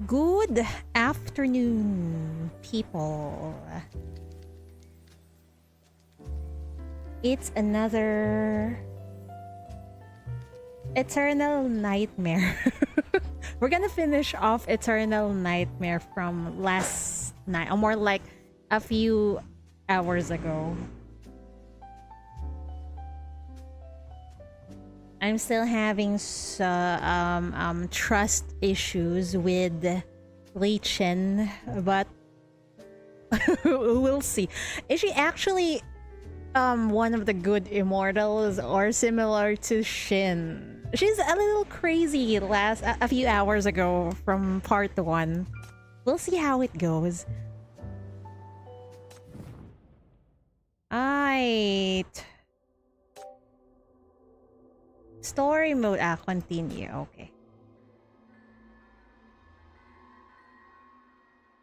Good afternoon, people. It's another Eternal Nightmare. We're gonna finish off Eternal Nightmare from last night, or more like a few hours ago. I'm still having some trust issues with Lichen, but we'll see. Is she actually one of the good immortals or similar to Shin? She's a little crazy a few hours ago from part 1. We'll see how it goes. Alright. Story mode. Continue. Okay.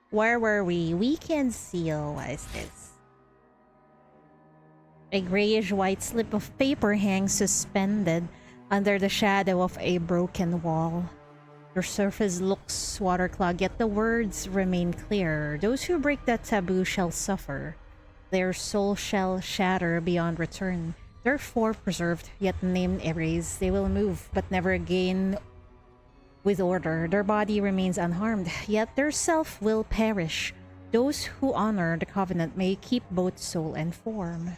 Where were we? Weekend seal. What is this? A grayish-white slip of paper hangs suspended under the shadow of a broken wall. The surface looks waterlogged, yet the words remain clear. Those who break that taboo shall suffer. Their soul shall shatter beyond return. Therefore preserved, yet named erased. They will move, but never again with order. Their body remains unharmed, yet their self will perish. Those who honor the covenant may keep both soul and form.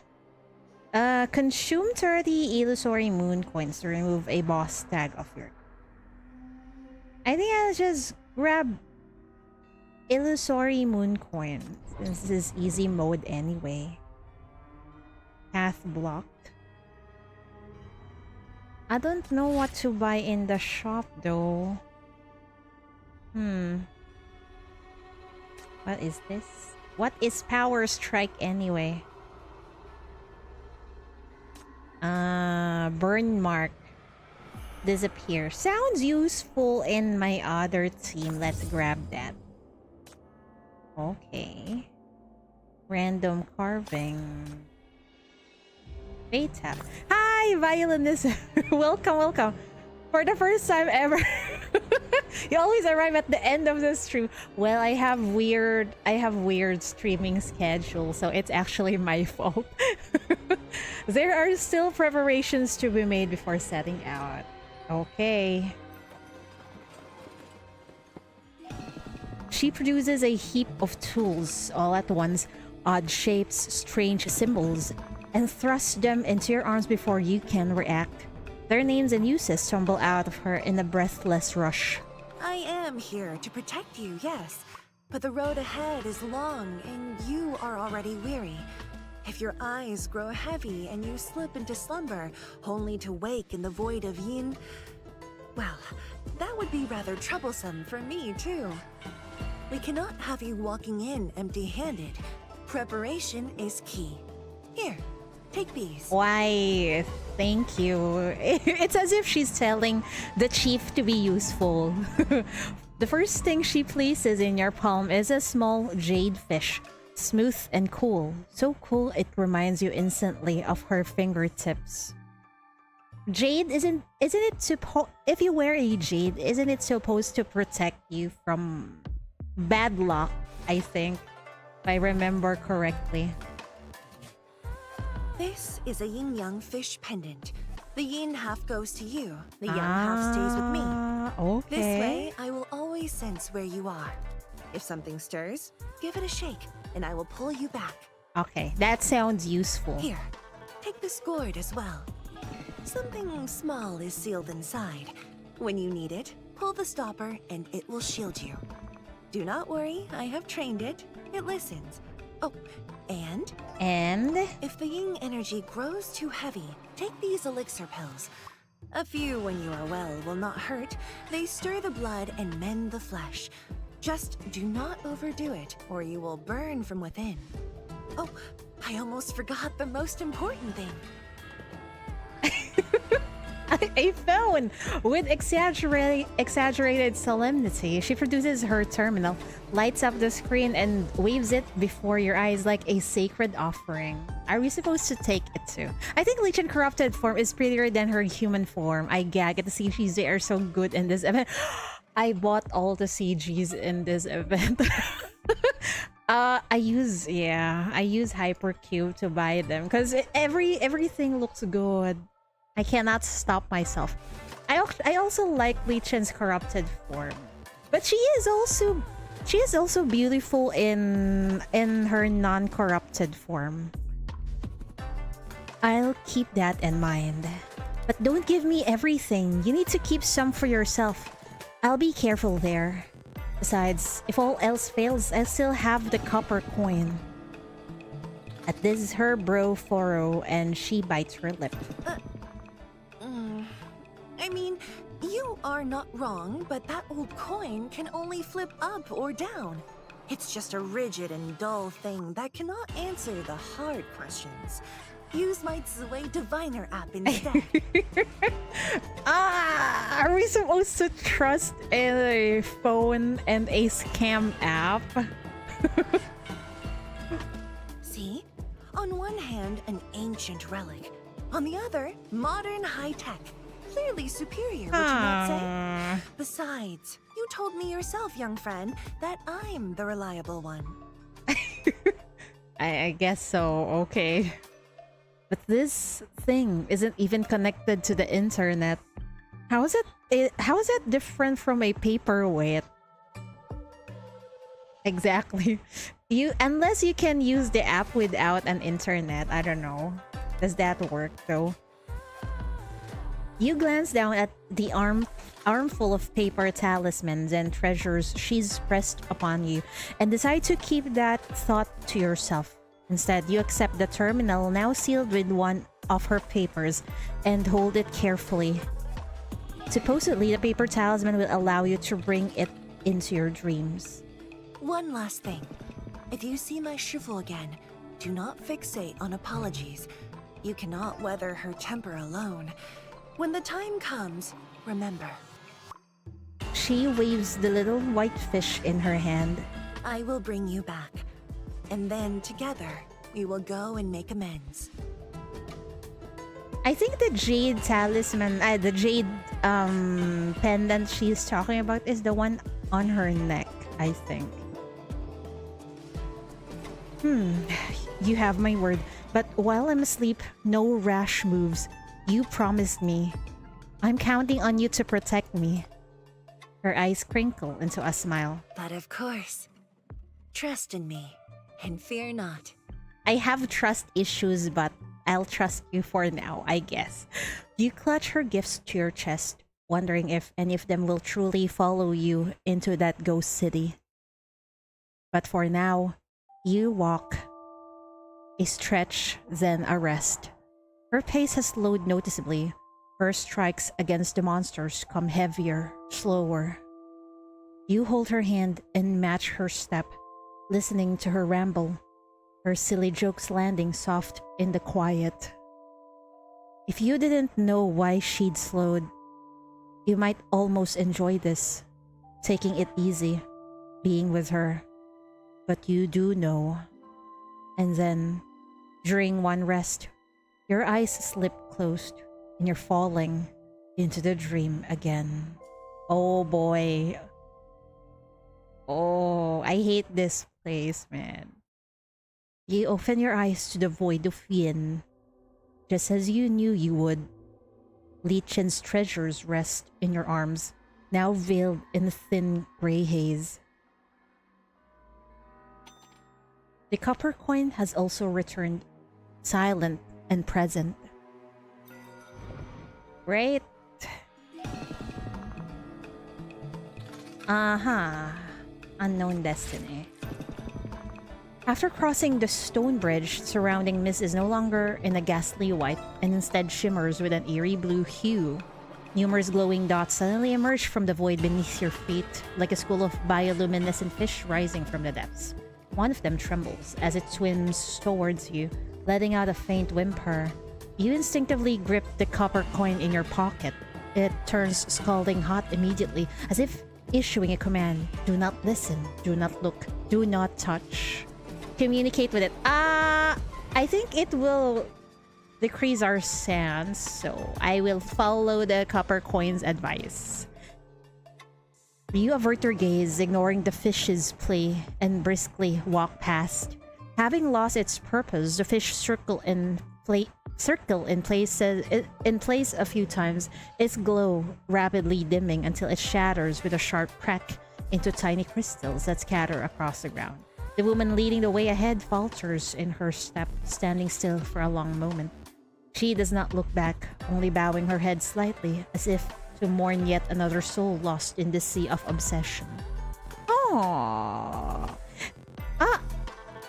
Consume 30 illusory moon coins to remove a boss tag of your... I think I'll just grab illusory moon coins. This is easy mode anyway. Path blocked. I don't know what to buy in the shop though. What is this? What is power strike anyway? Burn mark. Disappear. Sounds useful in my other team. Let's grab that. Okay. Random carving. Tap. Hi, violinist. Welcome, welcome. For the first time ever. You always arrive at the end of the stream. Well, I have weird streaming schedule, so it's actually my fault. There are still preparations to be made before setting out. Okay. She produces a heap of tools all at once, odd shapes, strange symbols, and thrusts them into your arms before you can react. Their names and uses tumble out of her in a breathless rush. I am here to protect you, yes. But the road ahead is long, and you are already weary. If your eyes grow heavy and you slip into slumber, only to wake in the void of yin, well, that would be rather troublesome for me, too. We cannot have you walking in empty-handed. Preparation is key. Here, take these. Why, thank you. It's as if she's telling the chief to be useful. The first thing she places in your palm is a small jade fish. Smooth and cool. So cool it reminds you instantly of her fingertips. Jade isn't it supposed, if you wear a jade, isn't it supposed to protect you from bad luck, I think, if I remember correctly. This is a yin-yang fish pendant. The yin half goes to you, the yang half stays with me. Okay. This way, I will always sense where you are. If something stirs, give it a shake, and I will pull you back. Okay, that sounds useful. Here, take this gourd as well. Something small is sealed inside. When you need it, pull the stopper and it will shield you. Do not worry, I have trained it. It listens. Oh, and if the yin energy grows too heavy, take these elixir pills. A few when you are well will not hurt. They stir the blood and mend the flesh. Just do not overdo it, or you will burn from within. Oh, I almost forgot the most important thing. A phone with exaggerated solemnity. She produces her terminal, lights up the screen, and waves it before your eyes like a sacred offering. Are we supposed to take it too? I think Lichen corrupted form is prettier than her human form. I gag at the CGs. They are so good in this event. I bought all the CGs in this event. I use Hypercube to buy them because everything looks good. I cannot stop myself. I also like Lichen's corrupted form, but she is also beautiful in her non-corrupted form. I'll keep that in mind. But don't give me everything. You need to keep some for yourself. I'll be careful there. Besides, if all else fails, I still have the copper coin. At this, her brow furrow and she bites her lip. I mean, you are not wrong, but that old coin can only flip up or down. It's just a rigid and dull thing that cannot answer the hard questions. Use my Zway Diviner app instead. Are we supposed to trust a phone and a scam app? See? On one hand, an ancient relic. On the other, modern high-tech. Clearly superior, would you not say? Besides, you told me yourself, young friend, that I'm the reliable one. I guess so, okay. But this thing isn't even connected to the internet. How is it different from a paperweight? Exactly. Unless you can use the app without an internet. I don't know. Does that work though? You glance down at the armful of paper talismans and treasures she's pressed upon you and decide to keep that thought to yourself. Instead, you accept the terminal now sealed with one of her papers and hold it carefully. Supposedly, the paper talisman will allow you to bring it into your dreams. One last thing. If you see my shrivel again, do not fixate on apologies. You cannot weather her temper alone. When the time comes, remember. She waves the little white fish in her hand. I will bring you back. And then together, we will go and make amends. I think the jade talisman, the jade pendant she's talking about is the one on her neck, I think. You have my word. But while I'm asleep, no rash moves. You promised me. I'm counting on you to protect me. Her eyes crinkle into a smile. But of course, trust in me, and fear not. I have trust issues, but I'll trust you for now, I guess. You clutch her gifts to your chest, wondering if any of them will truly follow you into that ghost city. But for now, you walk. A stretch, then a rest. Her pace has slowed noticeably. Her strikes against the monsters come heavier, slower. You hold her hand and match her step, listening to her ramble, her silly jokes landing soft in the quiet. If you didn't know why she'd slowed, you might almost enjoy this, taking it easy, being with her. But you do know. And then, during one rest, your eyes slip closed and you're falling into the dream again. Oh boy. Oh, I hate this place, man. You open your eyes to the void of Yin, just as you knew you would. Lichen's treasures rest in your arms, now veiled in thin gray haze. The copper coin has also returned, silent and present. Great. Unknown destiny. After crossing the stone bridge, surrounding mist is no longer in a ghastly white and instead shimmers with an eerie blue hue. Numerous glowing dots suddenly emerge from the void beneath your feet, like a school of bioluminescent fish rising from the depths. One of them trembles as it swims towards you, letting out a faint whimper. You instinctively grip the copper coin in your pocket. It turns scalding hot immediately, as if issuing a command. Do not listen, do not look, do not touch. Communicate with it. I think it will decrease our sense, so I will follow the copper coin's advice. You avert your gaze, ignoring the fish's play, and briskly walk past. Having lost its purpose, the fish circle in place a few times, its glow rapidly dimming until it shatters with a sharp crack into tiny crystals that scatter across the ground. The woman leading the way ahead falters in her step, standing still for a long moment. She does not look back, only bowing her head slightly, as if to mourn yet another soul lost in the sea of obsession. Aww.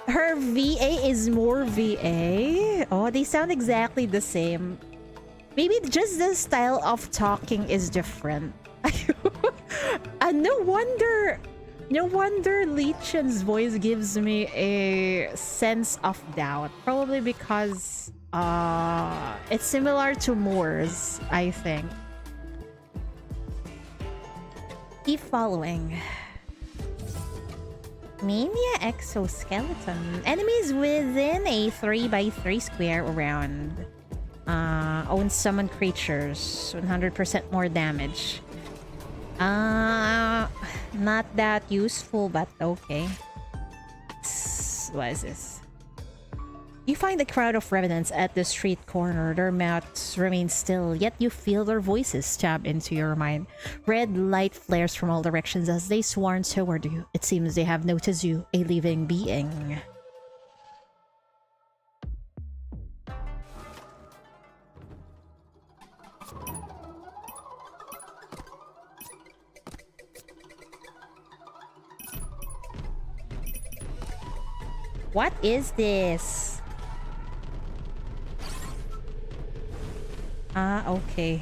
Her VA is more VA. Oh, they sound exactly the same. Maybe just the style of talking is different. No wonder Lichen's voice gives me a sense of doubt. Probably because it's similar to Moore's, I think. Keep following. Mania exoskeleton. Enemies within a 3x3 square around. Own summon creatures. 100% more damage. Not that useful, but okay. What is this? You find a crowd of revenants at the street corner. Their mouths remain still, yet you feel their voices stab into your mind. Red light flares from all directions as they swarm toward you. It seems they have noticed you, a living being. What is this? Okay.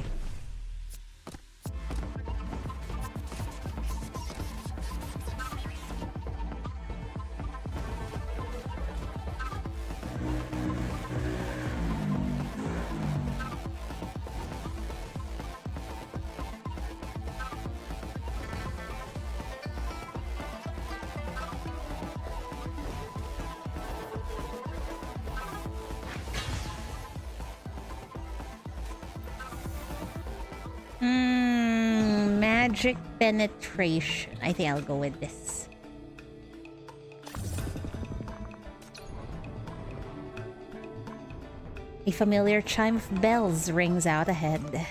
Magic penetration. I think I'll go with this. A familiar chime of bells rings out ahead.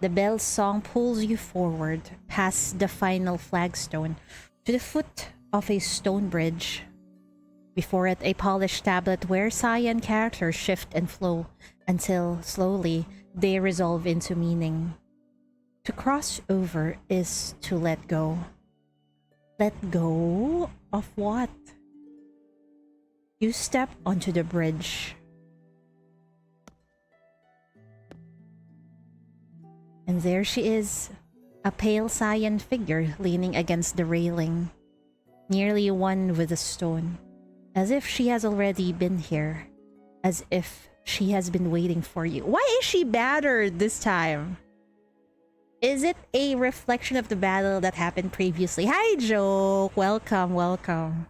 The bell song pulls you forward, past the final flagstone, to the foot of a stone bridge. Before it, a polished tablet where cyan characters shift and flow until, slowly, they resolve into meaning. To cross over is to let go. Let go of what? You step onto the bridge. And there she is, a pale cyan figure leaning against the railing, nearly one with the stone, as if she has already been here, as if she has been waiting for you. Why is she battered this time? Is it a reflection of the battle that happened previously? Hi, Joke. Welcome, welcome.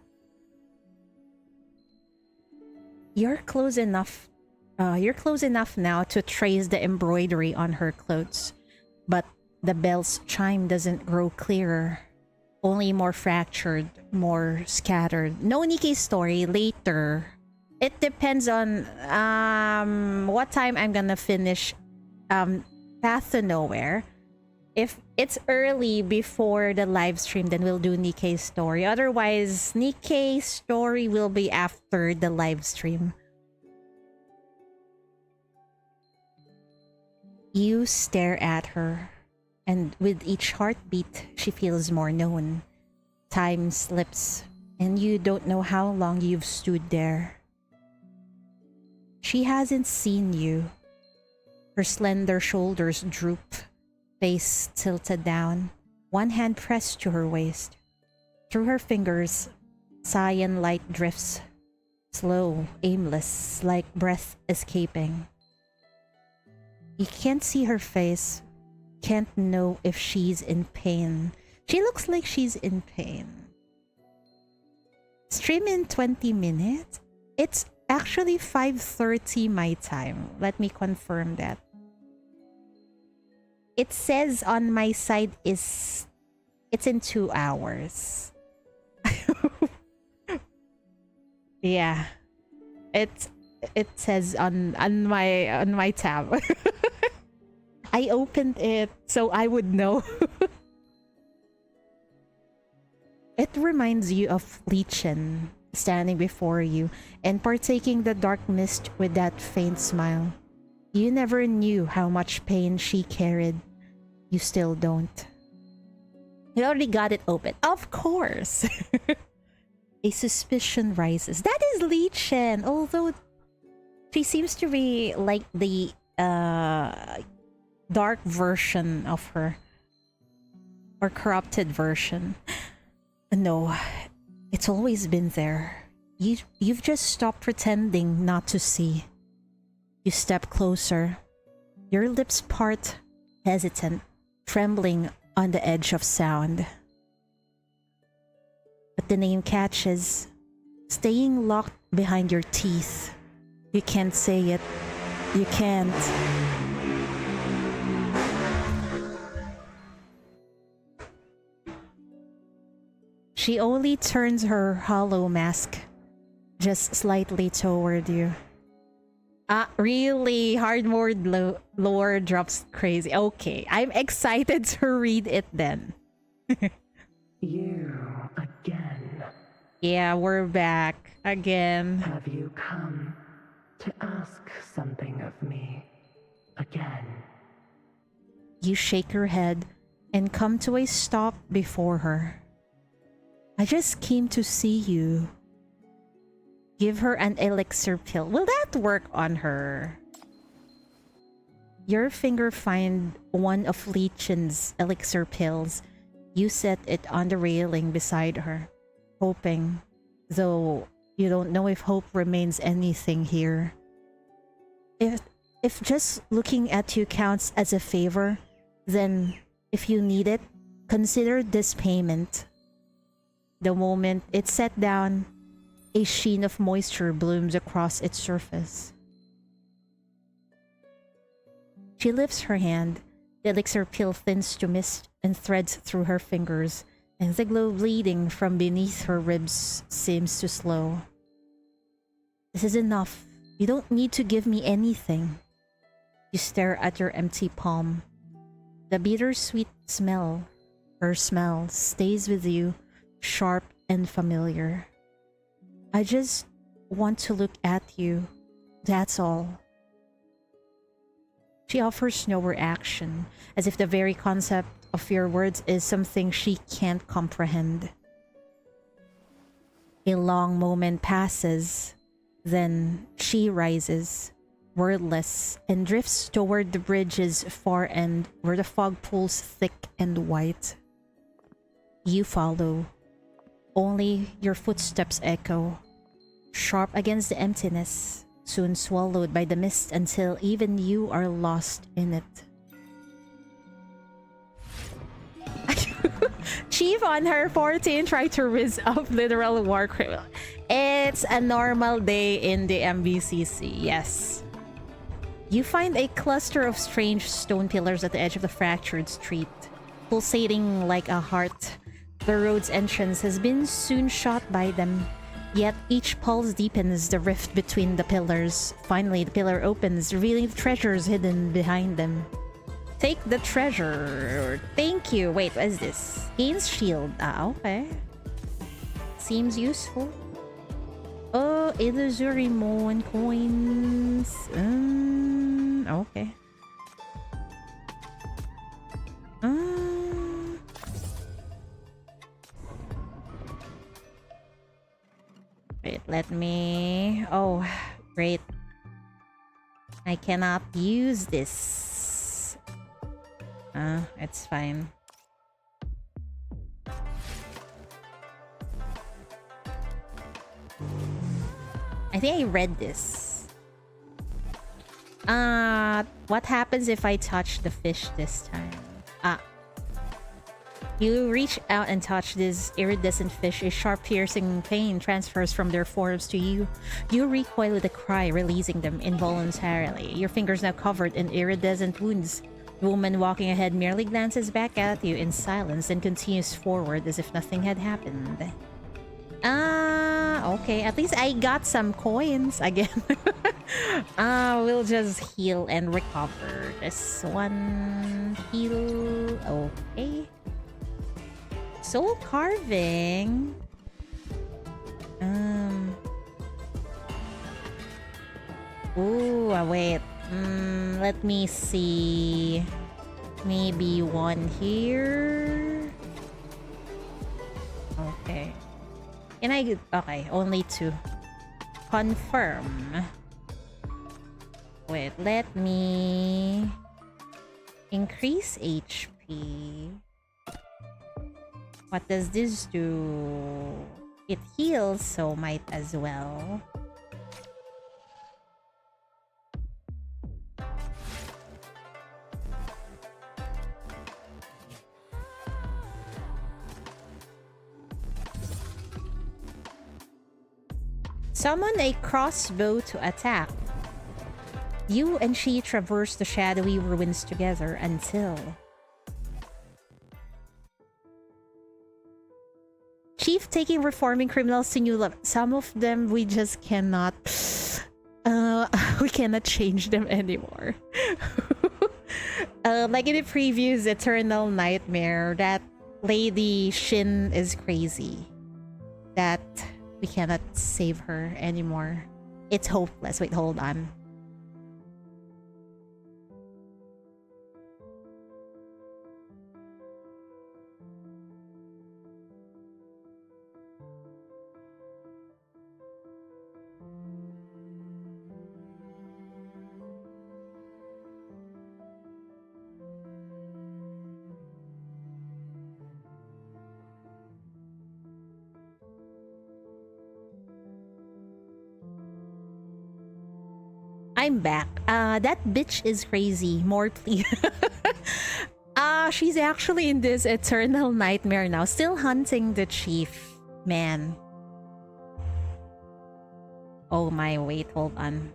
You're close enough now to trace the embroidery on her clothes, but the bell's chime doesn't grow clearer, only more fractured, more scattered. No Nikkei story later. It depends on what time I'm gonna finish Path to Nowhere. If it's early before the live stream, then we'll do Nikkei story. Otherwise, Nikkei story will be after the live stream. You stare at her, and with each heartbeat, she feels more known. Time slips, and you don't know how long you've stood there. She hasn't seen you. Her slender shoulders droop, face tilted down, one hand pressed to her waist. Through her fingers, cyan light drifts, slow, aimless, like breath escaping. You can't see her face, can't know if she's in pain. She looks like she's in pain. Stream in 20 minutes? It's actually 5:30 my time. Let me confirm that. It says on my side is It's in 2 hours. Yeah. It says on my tab. I opened it so I would know. It reminds you of Lichen standing before you and partaking the dark mist with that faint smile. You never knew how much pain she carried. You still don't. You already got it open. Of course. A suspicion rises. That is Lichen, although she seems to be like the dark version of her, or corrupted version. No, it's always been there. You've just stopped pretending not to see. You step closer. Your lips part, hesitant, trembling on the edge of sound. But the name catches, staying locked behind your teeth. You can't say it. You can't. She only turns her hollow mask just slightly toward you. Ah, really? Hard-mode lore drops crazy. Okay, I'm excited to read it then. You again. Yeah, we're back again. Have you come to ask something of me again? You shake your head and come to a stop before her. I just came to see you. Give her an elixir pill. Will that work on her? Your finger finds one of Lichen's elixir pills. You set it on the railing beside her, hoping, though you don't know if hope remains anything here. If just looking at you counts as a favor, then if you need it, consider this payment. The moment it's set down, a sheen of moisture blooms across its surface. She lifts her hand. The elixir pill thins to mist and threads through her fingers, and the glow bleeding from beneath her ribs seems to slow. This is enough. You don't need to give me anything. You stare at your empty palm. The bittersweet smell, her smell, stays with you, sharp and familiar. I just want to look at you. That's all. She offers no reaction, as if the very concept of your words is something she can't comprehend. A long moment passes, then she rises, wordless, and drifts toward the bridge's far end where the fog pools thick and white. You follow. Only your footsteps echo, sharp against the emptiness, soon swallowed by the mist until even you are lost in it. Chief on her 14 tried to rise up literal war criminal. It's a normal day in the MBCC, yes. You find a cluster of strange stone pillars at the edge of the fractured street, pulsating like a heart. The road's entrance has been soon shot by them, yet each pulse deepens the rift between the pillars. Finally, the pillar opens, revealing the treasures hidden behind them. Take the treasure. Thank you. Wait, what is this? Gains shield. Ah, okay. Seems useful. Oh, illusory moon coins. Okay. Wait, let me... Oh, great. I cannot use this. It's fine. I think I read this. What happens if I touch the fish this time? You reach out and touch this iridescent fish. A sharp, piercing pain transfers from their forms to you. You recoil with a cry, releasing them involuntarily. Your fingers now covered in iridescent wounds. The woman walking ahead merely glances back at you in silence and continues forward as if nothing had happened. Okay. At least I got some coins again. We'll just heal and recover. This one heal. Okay. Soul carving. Ooh, wait. Let me see. Maybe one here. Okay. Can I? Okay, only two. Confirm. Wait, let me increase HP. What does this do? It heals, so might as well. Summon a crossbow to attack. You and she traverse the shadowy ruins together until... Chief taking reforming criminals to new level. Some of them we just cannot... we cannot change them anymore. Like in the previous Eternal Nightmare, that Lady Shin is crazy. That... we cannot save her anymore. It's hopeless. Wait, hold on. I'm back. That bitch is crazy. More please. She's actually in this Eternal Nightmare now. Still hunting the chief. Man. Oh my, wait, hold on.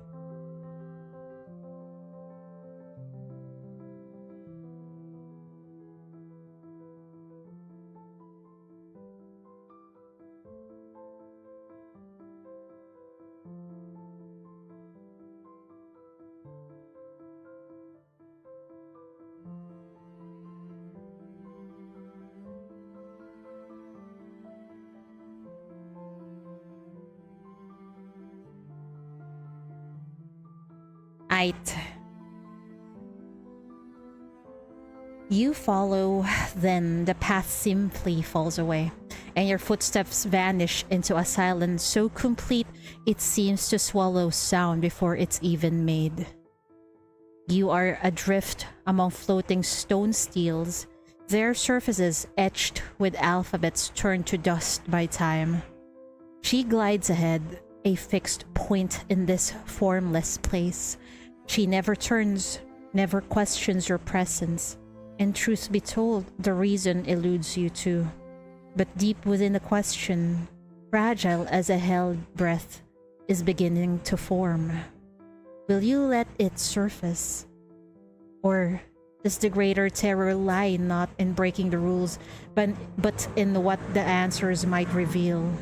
You follow, then the path simply falls away, and your footsteps vanish into a silence so complete it seems to swallow sound before it's even made. You are adrift among floating stone steels, their surfaces etched with alphabets turned to dust by time. She glides ahead, a fixed point in this formless place. She never turns, never questions your presence, and truth be told, the reason eludes you too. But deep within the question, fragile as a held breath, is beginning to form. Will you let it surface? Or does the greater terror lie not in breaking the rules, but in what the answers might reveal?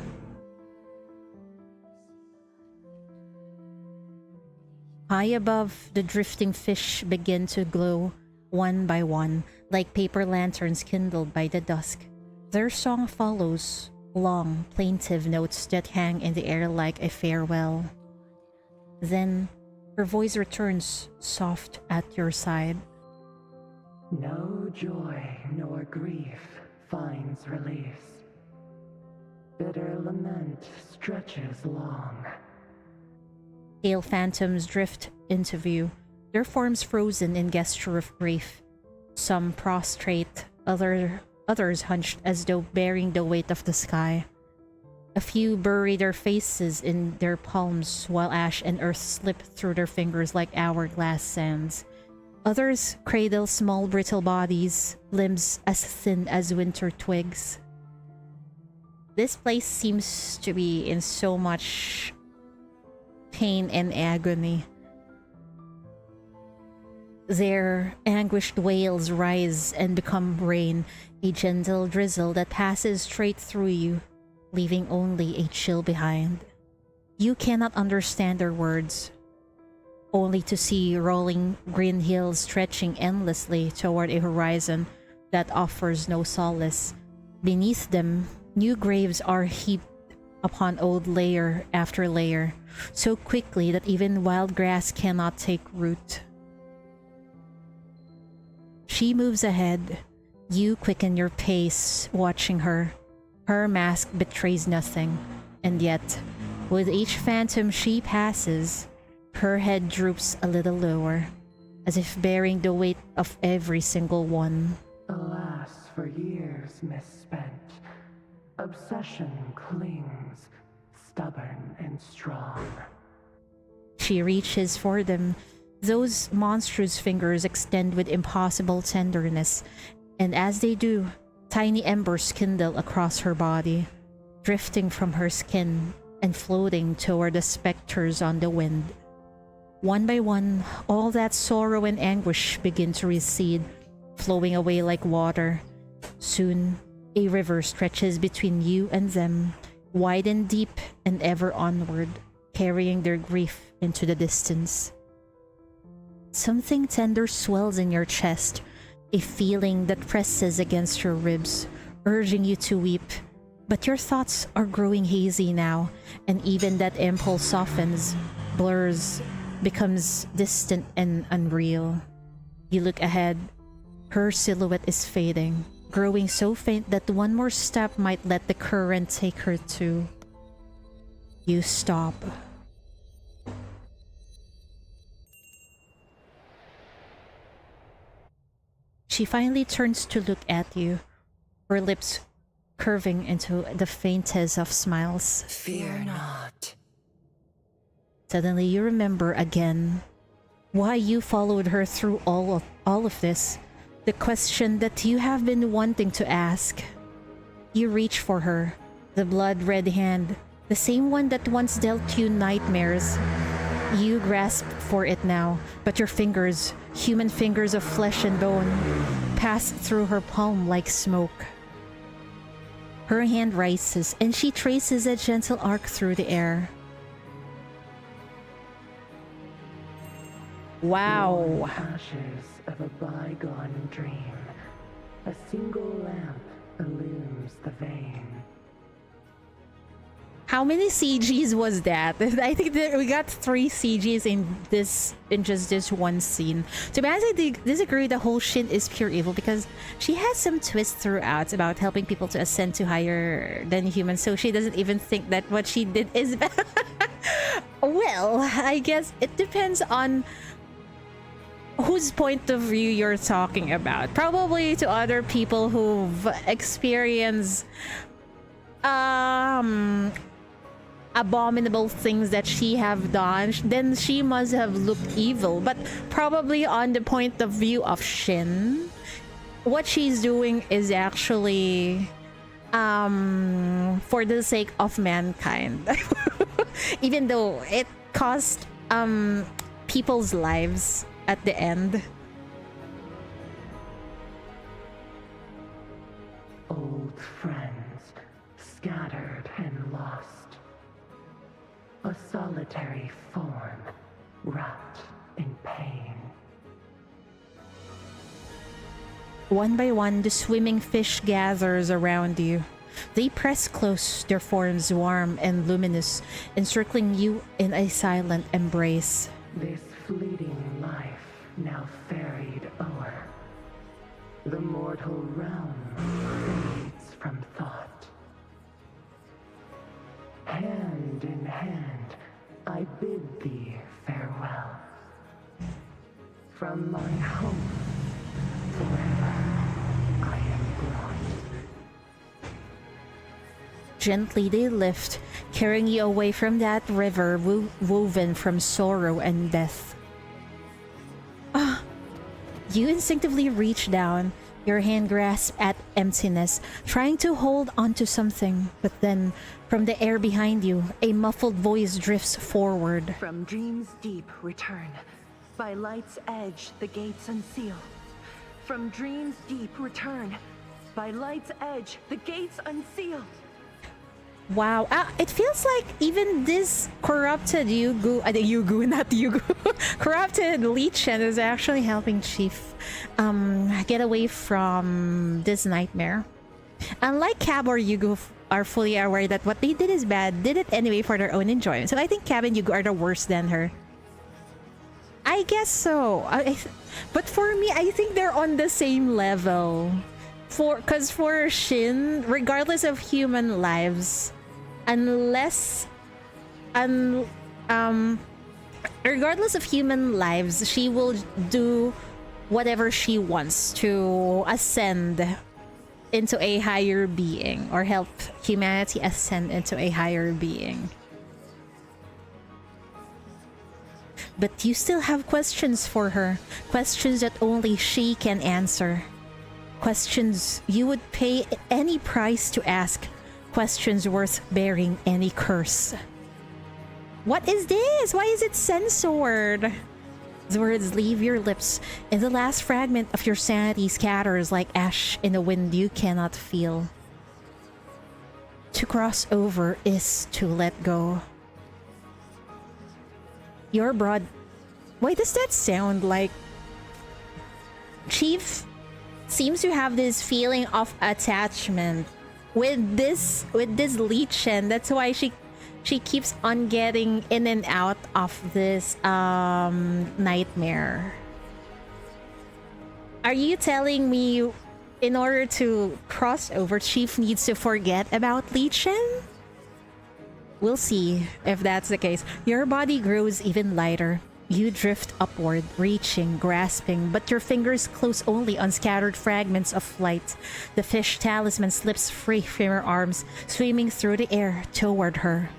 High above, the drifting fish begin to glow, one by one, like paper lanterns kindled by the dusk. Their song follows, long, plaintive notes that hang in the air like a farewell. Then, her voice returns, soft at your side. No joy nor grief finds release. Bitter lament stretches long. Pale phantoms drift into view, their forms frozen in gesture of grief. Some prostrate, others hunched as though bearing the weight of the sky. A few bury their faces in their palms while ash and earth slip through their fingers like hourglass sands. Others cradle small brittle bodies, limbs as thin as winter twigs. This place seems to be in so much pain and agony. Their anguished wails rise and become rain, a gentle drizzle that passes straight through you, leaving only a chill behind. You cannot understand their words, only to see rolling green hills stretching endlessly toward a horizon that offers no solace. Beneath them, new graves are heaped upon old layer after layer, so quickly that even wild grass cannot take root. She moves ahead. You quicken your pace, watching her. Her mask betrays nothing, and yet, with each phantom she passes, her head droops a little lower, as if bearing the weight of every single one. Alas, for years misspent, obsession clings, stubborn and strong. She reaches for them. Those monstrous fingers extend with impossible tenderness, and as they do, tiny embers kindle across her body, drifting from her skin and floating toward the specters on the wind. One by one, all that sorrow and anguish begin to recede, flowing away like water. Soon, a river stretches between you and them, wide and deep and ever onward, carrying their grief into the distance. Something tender swells in your chest, a feeling that presses against your ribs, urging you to weep. But your thoughts are growing hazy now, and even that impulse softens, blurs, becomes distant and unreal. You look ahead. Her silhouette is fading, growing so faint that one more step might let the current take her too. You stop. She finally turns to look at you, her lips curving into the faintest of smiles. Fear not. Suddenly you remember again why you followed her through all of this. The question that you have been wanting to ask. You reach for her, the blood-red hand, the same one that once dealt you nightmares. You grasp for it now, but your fingers, human fingers of flesh and bone, pass through her palm like smoke. Her hand rises, and she traces a gentle arc through the air. Wow. Ashes of a bygone dream. A single lamp illumes the vein. How many CGs was that? I think that we got 3 CGs in just this one scene. To be honest, I disagree. The whole Shin is pure evil because she has some twists throughout about helping people to ascend to higher than humans. So she doesn't even think that what she did is bad. Well, I guess it depends on whose point of view you're talking about. Probably to other people who've experienced abominable things that she have done, then she must have looked evil. But probably on the point of view of Shin, what she's doing is actually for the sake of mankind. Even though it cost people's lives at the end. Old friends, scattered and lost. A solitary form, wrapped in pain. One by one, the swimming fish gathers around you. They press close, their forms warm and luminous, encircling you in a silent embrace. This fleeting life now ferried o'er. The mortal realm fades from thought. Hand in hand, I bid thee farewell. From my home, forever I am brought. Gently they lift, carrying you away from that river woven from sorrow and death. You instinctively reach down, your hand grasps at emptiness, trying to hold onto something, but then, from the air behind you, a muffled voice drifts forward. From dreams deep return. By light's edge, the gates unseal. From dream's deep, return. By light's edge, the gates unseal. Wow, it feels like even this corrupted not Yugu, corrupted Lichen is actually helping Chief get away from this nightmare. Unlike Cab or Yugu are fully aware that what they did is bad, did it anyway for their own enjoyment. So I think Cab and Yugu are the worse than her. I guess so. But for me, I think they're on the same level. Because for Shin, regardless of human lives, regardless of human lives, she will do whatever she wants to ascend into a higher being or help humanity ascend into a higher being. But you still have questions for her, questions that only she can answer. Questions you would pay any price to ask. Questions worth bearing any curse. What is this? Why is it censored? The words leave your lips, and the last fragment of your sanity scatters like ash in a wind you cannot feel. To cross over is to let go. Your broad... Why does that sound like... Chief seems to have this feeling of attachment with this Lichen. That's why she keeps on getting in and out of this nightmare. Are you telling me in order to cross over, Chief needs to forget about Lichen? We'll see if that's the case. Your body grows even lighter. You drift upward, reaching, grasping, but your fingers close only on scattered fragments of light. The fish talisman slips free from your arms, swimming through the air toward her.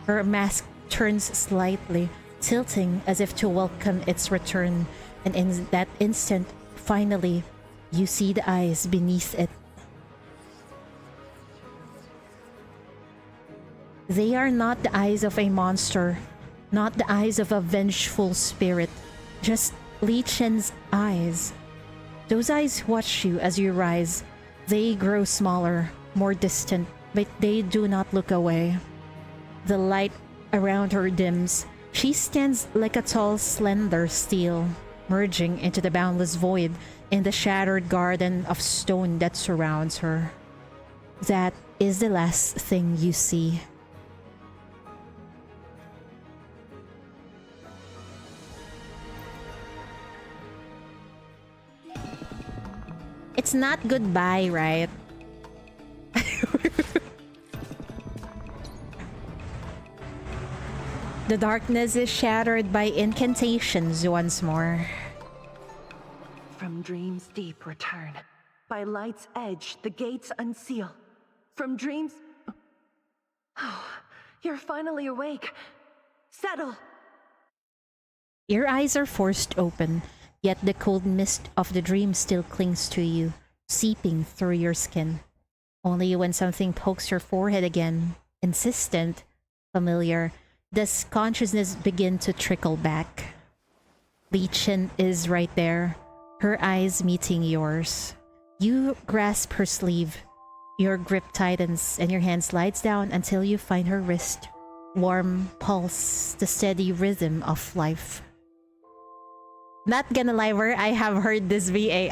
Her mask turns slightly, tilting as if to welcome its return, and in that instant, finally, you see the eyes beneath it. They are not the eyes of a monster, not the eyes of a vengeful spirit, just Lichen's eyes. Those eyes watch you as you rise. They grow smaller, more distant, but they do not look away. The light around her dims. She stands like a tall, slender steel, merging into the boundless void in the shattered garden of stone that surrounds her. That is the last thing you see. It's not goodbye, right? The darkness is shattered by incantations once more. From dreams deep return. By light's edge, the gates unseal. From dreams... Oh, you're finally awake. Settle! Your eyes are forced open, yet the cold mist of the dream still clings to you, seeping through your skin. Only when something pokes your forehead again, insistent, familiar, does consciousness begin to trickle back. Lichen is right there, her eyes meeting yours. You grasp her sleeve. Your grip tightens and your hand slides down until you find her wrist. Warm pulse, the steady rhythm of life. Not gonna lie, where I have heard this VA.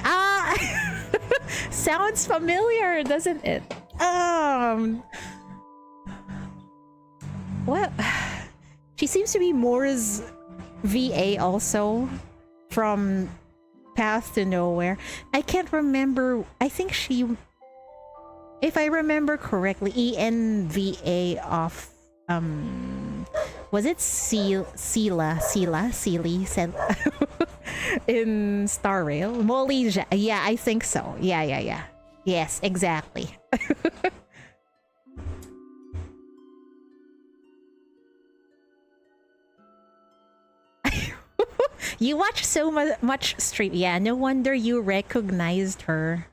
Sounds familiar, doesn't it? What? She seems to be Moore's VA also from Path to Nowhere. I can't remember. I think she, if I remember correctly, ENVA of was it Sealy in Star Rail? Molly, yeah, I think so. Yeah. Yes, exactly. You watch so much stream. Yeah, no wonder you recognized her.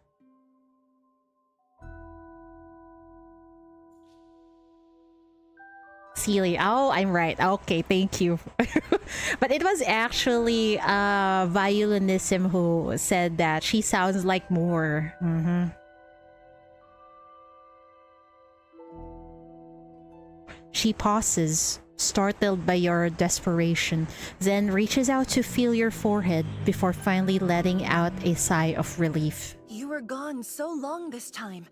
Silly. Oh, I'm right. Okay, thank you. But it was actually Violinism who said that she sounds like more. She pauses, startled by your desperation, then reaches out to feel your forehead before finally letting out a sigh of relief. You were gone so long this time.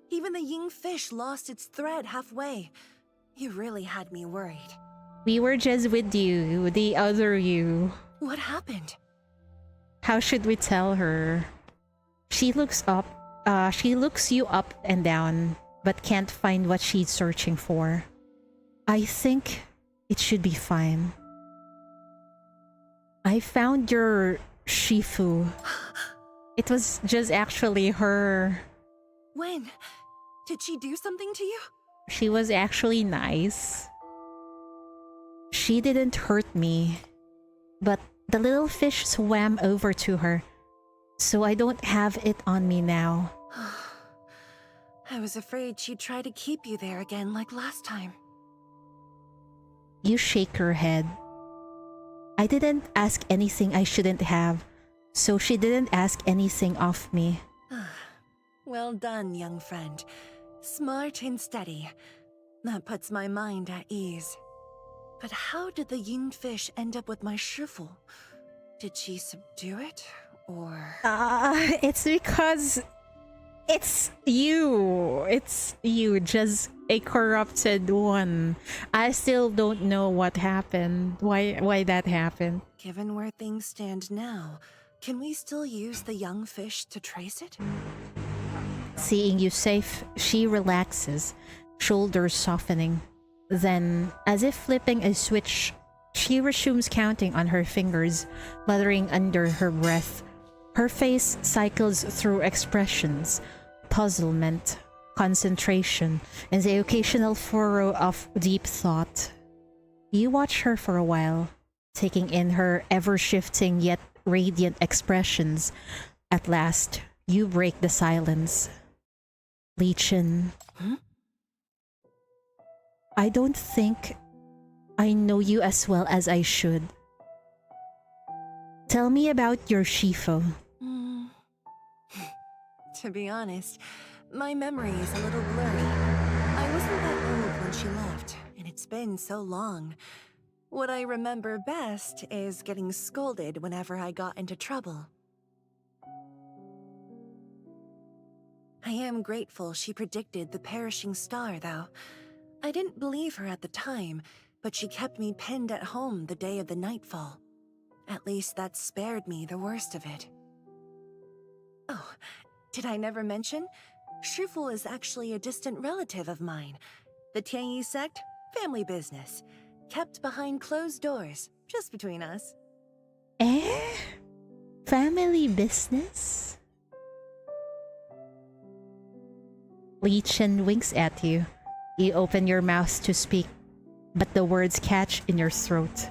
Even the ying fish lost its thread halfway. You really had me worried. We were just with you, the other you. What happened? How should we tell her? She looks you up and down, but can't find what she's searching for. I think it should be fine. I found your Shifu. It was just actually her. When? Did she do something to you? She was actually nice. She didn't hurt me, but the little fish swam over to her, so I don't have it on me now. I was afraid she'd try to keep you there again like last time. You shake her head. I didn't ask anything I shouldn't have, so she didn't ask anything of me. Well done, young friend. Smart and steady. That puts my mind at ease. But how did the yin fish end up with my Shifu? Did she subdue it, or...? It's because it's you. It's you, just a corrupted one. I still don't know what happened. Why that happened. Given where things stand now, can we still use the young fish to trace it? Seeing you safe, she relaxes, shoulders softening. Then, as if flipping a switch, she resumes counting on her fingers, muttering under her breath. Her face cycles through expressions, puzzlement, concentration, and the occasional furrow of deep thought. You watch her for a while, taking in her ever-shifting yet radiant expressions. At last, you break the silence. Lichen. I don't think I know you as well as I should. Tell me about your Shifu. To be honest, my memory is a little blurry. I wasn't that old when she left, and it's been so long. What I remember best is getting scolded whenever I got into trouble. I am grateful she predicted the perishing star, though. I didn't believe her at the time, but she kept me pinned at home the day of the nightfall. At least that spared me the worst of it. Oh, did I never mention? Shifu is actually a distant relative of mine. The Tianyi sect, family business. Kept behind closed doors, just between us. Eh? Family business? Lichen winks at you. You open your mouth to speak, but the words catch in your throat.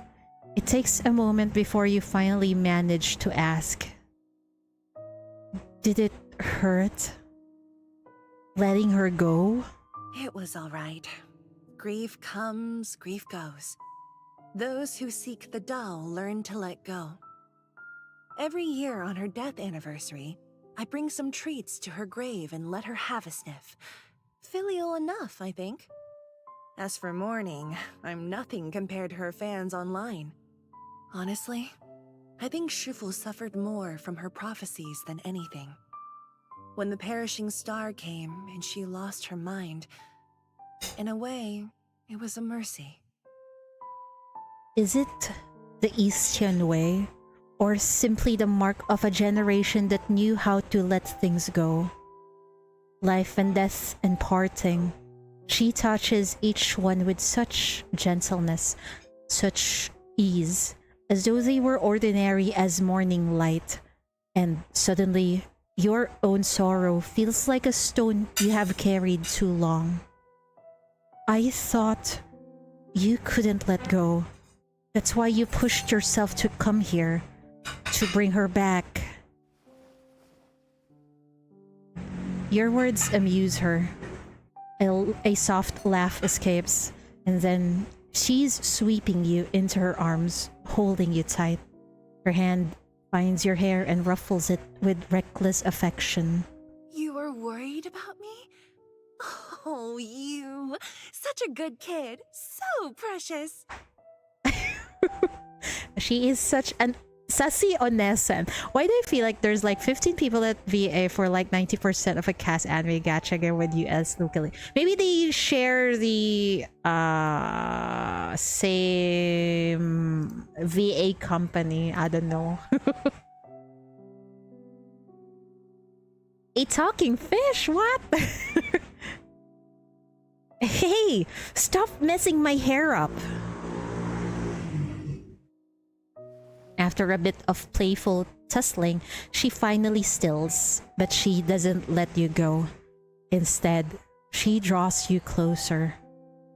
It takes a moment before you finally manage to ask. Did it hurt? Letting her go? It was all right. Grief comes, grief goes. Those who seek the Tao learn to let go. Every year on her death anniversary, I bring some treats to her grave and let her have a sniff. Filial enough, I think. As for mourning, I'm nothing compared to her fans online. Honestly, I think Shifu suffered more from her prophecies than anything. When the perishing star came and she lost her mind, in a way, it was a mercy. Is it the Eastern way, or simply the mark of a generation that knew how to let things go? Life and death and parting, she touches each one with such gentleness, such ease, as though they were ordinary as morning light. And suddenly, your own sorrow feels like a stone you have carried too long. I thought you couldn't let go. That's why you pushed yourself to come here, to bring her back. Your words amuse her. A soft laugh escapes, And then she's sweeping you into her arms, holding you tight. Her hand finds your hair and ruffles it with reckless affection. You were worried about me? Oh, you. Such a good kid. So precious. She is such an sassy onesan. Why do I feel like there's like 15 people at VA for like 90% of a cast anime gacha with US locally? Maybe they share the same VA company. I don't know. A talking fish? What? Hey, stop messing my hair up. After a bit of playful tussling, she finally stills, but she doesn't let you go. Instead, she draws you closer,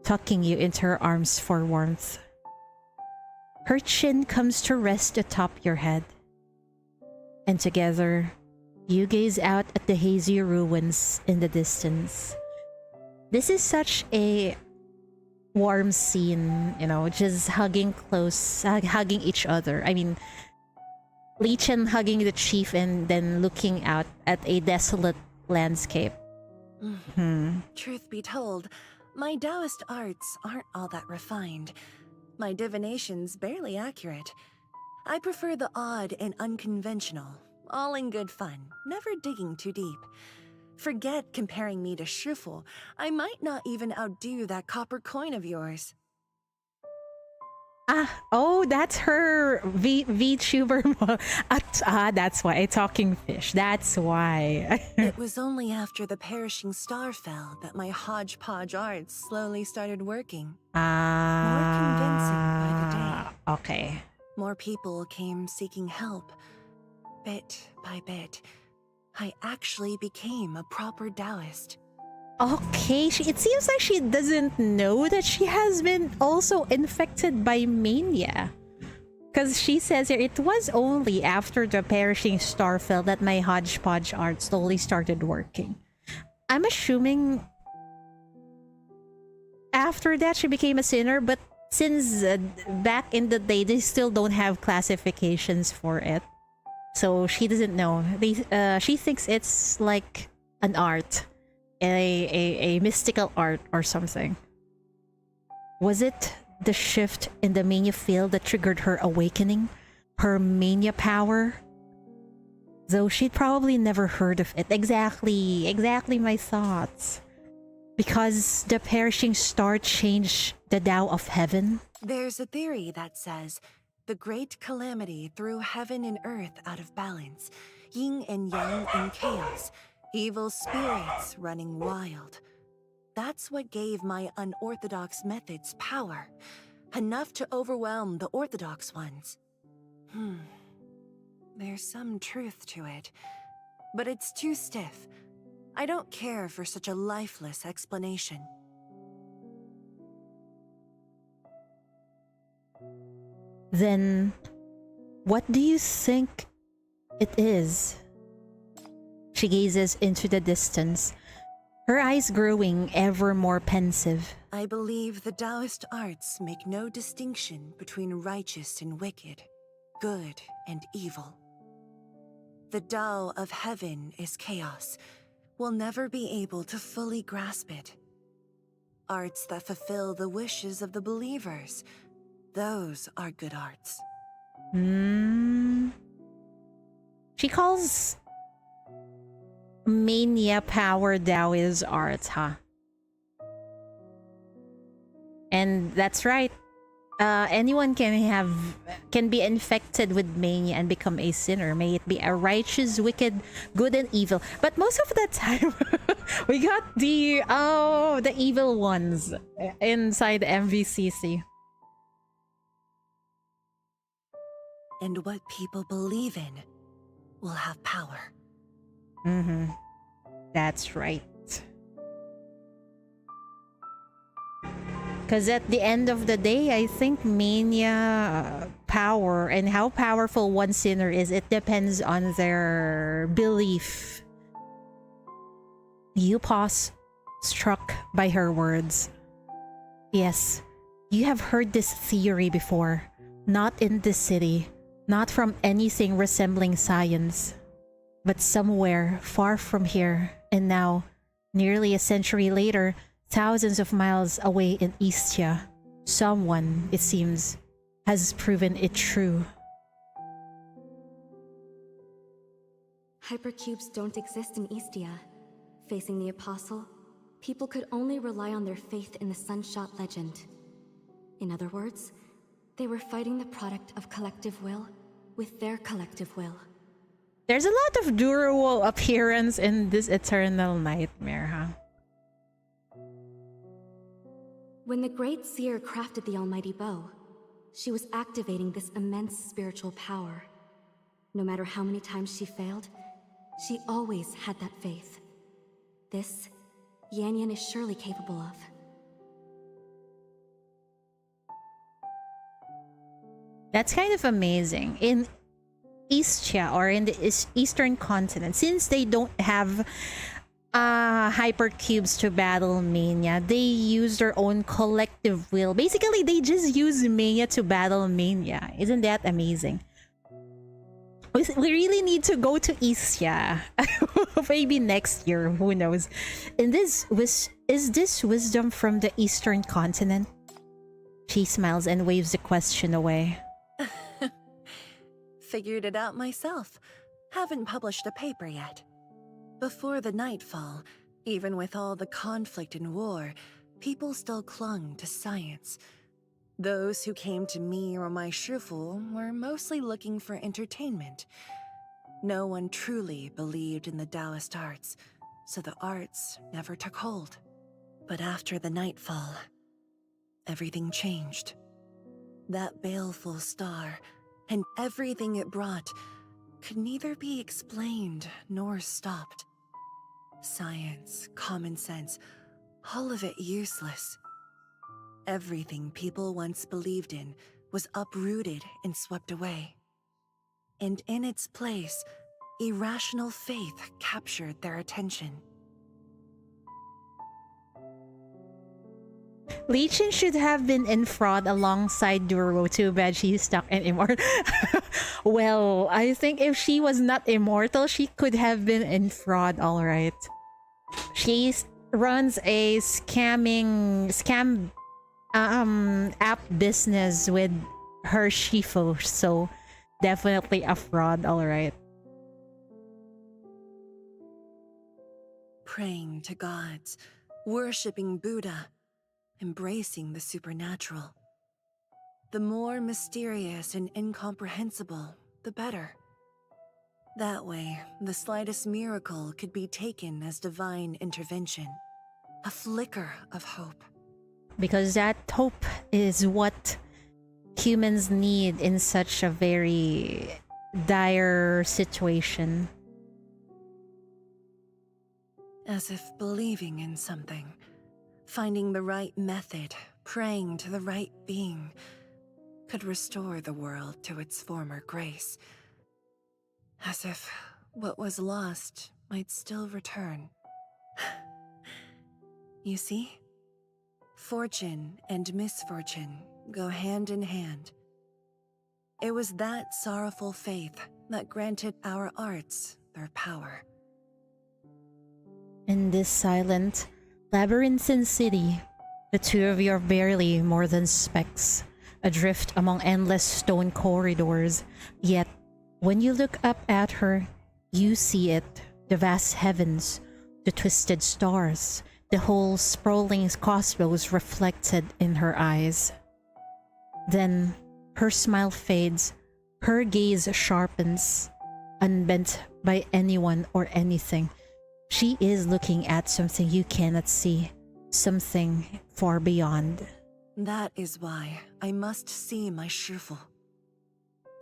tucking you into her arms for warmth. Her chin comes to rest atop your head, and together, you gaze out at the hazy ruins in the distance. This is such a warm scene, you know, just hugging close, hugging each other. I mean, Lichen hugging the chief and then looking out at a desolate landscape. Truth be told, my Taoist arts aren't all that refined. My divination's barely accurate. I prefer the odd and unconventional, all in good fun, never digging too deep. Forget comparing me to Schruffel. I might not even outdo that copper coin of yours. Oh, that's her VTuber. That's why. A talking fish. That's why. It was only after the perishing star fell that my hodgepodge arts slowly started working. More convincing by the day. Okay. More people came seeking help. Bit by bit, I actually became a proper Taoist. Okay, it seems like she doesn't know that she has been also infected by mania. Because she says here, it was only after the perishing star fell that my hodgepodge art slowly started working. I'm assuming after that she became a sinner, but since back in the day, they still don't have classifications for it. So she doesn't know. She thinks it's like an art, a mystical art or something. Was it the shift in the mania field that triggered her awakening? Her mania power? Though she'd probably never heard of it. Exactly my thoughts. Because the perishing star changed the Tao of heaven? There's a theory that says the great calamity threw heaven and earth out of balance, yin and yang in chaos, evil spirits running wild. That's what gave my unorthodox methods power, enough to overwhelm the orthodox ones. There's some truth to it, but it's too stiff. I don't care for such a lifeless explanation. Then, what do you think it is? She gazes into the distance, her eyes growing ever more pensive. I believe the Taoist arts make no distinction between righteous and wicked, good and evil. The Tao of heaven is chaos. We'll never be able to fully grasp it. Arts that fulfill the wishes of the believers, those are good arts. She calls mania power Taoist art, huh? And that's right. Anyone can be infected with mania and become a sinner. May it be a righteous, wicked, good, and evil. But most of the time, we got the evil ones inside MVCC. And what people believe in will have power. That's right. Because at the end of the day, I think mania power and how powerful one sinner is, it depends on their belief. You pause, struck by her words. Yes, you have heard this theory before. Not in this city, not from anything resembling science, but somewhere far from here, and now, nearly a century later, thousands of miles away in Istia, someone, it seems, has proven it true. Hypercubes don't exist in Istia. Facing the Apostle, people could only rely on their faith in the Sunshot legend. In other words, they were fighting the product of collective will with their collective will. There's a lot of durable appearance in this eternal nightmare, huh? When the Great Seer crafted the Almighty Bow, she was activating this immense spiritual power. No matter how many times she failed, she always had that faith. This, Yan Yan is surely capable of. That's kind of amazing. In Istia, or in the eastern continent, since they don't have hypercubes to battle Mania, they use their own collective will. Basically, they just use Mania to battle Mania. Isn't that amazing? We really need to go to Istia. Maybe next year, who knows? And is this wisdom from the eastern continent? She smiles and waves the question away. Figured it out myself. Haven't published a paper yet. Before the nightfall, even with all the conflict and war, people still clung to science. Those who came to me or my Shifu were mostly looking for entertainment. No one truly believed in the Taoist arts, so the arts never took hold. But after the nightfall, everything changed. That baleful star, and everything it brought, could neither be explained nor stopped. Science, common sense, all of it useless. Everything people once believed in was uprooted and swept away. And in its place, irrational faith captured their attention. Lichen should have been in fraud alongside Duro. Too bad she's stuck in immortal. Well, I think if she was not immortal, she could have been in fraud, alright. She runs a scam app business with her Shifu, so definitely a fraud, alright. Praying to gods, worshipping Buddha, embracing the supernatural. The more mysterious and incomprehensible, the better. That way, the slightest miracle could be taken as divine intervention. A flicker of hope. Because that hope is what humans need in such a very dire situation. As if believing in something, finding the right method, praying to the right being, could restore the world to its former grace. As if what was lost might still return. You see? Fortune and misfortune go hand in hand. It was that sorrowful faith that granted our arts their power. In this silent, labyrinthine city, the two of you are barely more than specks, adrift among endless stone corridors. Yet, when you look up at her, you see it, the vast heavens, the twisted stars, the whole sprawling cosmos reflected in her eyes. Then, her smile fades, her gaze sharpens, unbent by anyone or anything. She is looking at something you cannot see, something far beyond. That is why I must see my Shifu.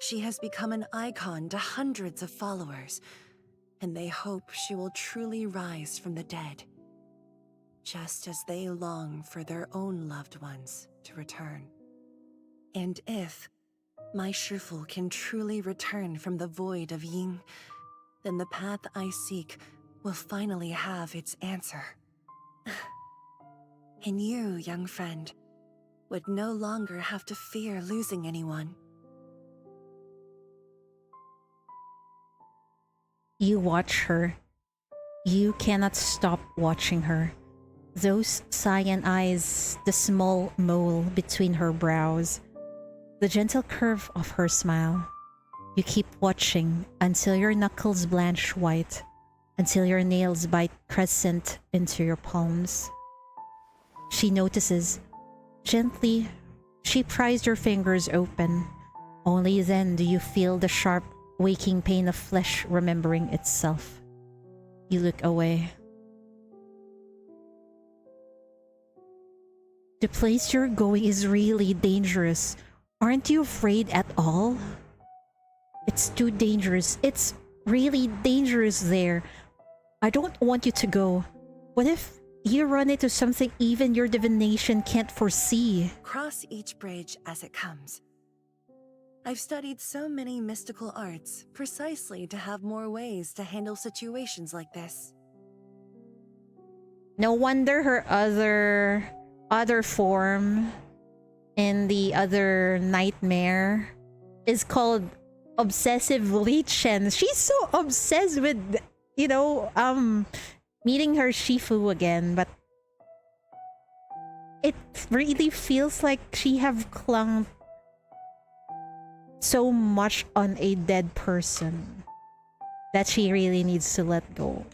She has become an icon to hundreds of followers, and they hope she will truly rise from the dead, just as they long for their own loved ones to return. And if my Shifu can truly return from the void of Ying, then the path I seek will finally have its answer. And you, young friend, would no longer have to fear losing anyone. You watch her. You cannot stop watching her. Those cyan eyes, the small mole between her brows, the gentle curve of her smile. You keep watching until your knuckles blanch white, until your nails bite crescent into your palms. She notices. Gently, she pries your fingers open. Only then do you feel the sharp, waking pain of flesh remembering itself. You look away. The place you're going is really dangerous. Aren't you afraid at all? It's too dangerous. It's really dangerous there. I don't want you to go. What if you run into something even your divination can't foresee? Cross each bridge as it comes. I've studied so many mystical arts precisely to have more ways to handle situations like this. No wonder her other form in the other nightmare is called obsessive Lichen. She's so obsessed with, meeting her Shifu again, but it really feels like she have clung so much on a dead person that she really needs to let go.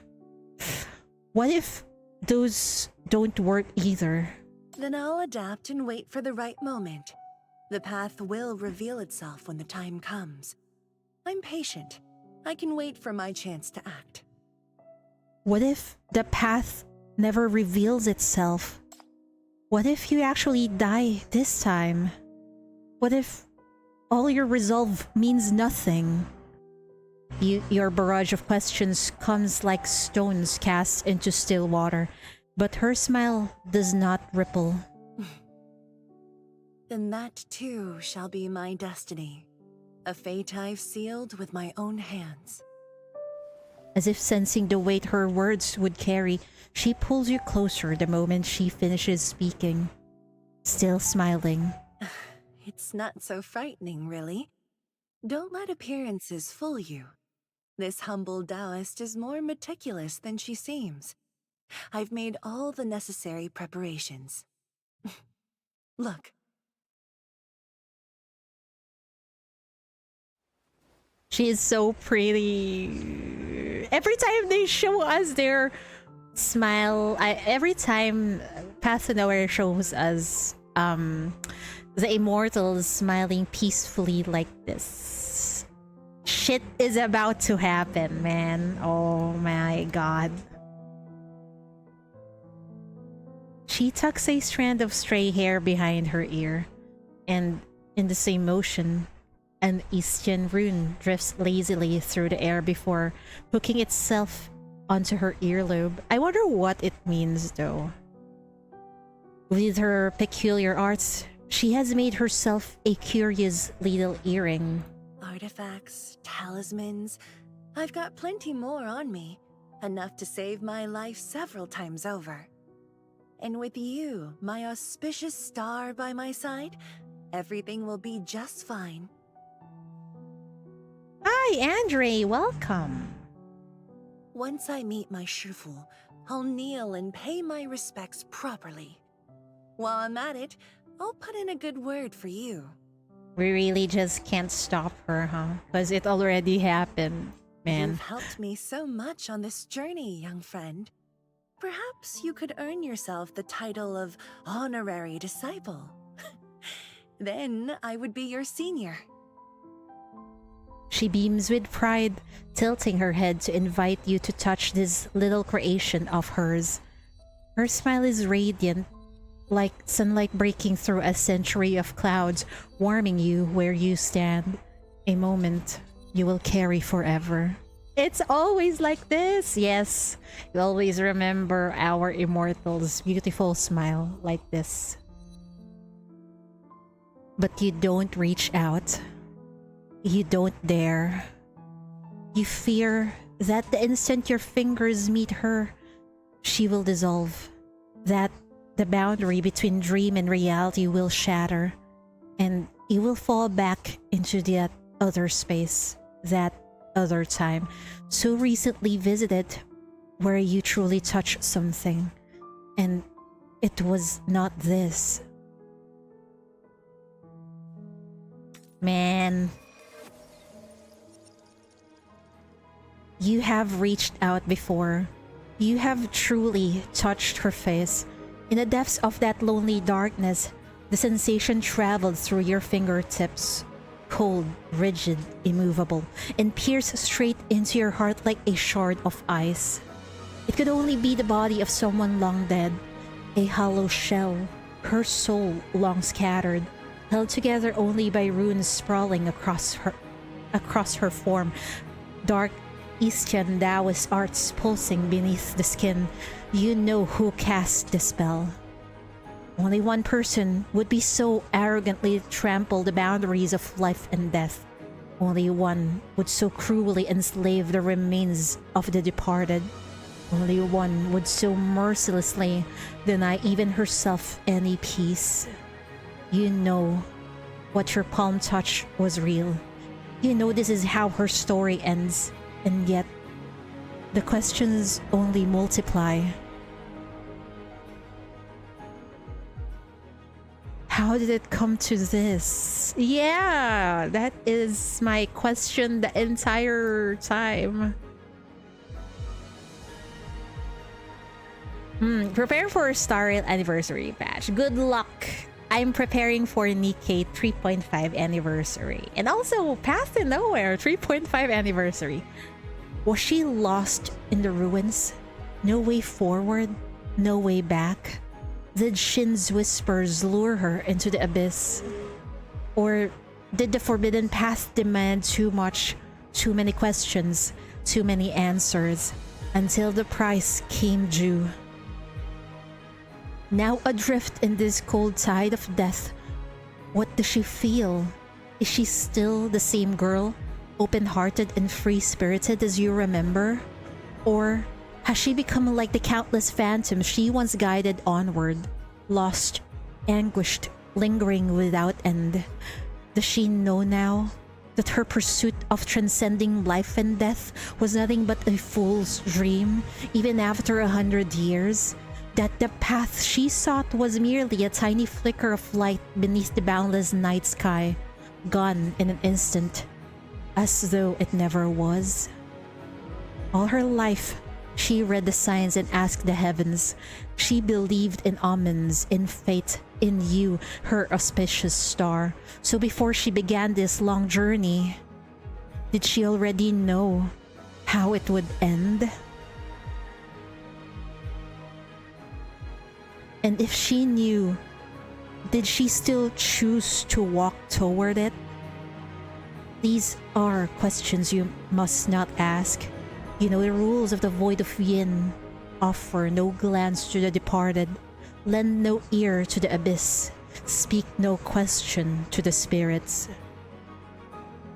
What if those don't work either? Then I'll adapt and wait for the right moment. The path will reveal itself when the time comes. I'm patient. I can wait for my chance to act. What if the path never reveals itself? What if you actually die this time? What if all your resolve means nothing? Your barrage of questions comes like stones cast into still water, but her smile does not ripple. Then that too shall be my destiny. A fate I've sealed with my own hands. As if sensing the weight her words would carry, she pulls you closer the moment she finishes speaking. Still smiling. It's not so frightening, really. Don't let appearances fool you. This humble Taoist is more meticulous than she seems. I've made all the necessary preparations. Look. She is so pretty. Every time they show us their smile, every time Path to Nowhere shows us the immortals smiling peacefully like this, shit is about to happen, man. Oh my god. She tucks a strand of stray hair behind her ear, and in the same motion, an Eastern rune drifts lazily through the air before hooking itself onto her earlobe. I wonder what it means though. With her peculiar arts, she has made herself a curious little earring. Artifacts, talismans. I've got plenty more on me. Enough to save my life several times over. And with you, my auspicious star by my side, everything will be just fine. Hi, Andre, welcome. Once I meet my Shifu, I'll kneel and pay my respects properly. While I'm at it, I'll put in a good word for you. We really just can't stop her, huh? Because it already happened, man. You've helped me so much on this journey, young friend. Perhaps you could earn yourself the title of honorary disciple. Then I would be your senior. She beams with pride, tilting her head to invite you to touch this little creation of hers. Her smile is radiant, like sunlight breaking through a century of clouds, warming you where you stand. A moment you will carry forever. It's always like this. Yes, you always remember our immortal's beautiful smile like this. But you don't reach out. You don't dare. You fear that the instant your fingers meet her, she will dissolve. That the boundary between dream and reality will shatter, and you will fall back into that other space, that other time, so recently visited, where you truly touched something, and it was not this. Man. You have reached out before. You have truly touched her face. In the depths of that lonely darkness, the sensation traveled through your fingertips. Cold, rigid, immovable, and pierced straight into your heart like a shard of ice. It could only be the body of someone long dead. A hollow shell, her soul long scattered, held together only by runes sprawling across her form. Dark Eastern Taoist arts pulsing beneath the skin. You know who cast the spell. Only one person would be so arrogantly trample the boundaries of life and death. Only one would so cruelly enslave the remains of the departed. Only one would so mercilessly deny even herself any peace. You know what your palm touch was real. You know this is how her story ends. And yet, the questions only multiply. How did it come to this? Yeah, that is my question the entire time. Prepare for a Star Rail anniversary patch. Good luck. I'm preparing for Nikkei 3.5 anniversary. And also Path to Nowhere 3.5 anniversary. Was she lost in the ruins? No way forward? No way back? Did Shin's whispers lure her into the abyss? Or did the forbidden path demand too much? Too many questions? Too many answers? Until the price came due. Now adrift in this cold tide of death, what does she feel? Is she still the same girl, open-hearted and free-spirited as you remember? Or has she become like the countless phantoms she once guided onward, lost, anguished, lingering without end? Does she know now that her pursuit of transcending life and death was nothing but a fool's dream, even after 100 years? That the path she sought was merely a tiny flicker of light beneath the boundless night sky, gone in an instant, as though it never was? All her life, she read the signs and asked the heavens. She believed in omens, in fate, in you, her auspicious star. So before she began this long journey, did she already know how it would end? And if she knew, did she still choose to walk toward it? These are questions you must not ask. You know the rules of the Void of Yin. Offer no glance to the departed. Lend no ear to the abyss. Speak no question to the spirits.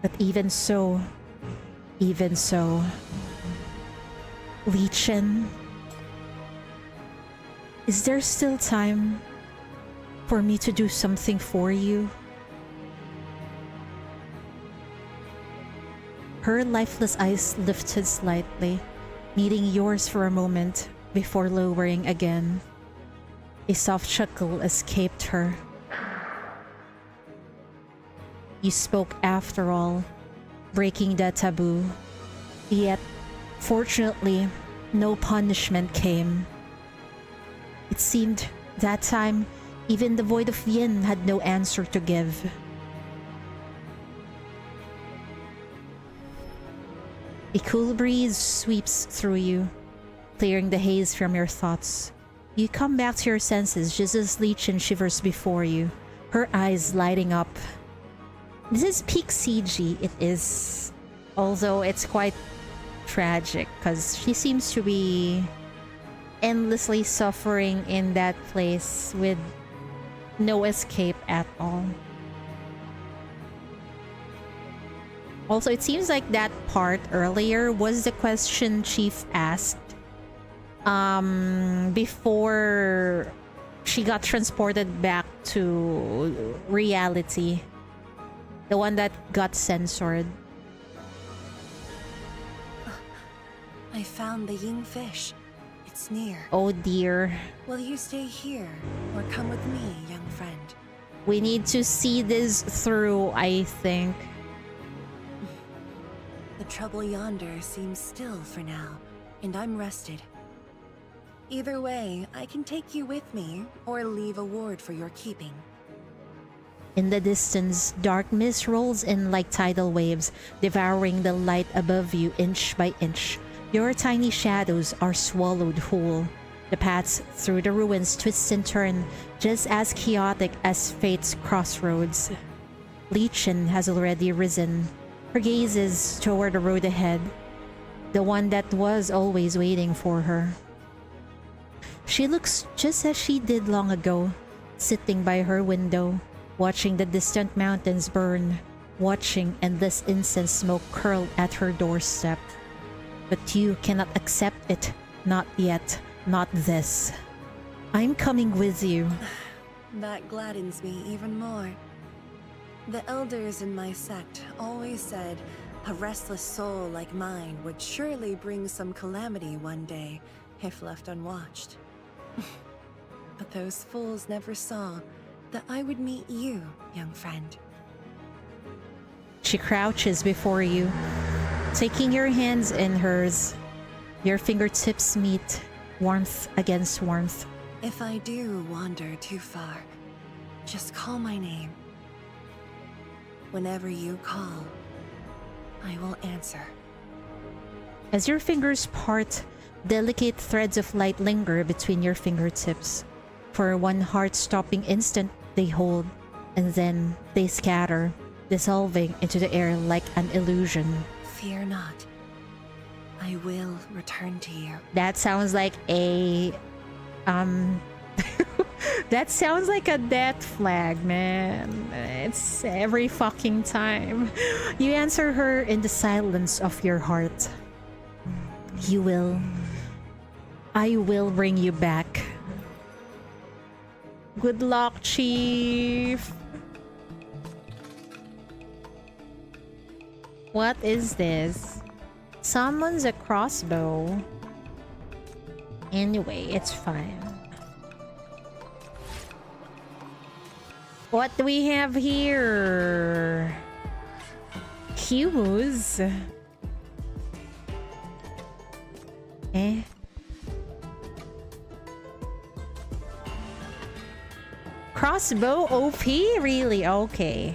But even so, Lichen, is there still time for me to do something for you? Her lifeless eyes lifted slightly, meeting yours for a moment before lowering again. A soft chuckle escaped her. You spoke after all, breaking the taboo. Yet, fortunately, no punishment came. It seemed that time, even the Void of Yin had no answer to give. A cool breeze sweeps through you, clearing the haze from your thoughts. You come back to your senses just as Lichen shivers before you, her eyes lighting up. This is peak CG, it is. Although it's quite tragic, because she seems to be endlessly suffering in that place with no escape at all. Also, it seems like that part earlier was the question Chief asked before she got transported back to reality. The one that got censored. I found the yin fish. It's near. Oh dear. Will you stay here or come with me, young friend? We need to see this through, I think. The trouble yonder seems still for now, and I'm rested. Either way, I can take you with me or leave a ward for your keeping. In the distance, dark mist rolls in like tidal waves, devouring the light above you inch by inch. Your tiny shadows are swallowed whole. The paths through the ruins twist and turn, just as chaotic as fate's crossroads. Lichen has already risen. Her gaze is toward the road ahead, the one that was always waiting for her. She looks just as she did long ago, sitting by her window, watching the distant mountains burn, watching endless incense smoke curl at her doorstep. But you cannot accept it. Not yet. Not this. I'm coming with you. That gladdens me even more. The elders in my sect always said a restless soul like mine would surely bring some calamity one day if left unwatched. But those fools never saw that I would meet you, young friend. She crouches before you, taking your hands in hers. Your fingertips meet, warmth against warmth. If I do wander too far, just call my name. Whenever you call, I will answer. As your fingers part, delicate threads of light linger between your fingertips. For one heart-stopping instant, they hold, and then they scatter, dissolving into the air like an illusion. Fear not. I will return to you. That sounds like a... that sounds like a death flag, man. It's every fucking time. You answer her in the silence of your heart. You will. I will bring you back. Good luck, Chief. What is this? Summons a crossbow. Anyway, it's fine. What do we have here? Humus. Eh? Crossbow OP? Really? Okay.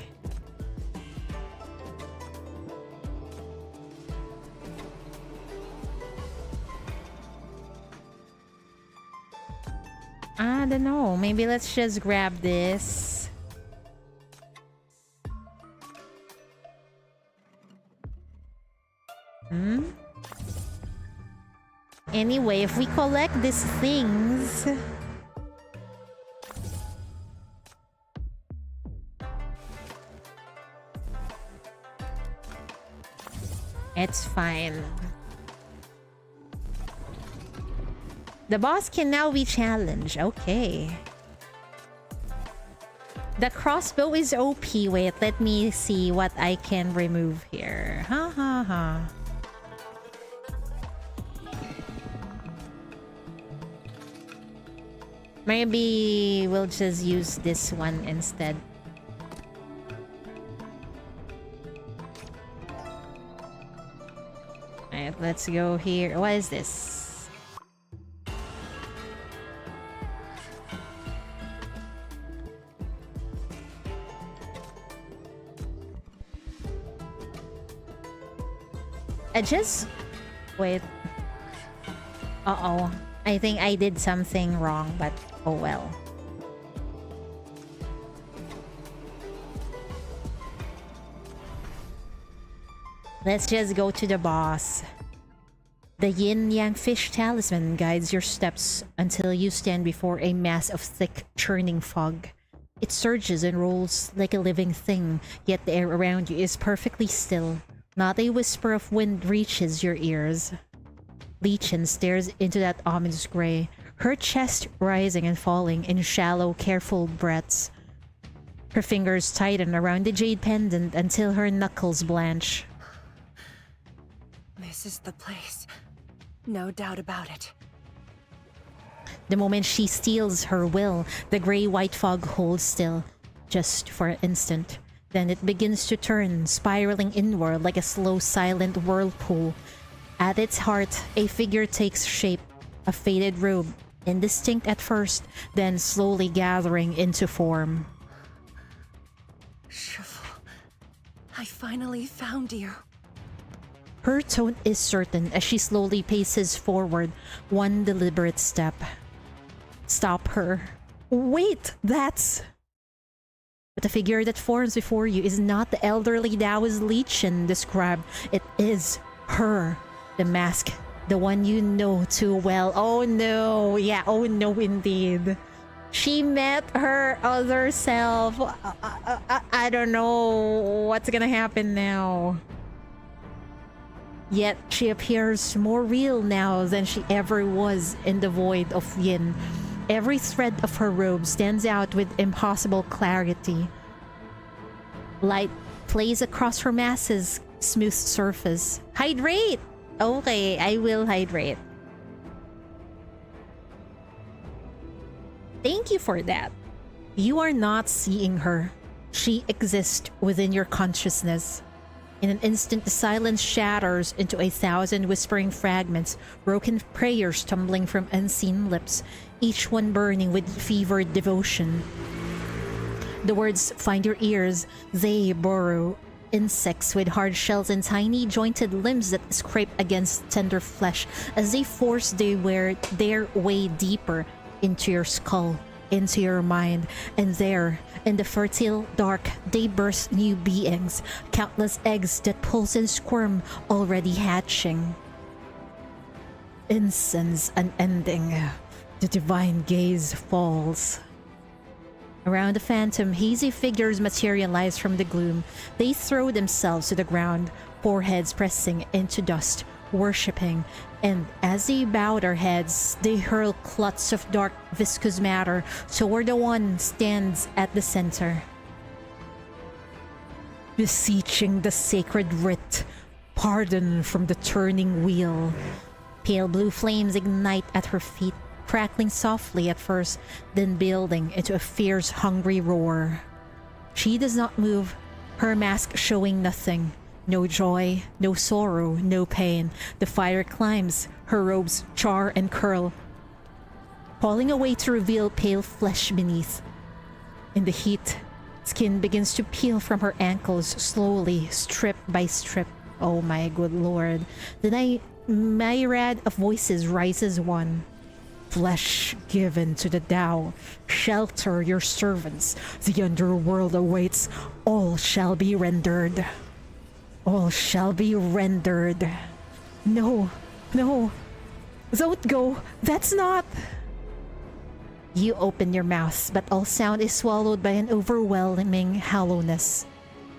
I don't know. Maybe let's just grab this. Anyway, if we collect these things... it's fine. The boss can now be challenged. Okay. The crossbow is OP. Wait, let me see what I can remove here. Ha ha ha. Maybe we'll just use this one instead. Alright, let's go here. What is this? I just... wait. Uh-oh. I think I did something wrong, but oh well. Let's just go to the boss. The yin-yang fish talisman guides your steps until you stand before a mass of thick, churning fog. It surges and rolls like a living thing, yet the air around you is perfectly still. Not a whisper of wind reaches your ears. Lichen stares into that ominous gray, her chest rising and falling in shallow, careful breaths. Her fingers tighten around the jade pendant until her knuckles blanch. This is the place. No doubt about it. The moment she steals her will, the gray-white fog holds still, just for an instant. Then it begins to turn, spiraling inward like a slow, silent whirlpool. At its heart, a figure takes shape, a faded robe, indistinct at first, then slowly gathering into form. Shuffle. I finally found you. Her tone is certain as she slowly paces forward, one deliberate step. Stop her. Wait, that's... But the figure that forms before you is not the elderly Taoist Lichen described. It is her. The mask. The one you know too well. Oh no. Yeah, oh no indeed. She met her other self. I don't know what's gonna happen now. Yet she appears more real now than she ever was in the void of Yin. Every thread of her robe stands out with impossible clarity. Light plays across her mass's smooth surface. Hydrate! Okay, I will hydrate. Thank you for that. You are not seeing her. She exists within your consciousness. In an instant, the silence shatters into 1,000 whispering fragments, broken prayers tumbling from unseen lips, each one burning with fevered devotion. The words find your ears. They burrow, insects with hard shells and tiny jointed limbs that scrape against tender flesh as they force their way deeper into your skull, into your mind, and there, in the fertile dark, they birth new beings, countless eggs that pulse and squirm, already hatching. Incense unending, the divine gaze falls. Around the phantom, hazy figures materialize from the gloom. They throw themselves to the ground, foreheads pressing into dust, worshipping, and as they bow their heads, they hurl clots of dark viscous matter toward the one stands at the center. Beseeching the sacred writ, pardon from the turning wheel. Pale blue flames ignite at her feet, crackling softly at first, then building into a fierce, hungry roar. She does not move, her mask showing nothing. No joy, no sorrow, no pain. The fire climbs, her robes char and curl, falling away to reveal pale flesh beneath. In the heat, skin begins to peel from her ankles slowly, strip by strip. Oh my good lord. Then a myriad of voices rises one. Flesh given to the Tao. Shelter your servants. The underworld awaits. All shall be rendered. All shall be rendered. No, no. Don't go. That's not... You open your mouth, but all sound is swallowed by an overwhelming hollowness.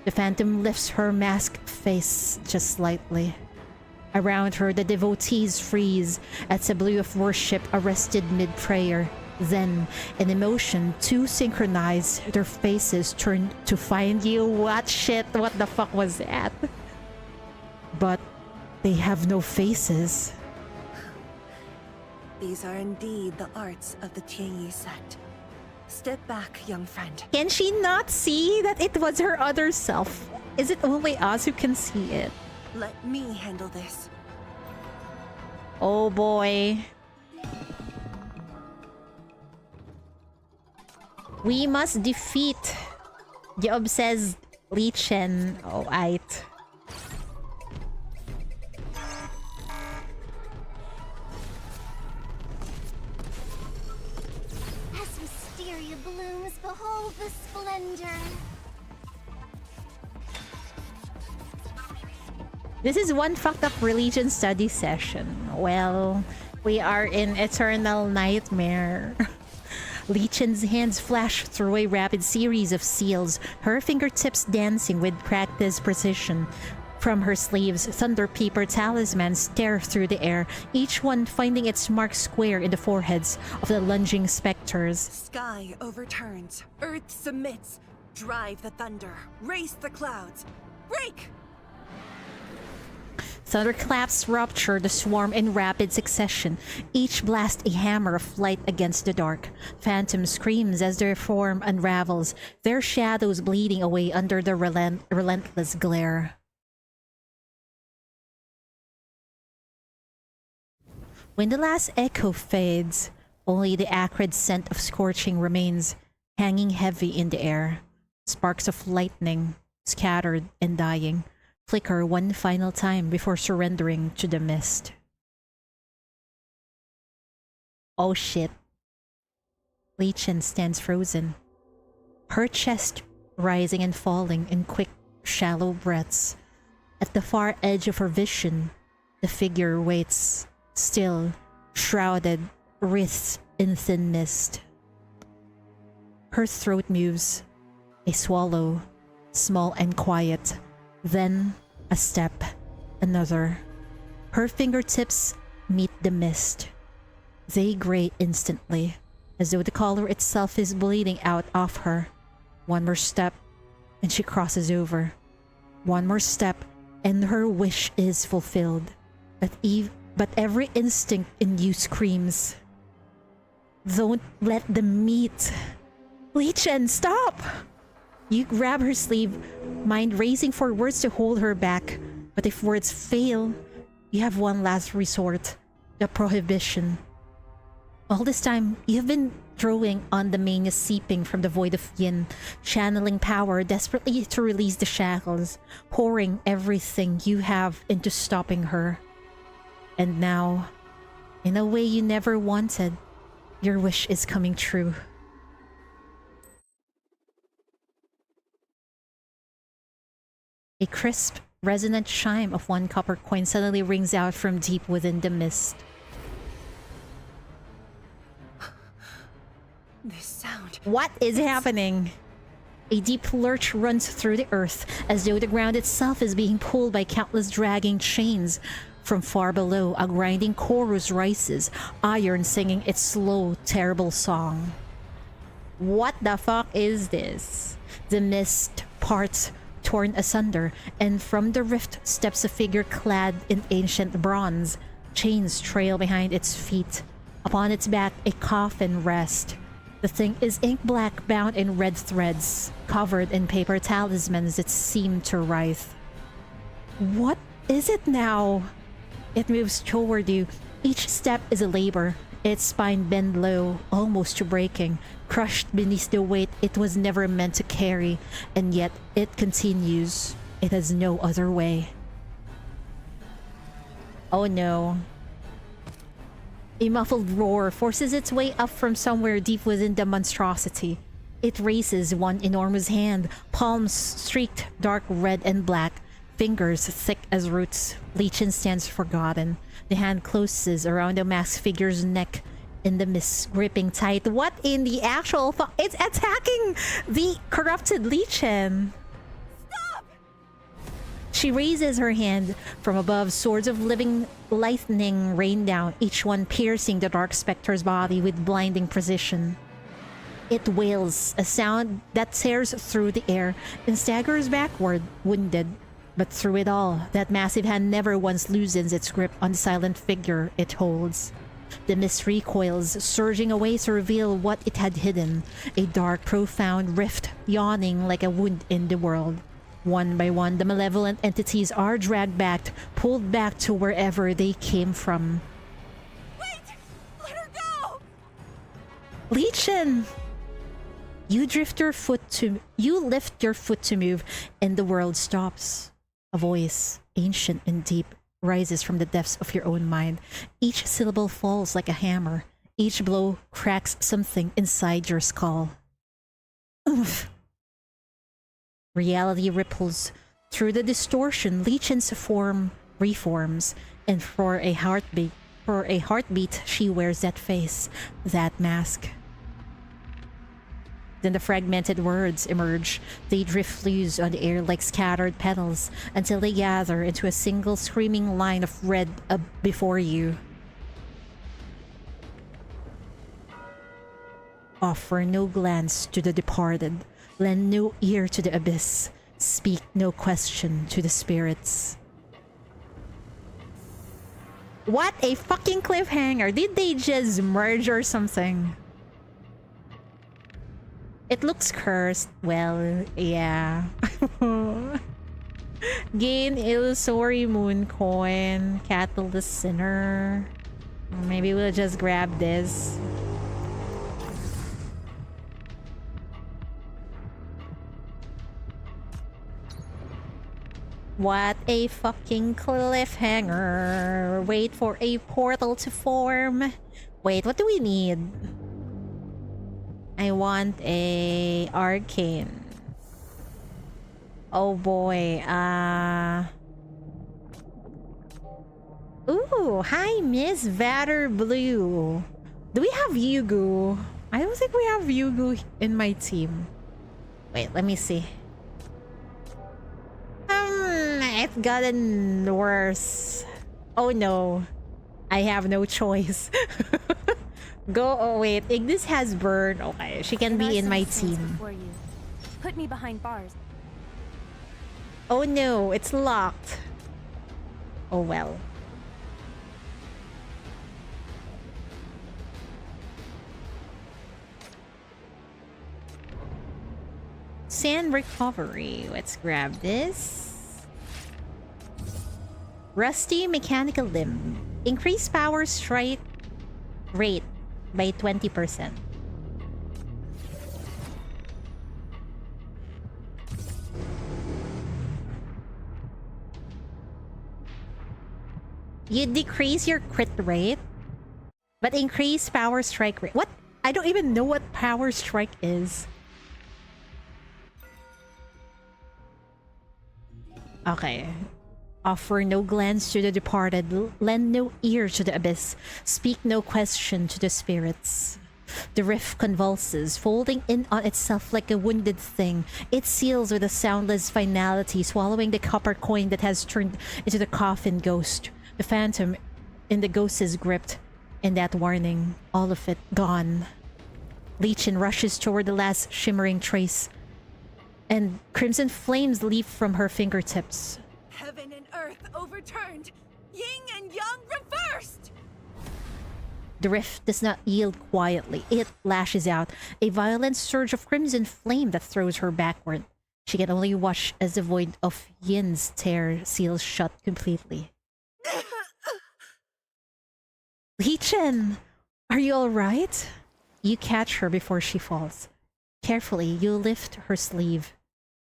The phantom lifts her masked face just slightly. Around her, the devotees freeze at the blue of worship arrested mid-prayer. Then, in emotion, two synchronize, their faces turn to find you. What shit? What the fuck was that? But they have no faces. These are indeed the arts of the Tianyi sect. Step back, young friend. Can she not see that it was her other self? Is it only us who can see it? Let me handle this. Oh boy. We must defeat the obsessed Lichen. Oh, aight. As wisteria blooms, behold the splendor. This is one fucked up religion study session. Well, we are in eternal nightmare. Lichen's hands flash through a rapid series of seals, her fingertips dancing with practiced precision. From her sleeves, thunder paper talismans stare through the air, each one finding its mark square in the foreheads of the lunging specters. Sky overturns, earth submits. Drive the thunder, race the clouds, break! Thunderclaps rupture the swarm in rapid succession, each blast a hammer of light against the dark. Phantom screams as their form unravels, their shadows bleeding away under the relentless glare. When the last echo fades, only the acrid scent of scorching remains, hanging heavy in the air. Sparks of lightning, scattered and dying, flicker one final time before surrendering to the mist. Oh shit. Lichen stands frozen, her chest rising and falling in quick, shallow breaths. At the far edge of her vision, the figure waits, still, shrouded, writhed in thin mist. Her throat moves, a swallow, small and quiet, then a step, another. Her fingertips meet the mist. They gray instantly, as though the color itself is bleeding out of her. One more step, and she crosses over. One more step, and her wish is fulfilled. But every instinct in you screams, "Don't let them meet! Lichen, stop!" You grab her sleeve, mind racing for words to hold her back. But if words fail, you have one last resort, the prohibition. All this time, you've been drawing on the mania seeping from the void of yin, channeling power desperately to release the shackles, pouring everything you have into stopping her. And now, in a way you never wanted, your wish is coming true. A crisp, resonant chime of one copper coin suddenly rings out from deep within the mist. This sound... What is happening? A deep lurch runs through the earth, as though the ground itself is being pulled by countless dragging chains. From far below, a grinding chorus rises, iron singing its slow, terrible song. What the fuck is this? The mist parts, torn asunder, and from the rift steps a figure clad in ancient bronze. Chains trail behind its feet. Upon its back, a coffin rests. The thing is ink black, bound in red threads, covered in paper talismans that seem to writhe. What is it now? It moves toward you. Each step is a labor, its spine bent low, almost to breaking, crushed beneath the weight it was never meant to carry, and yet it continues. It has no other way. Oh no. A muffled roar forces its way up from somewhere deep within the monstrosity. It raises one enormous hand, palms streaked dark red and black, fingers thick as roots. Lichen stands forgotten. The hand closes around the masked figure's neck in the mist, gripping tight. What in the actual fuck? It's attacking the corrupted Lichen! Stop! She raises her hand. From above, swords of living lightning rain down, each one piercing the dark specter's body with blinding precision. It wails, a sound that tears through the air, and staggers backward, wounded. But through it all, that massive hand never once loosens its grip on the silent figure it holds. The mist recoils, surging away to reveal what it had hidden. A dark, profound rift yawning like a wound in the world. One by one, the malevolent entities are dragged back, pulled back to wherever they came from. Wait! Let her go! Lichen! You lift your foot to move, and the world stops. A voice, ancient and deep, rises from the depths of your own mind. Each syllable falls like a hammer. Each blow cracks something inside your skull. Oof. Reality ripples. Through the distortion, Lichen's form reforms, and for a heartbeat, she wears that face, that mask. Then the fragmented words emerge. They drift loose on the air like scattered petals until they gather into a single screaming line of red before you. Offer no glance to the departed. Lend no ear to the abyss. Speak no question to the spirits. What a fucking cliffhanger! Did they just merge or something? It looks cursed. Well, yeah. Gain illusory moon coin. Cattle the sinner. Maybe we'll just grab this. What a fucking cliffhanger. Wait for a portal to form. Wait, what do we need? I want a arcane. Oh boy. Ooh, hi Miss Vatter Blue. Do we have Yugu? I don't think we have Yugu in my team. Wait, let me see. It's gotten worse. Oh no. I have no choice. Go. Oh wait, Ignis has burn. Okay, she can be in my team. Put me behind bars. Oh no, it's locked. Oh well. Sand recovery. Let's grab this. Rusty mechanical limb. Increase power strike rate by 20%. You decrease your crit rate, but increase power strike rate. What? I don't even know what power strike is. Okay. Offer no glance to the departed, lend no ear to the abyss, speak no question to the spirits. The rift convulses, folding in on itself like a wounded thing. It seals with a soundless finality, swallowing the copper coin that has turned into the coffin ghost. The phantom in the ghost is gripped in that warning, all of it gone. Lichen rushes toward the last shimmering trace, and crimson flames leap from her fingertips. Heaven and earth overturned! Yin and yang reversed! The rift does not yield quietly. It lashes out, a violent surge of crimson flame that throws her backward. She can only watch as the void of Yin's tear seals shut completely. Lichen! Are you alright? You catch her before she falls. Carefully, you lift her sleeve.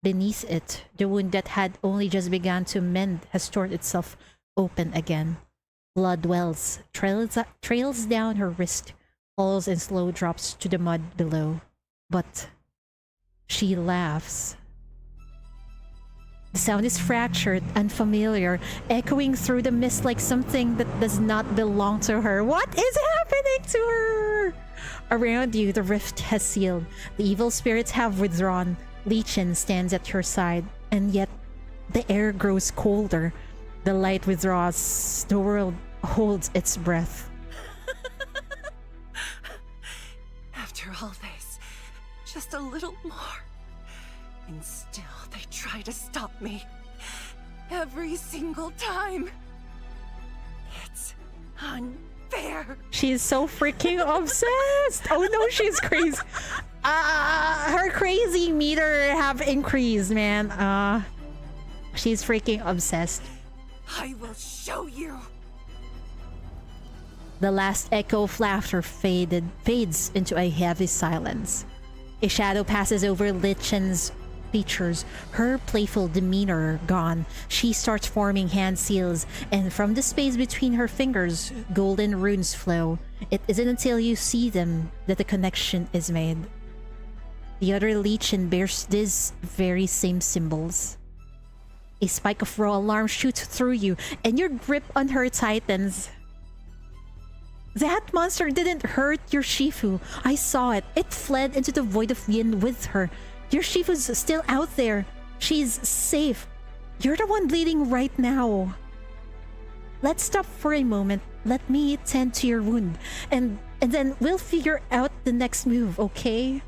Beneath it, the wound that had only just begun to mend has torn itself open again. Blood wells, trails down her wrist, falls in slow drops to the mud below. But she laughs. The sound is fractured, unfamiliar, echoing through the mist like something that does not belong to her. What is happening to her? Around you, the rift has sealed. The evil spirits have withdrawn. Lichen stands at your side, and yet the air grows colder. The light withdraws. The world holds its breath. After all this, just a little more. And still they try to stop me. Every single time. It's unfair. She's so freaking obsessed. Oh no, she's crazy. Her crazy meter have increased, man. She's freaking obsessed. I will show you. The last echo of laughter fades into a heavy silence. A shadow passes over Lichen's features, her playful demeanor gone. She starts forming hand seals, and from the space between her fingers, golden runes flow. It isn't until you see them that the connection is made. The other Lichen bears these very same symbols. A spike of raw alarm shoots through you, and your grip on her tightens. That monster didn't hurt your Shifu. I saw it. It fled into the void of Yin with her. Your Shifu's still out there. She's safe. You're the one bleeding right now. Let's stop for a moment. Let me tend to your wound. And then we'll figure out the next move, okay?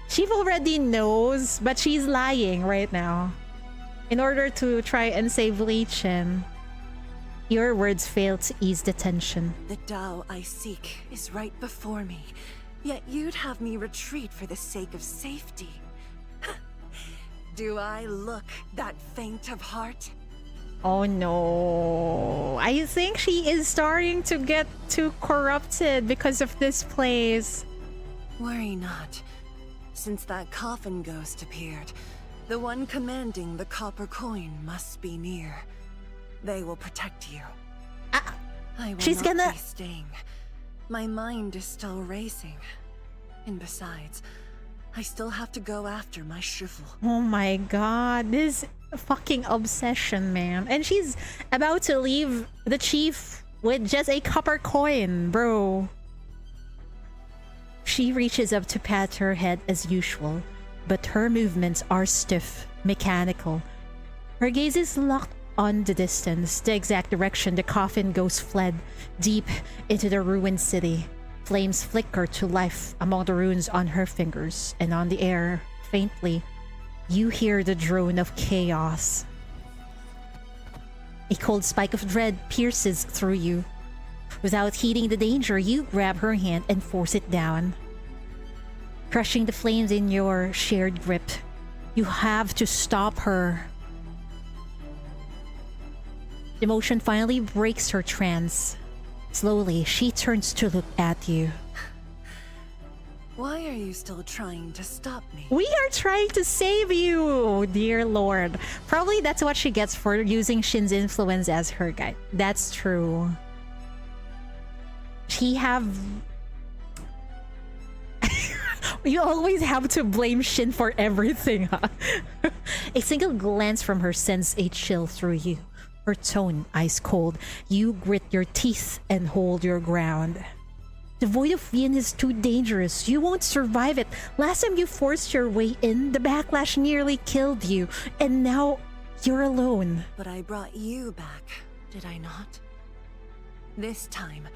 She already knows, but she's lying right now. In order to try and save Lichen. Your words fail to ease the tension. The Tao I seek is right before me, yet you'd have me retreat for the sake of safety. Do I look that faint of heart? Oh no. I think she is starting to get too corrupted because of this place. Worry not. Since that coffin ghost appeared, the one commanding the copper coin must be near. They will protect you. I will she's not gonna... be staying. My mind is still racing. And besides, I still have to go after my Shifu. Oh my god, this fucking obsession, man. And she's about to leave the chief with just a copper coin, bro. She reaches up to pat her head as usual, but her movements are stiff, mechanical. Her gaze is locked on the distance, the exact direction the coffin ghost fled, deep into the ruined city. Flames flicker to life among the runes on her fingers, and on the air, faintly, you hear the drone of chaos. A cold spike of dread pierces through you. Without heeding the danger, you grab her hand and force it down. Crushing the flames in your shared grip, you have to stop her. The motion finally breaks her trance. Slowly, she turns to look at you. Why are you still trying to stop me? We are trying to save you, dear lord. Probably that's what she gets for using Shin's influence as her guide. That's true. She have... You always have to blame Shin for everything, huh? A single glance from her sends a chill through you. Her tone ice cold. You grit your teeth and hold your ground. The void of Yin is too dangerous. You won't survive it. Last time you forced your way in, the backlash nearly killed you. And now you're alone. But I brought you back, did I not? This time,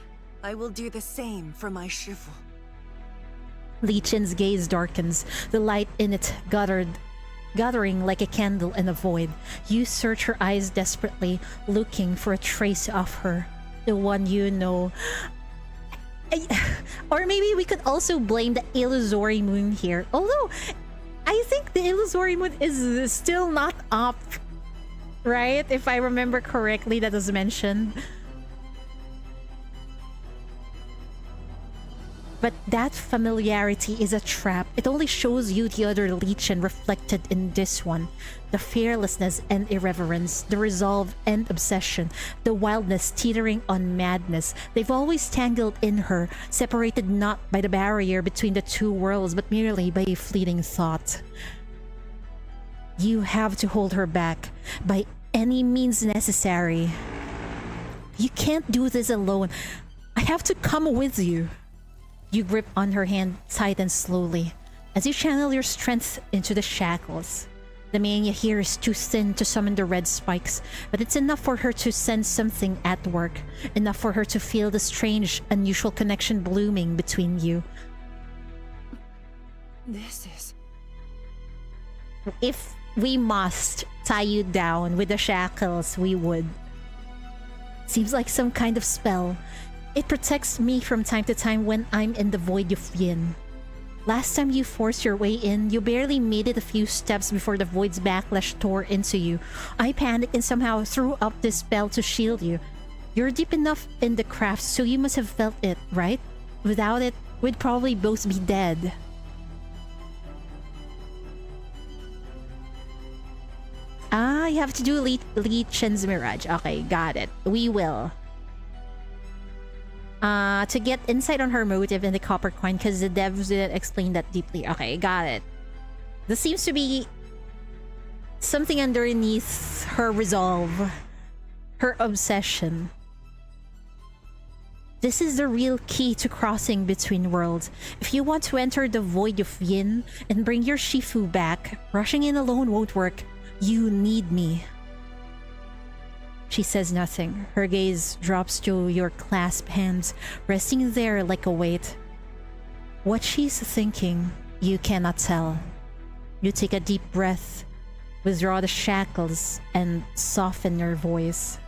I will do the same for my Shifu. Lichen's gaze darkens, the light in it gathering like a candle in a void. You search her eyes desperately, looking for a trace of her, the one you know. Or maybe we could also blame the illusory moon here. Although, I think the illusory moon is still not up, right? If I remember correctly, that was mentioned. But that familiarity is a trap. It only shows you the other Lichen reflected in this one. The fearlessness and irreverence, the resolve and obsession, the wildness teetering on madness. They've always tangled in her, separated not by the barrier between the two worlds, but merely by a fleeting thought. You have to hold her back by any means necessary. You can't do this alone. I have to come with you. You grip on her hand tight and slowly as you channel your strength into the shackles. The mania here is too thin to summon the red spikes, but it's enough for her to sense something at work, enough for her to feel the strange, unusual connection blooming between you. This is... If we must tie you down with the shackles, we would. Seems like some kind of spell. It protects me from time to time when I'm in the void of Yin. Last time you forced your way in, you barely made it a few steps before the void's backlash tore into you. I panicked and somehow threw up this spell to shield you. You're deep enough in the craft, so you must have felt it, right? Without it, we'd probably both be dead. Ah, you have to do Lichen's Mirage. Okay, got it. We will. To get insight on her motive in the copper coin, because the devs didn't explain that deeply. Okay, got it. This seems to be something underneath her resolve, her obsession. This is the real key to crossing between worlds. If you want to enter the void of Yin and bring your Shifu back, rushing in alone won't work. You need me. She says nothing. Her gaze drops to your clasped hands, resting there like a weight. What she's thinking, you cannot tell. You take a deep breath, withdraw the shackles, and soften your voice.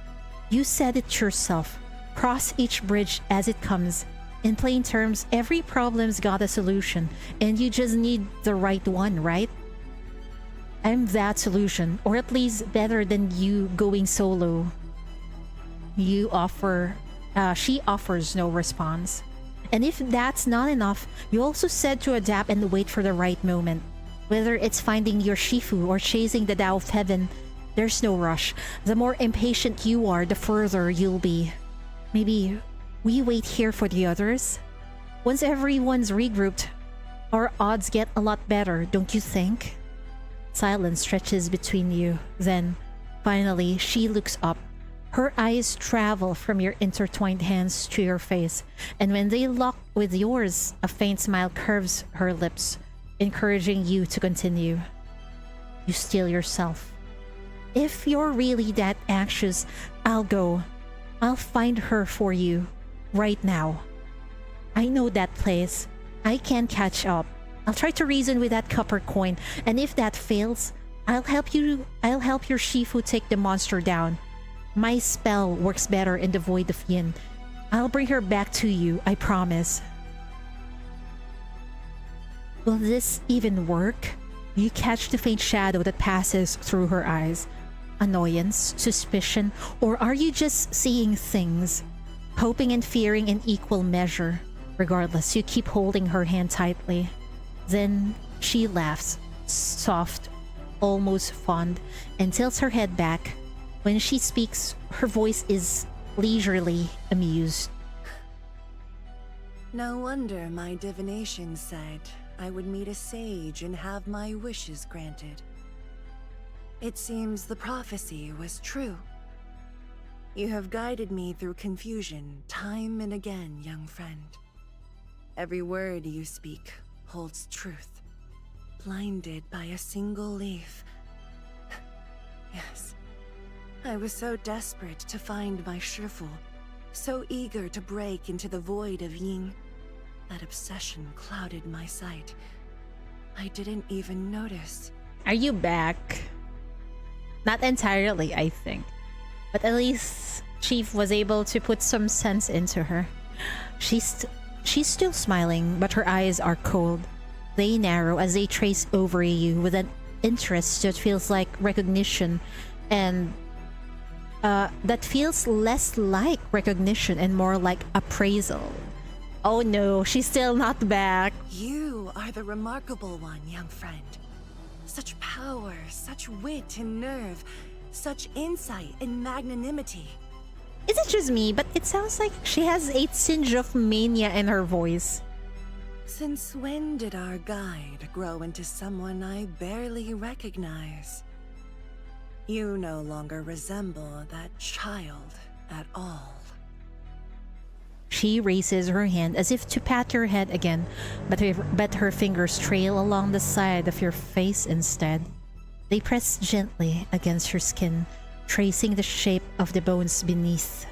You said it yourself. Cross each bridge as it comes. In plain terms, every problem's got a solution, and you just need the right one, right? I'm that solution, or at least better than you going solo. She offers no response. And if that's not enough, you also said to adapt and wait for the right moment. Whether it's finding your Shifu or chasing the Tao of Heaven, there's no rush. The more impatient you are, the further you'll be. Maybe we wait here for the others? Once everyone's regrouped, our odds get a lot better, don't you think? Silence stretches between you. Then, finally, she looks up. Her eyes travel from your intertwined hands to your face, and when they lock with yours, a faint smile curves her lips, encouraging you to continue. You steel yourself. If you're really that anxious, I'll go. I'll find her for you, right now. I know that place. I can catch up. I'll try to reason with that copper coin, and if that fails, I'll help your Shifu take the monster down. My spell works better in the void of Yin. I'll bring her back to you, I promise. Will this even work? You catch the faint shadow that passes through her eyes. Annoyance, suspicion, or are you just seeing things? Hoping and fearing in equal measure. Regardless, you keep holding her hand tightly. Then she laughs, soft, almost fond, and tilts her head back. When she speaks, her voice is leisurely amused. No wonder my divination said I would meet a sage and have my wishes granted. It seems the prophecy was true. You have guided me through confusion time and again, young friend. Every word you speak holds truth. Blinded by a single leaf. Yes. I was so desperate to find my Shifu, so eager to break into the void of Ying. That obsession clouded my sight. I didn't even notice. Are you back? Not entirely, I think. But at least Chief was able to put some sense into her. She's still smiling, but her eyes are cold. They narrow as they trace over you with an interest that feels like recognition, and that feels less like recognition and more like appraisal. Oh no, she's still not back. You are the remarkable one, young friend. Such power, such wit and nerve, such insight and magnanimity. Is it just me? But it sounds like she has a tinge of mania in her voice. Since when did our guide grow into someone I barely recognize? You no longer resemble that child at all. She raises her hand as if to pat your head again, but her fingers trail along the side of your face instead. They press gently against your skin, tracing the shape of the bones beneath.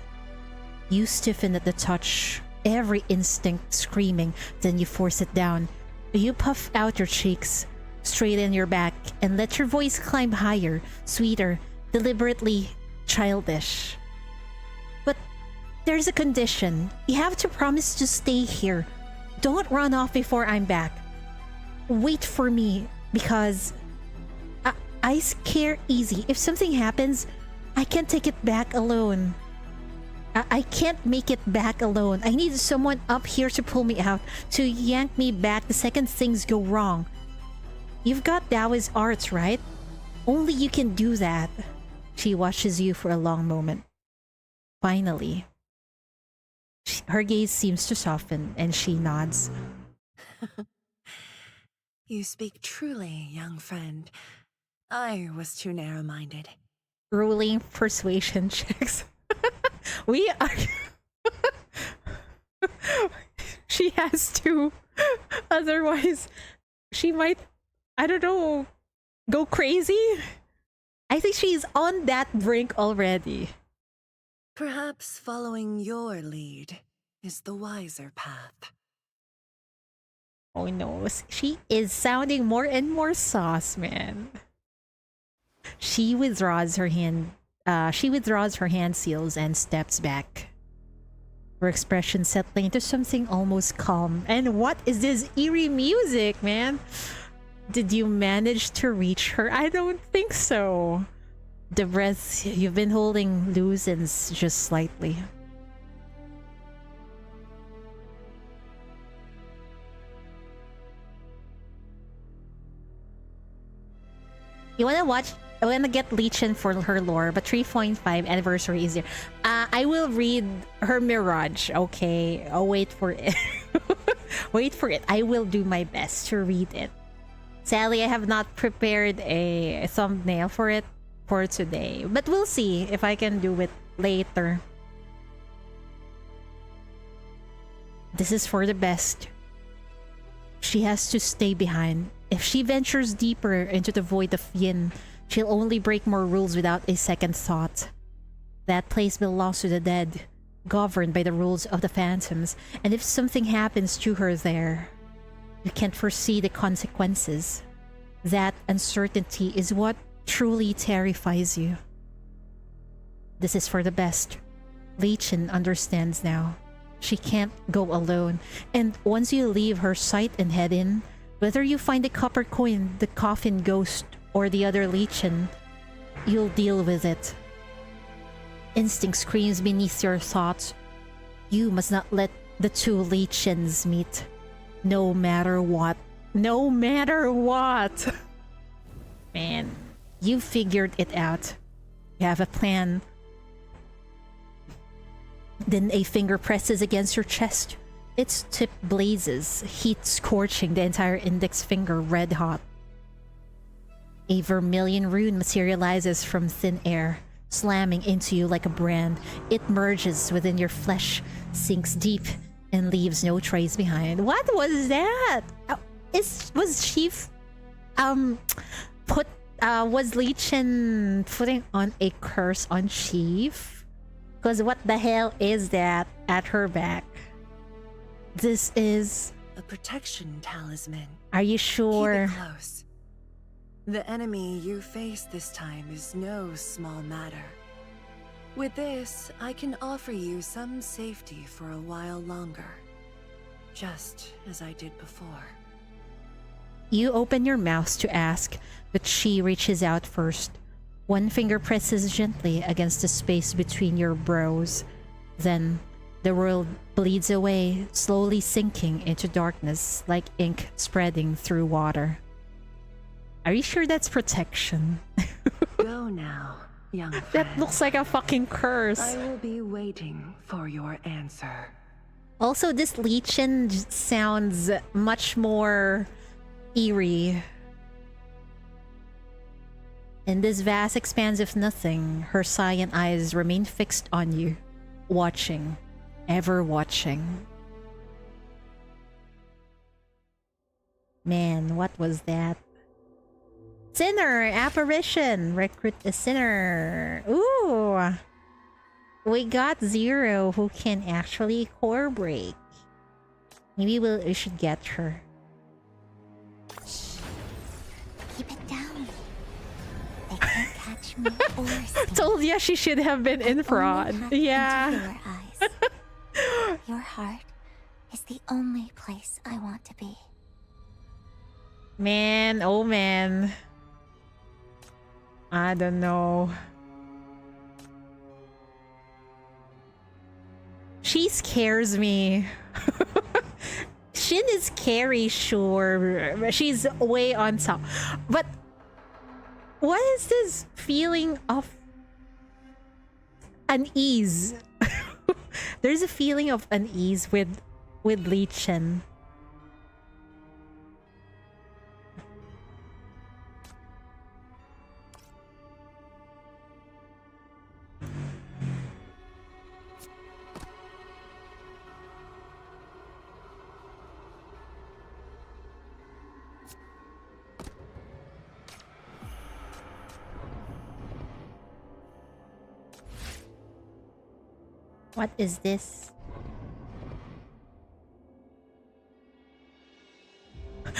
You stiffen at the touch, every instinct screaming, then you force it down. You puff out your cheeks, straighten your back, and let your voice climb higher, sweeter, deliberately childish. But there's a condition. You have to promise to stay here. Don't run off before I'm back. Wait for me, because I scare easy. If something happens, I can't take it back alone. I can't make it back alone. I need someone up here to pull me out, to yank me back the second things go wrong. You've got Taoist arts, right? Only you can do that. She watches you for a long moment. Finally, her gaze seems to soften and she nods. You speak truly, young friend. I was too narrow-minded. Rolling persuasion checks. We are... has to. Otherwise, she might, I don't know, go crazy. I think she's on that brink already. Perhaps following your lead is the wiser path. Oh no, she is sounding more and more sauce, man. She withdraws her hand. She withdraws her hand seals and steps back. Her expression settling into something almost calm. And what is this eerie music, man? Did you manage to reach her? I don't think so. The breath you've been holding loosens just slightly. You wanna watch? I wanna get Lichen for her lore, but 3.5 anniversary is there. I will read her Mirage. Okay, I'll wait for it. Wait for it. I will do my best to read it. Sadly, I have not prepared a thumbnail for it for today, but we'll see if I can do it later. This is for the best. She has to stay behind. If she ventures deeper into the void of Yin, she'll only break more rules without a second thought. That place belongs to the dead, governed by the rules of the phantoms, and if something happens to her there, you can't foresee the consequences. That uncertainty is what truly terrifies you. This is for the best. Lichen understands now. She can't go alone, and once you leave her sight and head in, whether you find the copper coin, the coffin ghost, or the other Lichen, you'll deal with it. Instinct screams beneath your thoughts. You must not let the two Lichens meet. No matter what. No matter what! Man, you figured it out. You have a plan. Then a finger presses against your chest. Its tip blazes, heat scorching the entire index finger red hot. A vermilion rune materializes from thin air, slamming into you like a brand. It merges within your flesh, sinks deep, and leaves no trace behind. What was that? Was Lichen putting on a curse on Chief? Because what the hell is that at her back? This is a protection talisman. Are you sure? Keep it close. The enemy you face this time is no small matter. With this, I can offer you some safety for a while longer. Just as I did before. You open your mouth to ask, but she reaches out first. One finger presses gently against the space between your brows. Then, the world bleeds away, slowly sinking into darkness like ink spreading through water. Are you sure that's protection? Go now, young friend. That looks like a fucking curse. I will be waiting for your answer. Also, this Lichen sounds much more eerie. In this vast expanse of nothing, her cyan eyes remain fixed on you, watching, ever watching. Man, what was that? Sinner! Apparition! Recruit a sinner! Ooh! We got Zero who can actually core break. Maybe we should get her. Keep it down. They can't catch me or see me. Told ya she should have been in fraud. Only look Yeah. into your eyes. Your heart is the only place I want to be. Man, oh man. I don't know. She scares me. Shin is scary, sure. She's way on top. But what is this feeling of unease? There's a feeling of unease with Lichen. What is this?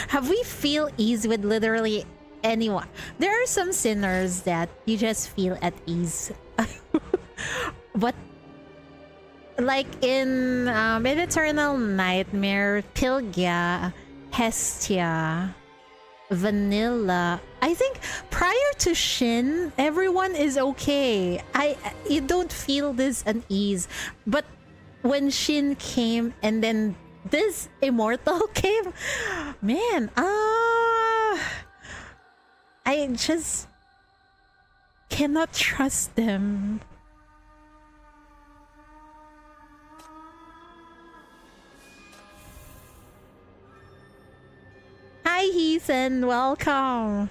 Have we feel ease with literally anyone? There are some sinners that you just feel at ease. But like in Eternal Nightmare, Pilgia, Hestia, Vanilla, I think prior to Shin, everyone is okay. You don't feel this unease. But when Shin came and then this Immortal came, man, I just cannot trust them. Hi, Ethan. Welcome.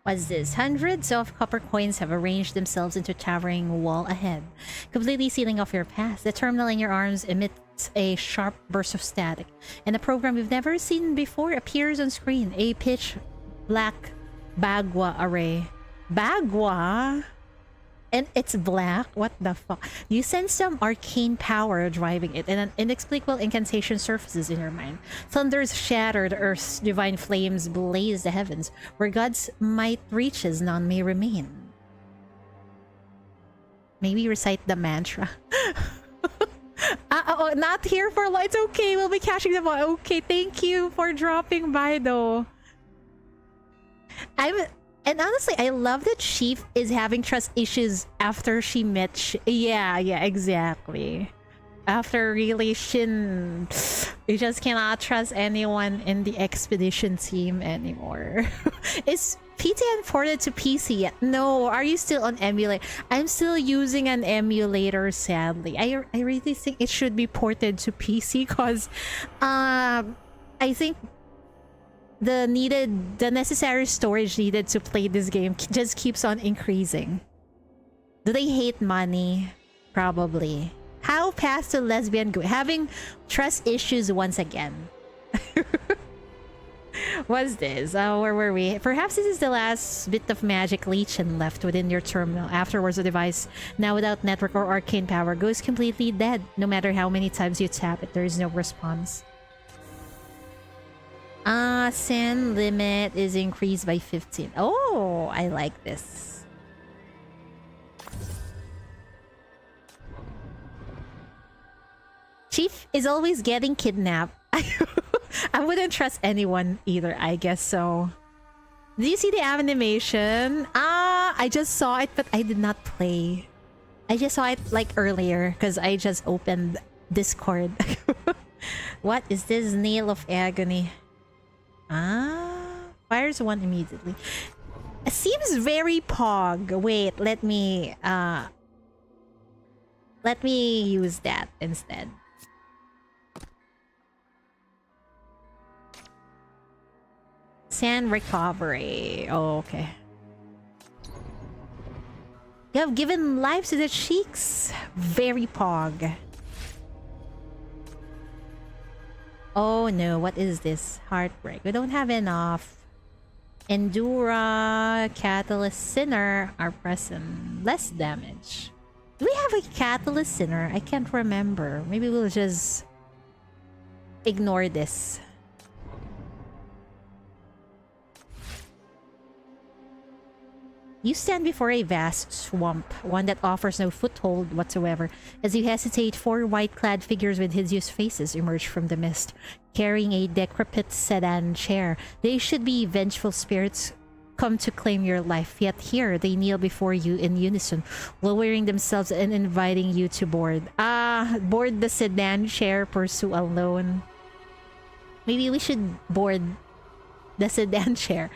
What's this? Hundreds of copper coins have arranged themselves into a towering wall ahead, completely sealing off your path. The terminal in your arms emits a sharp burst of static, and a program we've never seen before appears on screen. A pitch black Bagua array. Bagua? And it's black? What the fuck? You sense some arcane power driving it, and an inexplicable incantation surfaces in your mind. Thunders shattered, Earth's divine flames blaze the heavens. Where God's might reaches, none may remain. Maybe recite the mantra. Oh, not here for lights. Okay, we'll be catching them all. Okay, thank you for dropping by, though. And honestly, I love that Chief is having trust issues after she met yeah, exactly. After really Shin, you just cannot trust anyone in the expedition team anymore. Is PTN ported to PC yet? No, are you still on emulator? I'm still using an emulator, sadly. I really think it should be ported to PC because I think the necessary storage needed to play this game just keeps on increasing. Do they hate money? Probably. How past the lesbian go? Having trust issues once again. What's this? Oh, where were we? Perhaps this is the last bit of magic Lichen left within your terminal. Afterwards, the device, now without network or arcane power, goes completely dead. No matter how many times you tap it, there is no response. Sin limit is increased by 15. Oh, I like this. Chief is always getting kidnapped. I wouldn't trust anyone either, I guess so. Did you see the animation? I just saw it, but I did not play. I just saw it like earlier because I just opened Discord. What is this? Nail of Agony. Fires one immediately. It seems very pog. Wait, let me use that instead. Sand recovery. Oh, okay. You have given life to the cheeks. Very pog. Oh no, what is this? Heartbreak. We don't have enough. Endura, Catalyst, Sinner are present. Less damage. Do we have a Catalyst, Sinner? I can't remember. Maybe we'll just ignore this. You stand before a vast swamp, one that offers no foothold whatsoever. As you hesitate, 4 white-clad figures with hideous faces emerge from the mist, carrying a decrepit sedan chair. They should be vengeful spirits come to claim your life, yet here they kneel before you in unison, lowering themselves and inviting you to board. Board the sedan chair, pursue alone. Maybe we should board the sedan chair.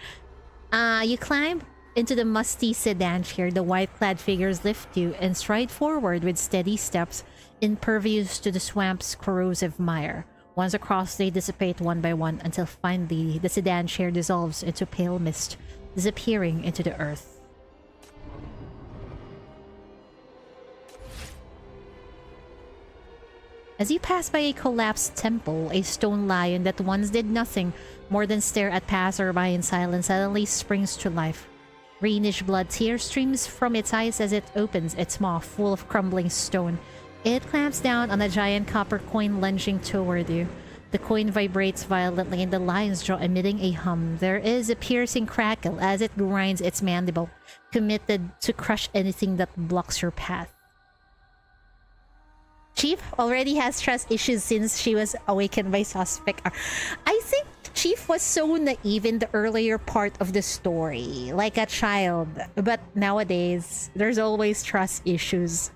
You climb into the musty sedan chair. The white-clad figures lift you and stride forward with steady steps, impervious to the swamp's corrosive mire. Once across, they dissipate one by one until finally the sedan chair dissolves into pale mist, disappearing into the earth. As you pass by a collapsed temple, a stone lion that once did nothing more than stare at passerby in silence suddenly springs to life. Greenish blood tear streams from its eyes as it opens its maw full of crumbling stone. It clamps down on a giant copper coin lunging toward you. The coin vibrates violently in the lion's jaw, emitting a hum. There is a piercing crackle as it grinds its mandible, committed to crush anything that blocks your path. Chief already has trust issues since she was awakened by suspect. I think Chief was so naive in the earlier part of the story, like a child. But nowadays, there's always trust issues.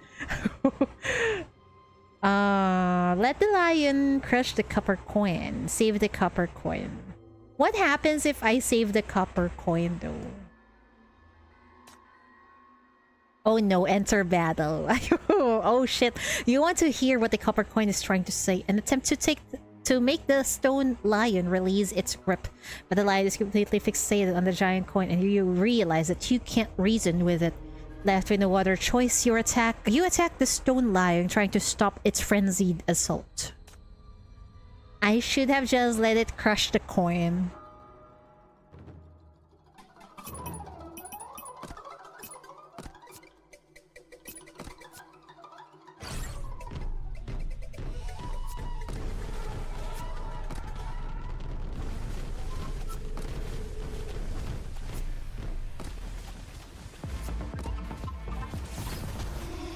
Let the lion crush the copper coin. Save the copper coin. What happens if I save the copper coin though? Oh no, enter battle. Oh shit. You want to hear what the copper coin is trying to say. An attempt to make the stone lion release its grip. But the lion is completely fixated on the giant coin and you realize that you can't reason with it. Left with no other choice, you attack the stone lion, trying to stop its frenzied assault. I should have just let it crush the coin.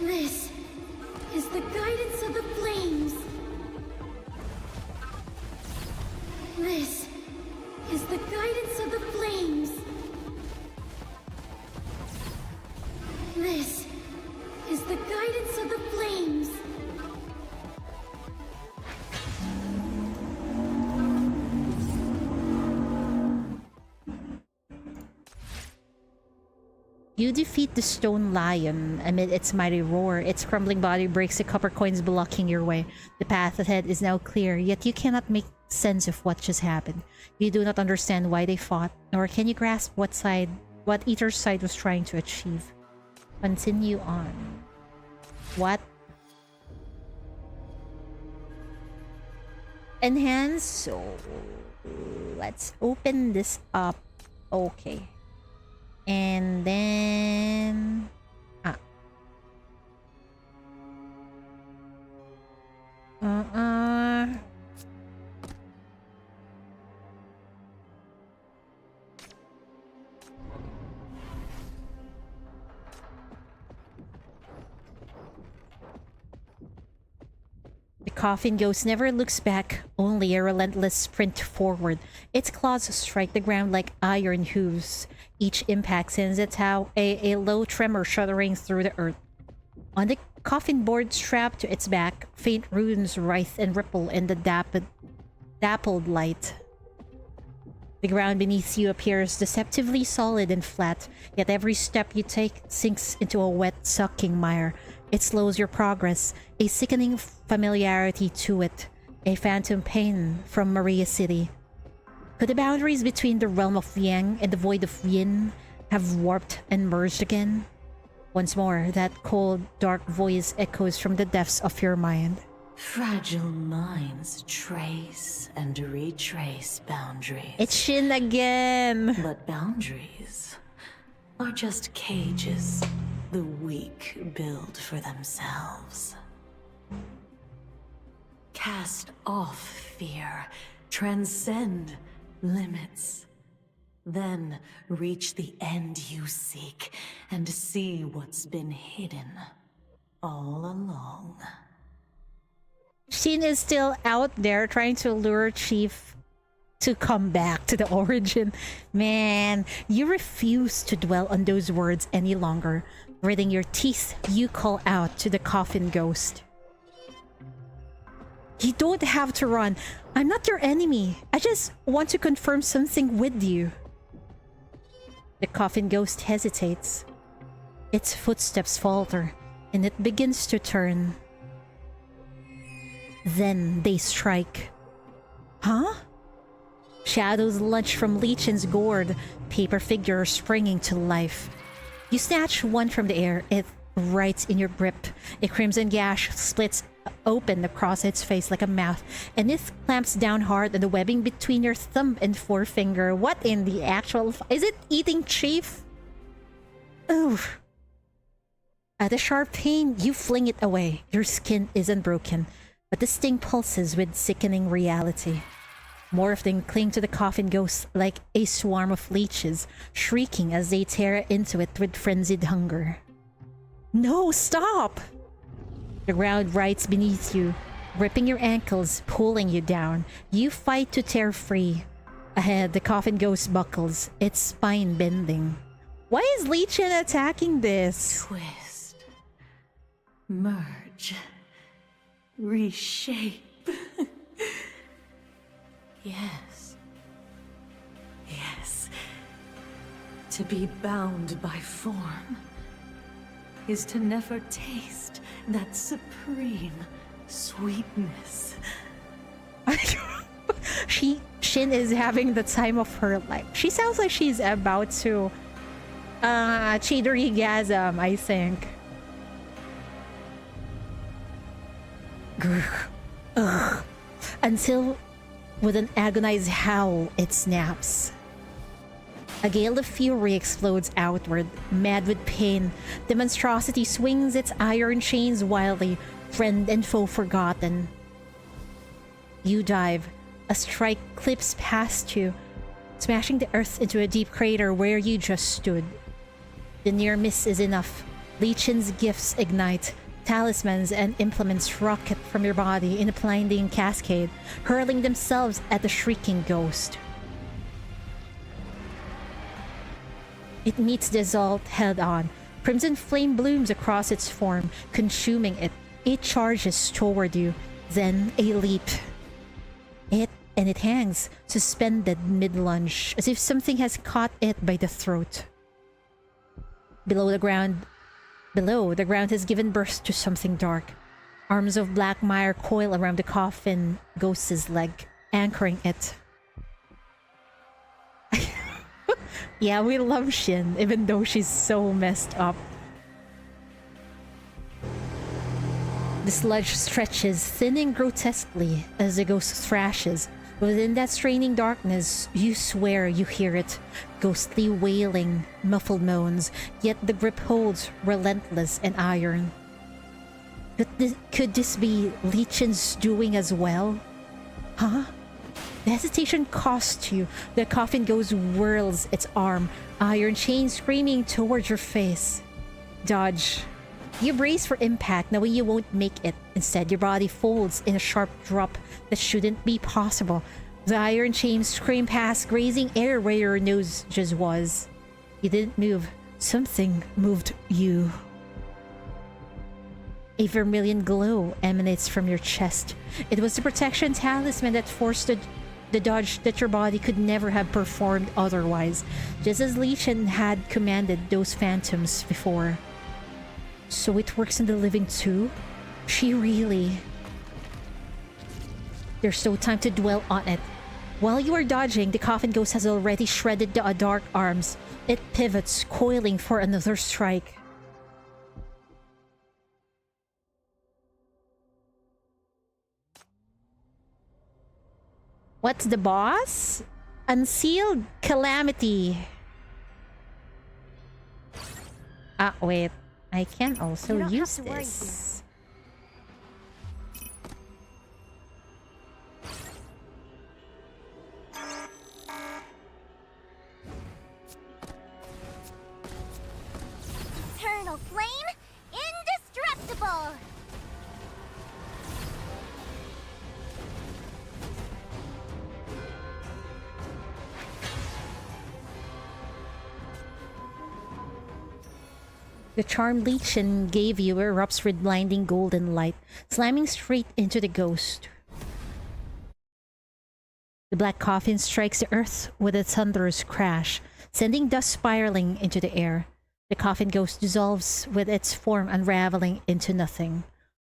This is the guidance of the flames. This is the guidance of the flames. This is the guidance of the flames. You defeat the stone lion amid its mighty roar. Its crumbling body breaks the copper coins blocking your way. The path ahead is now clear, yet you cannot make sense of what just happened. You do not understand why they fought, nor can you grasp what either side was trying to achieve. Continue on. What? Enhance? So let's open this up. Okay. And then... The coffin ghost never looks back, only a relentless sprint forward. Its claws strike the ground like iron hooves. Each impact sends a low tremor shuddering through the earth. On the coffin board strapped to its back, faint runes writhe and ripple in the dappled light. The ground beneath you appears deceptively solid and flat, yet every step you take sinks into a wet, sucking mire. It slows your progress, a sickening familiarity to it, a phantom pain from Maria City. Could the boundaries between the realm of Yang and the void of Yin have warped and merged again? Once more, that cold, dark voice echoes from the depths of your mind. Fragile minds trace and retrace boundaries. It's Shin again! But boundaries are just cages the weak build for themselves. Cast off fear, transcend limits. Then reach the end you seek and see what's been hidden all along. Shin is still out there trying to lure Chief to come back to the origin. Man, you refuse to dwell on those words any longer. Gritting your teeth, you call out to the coffin ghost. You don't have to run. I'm not your enemy. I just want to confirm something with you. The coffin ghost hesitates. Its footsteps falter, and it begins to turn. Then they strike. Huh? Shadows lunge from Lichen's gourd, paper figures springing to life. You snatch one from the air, it right in your grip. A crimson gash splits open across its face like a mouth, and it clamps down hard on the webbing between your thumb and forefinger. What in the actual... Is it eating chief? Ooh. At a sharp pain, you fling it away. Your skin isn't broken, but the sting pulses with sickening reality. More of them cling to the coffin ghost like a swarm of leeches, shrieking as they tear into it with frenzied hunger. No, stop! The ground rights beneath you, gripping your ankles, pulling you down. You fight to tear free. Ahead, the coffin ghost buckles, its spine bending. Why is Lichen attacking this? Twist. Merge. Reshape. Yes. Yes. To be bound by form is to never taste that supreme sweetness. Shin is having the time of her life. She sounds like she's about to cheatery-gasm, I think. Ugh. Until with an agonized howl, it snaps. A gale of fury explodes outward, mad with pain. The monstrosity swings its iron chains wildly, friend and foe forgotten. You dive. A strike clips past you, smashing the earth into a deep crater where you just stood. The near miss is enough. Lichen's gifts ignite. Talismans and implements rocket from your body in a blinding cascade, hurling themselves at the shrieking ghost. It meets the assault head-on. Crimson flame blooms across its form, consuming it. It charges toward you, then a leap. It hangs, suspended mid-lunge, as if something has caught it by the throat. Below, the ground has given birth to something dark. Arms of black mire coil around the coffin ghost's leg, anchoring it. Yeah, we love Shin, even though she's so messed up. The sludge stretches, thinning grotesquely as the ghost thrashes. Within that straining darkness, you swear you hear it. Ghostly wailing, muffled moans, yet the grip holds, relentless and iron. Could this be Lichen's doing as well? Huh? The hesitation costs you. The coffin ghost whirls its arm, iron chain screaming towards your face. Dodge. You brace for impact, knowing you won't make it. Instead, your body folds in a sharp drop that shouldn't be possible. The iron chains scream past, grazing air where your nose just was. You didn't move. Something moved you. A vermilion glow emanates from your chest. It was the protection talisman that forced the dodge that your body could never have performed otherwise, just as Lichen had commanded those phantoms before. So it works in the living too? She really... There's no time to dwell on it. While you are dodging, the coffin ghost has already shredded the dark arms. It pivots, coiling for another strike. What's the boss? Unsealed Calamity. Ah, wait. I can also You don't use have to worry, this. Eternal flame, indestructible! The charm Lichen gave you erupts with blinding golden light, slamming straight into the ghost. The black coffin strikes the earth with a thunderous crash, sending dust spiraling into the air. The coffin ghost dissolves with its form unraveling into nothing.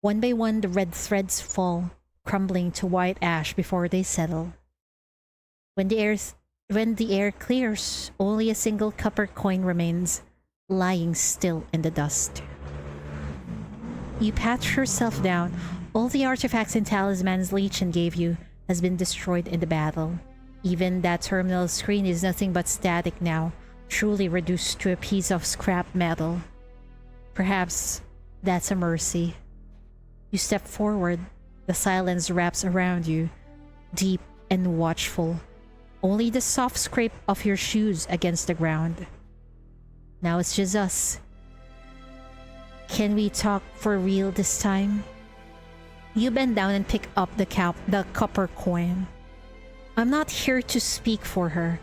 One by one, the red threads fall, crumbling to white ash before they settle. When the air clears, only a single copper coin remains, lying still in the dust. You pat yourself down, All the artifacts and talismans Lichen gave you has been destroyed in the battle. Even that terminal screen is nothing but static now, truly reduced to a piece of scrap metal. Perhaps that's a mercy. You step forward. The silence wraps around you, deep and watchful. Only the soft scrape of your shoes against the ground. Now it's just us. Can we talk for real this time? You bend down and pick up the copper coin. I'm not here to speak for her.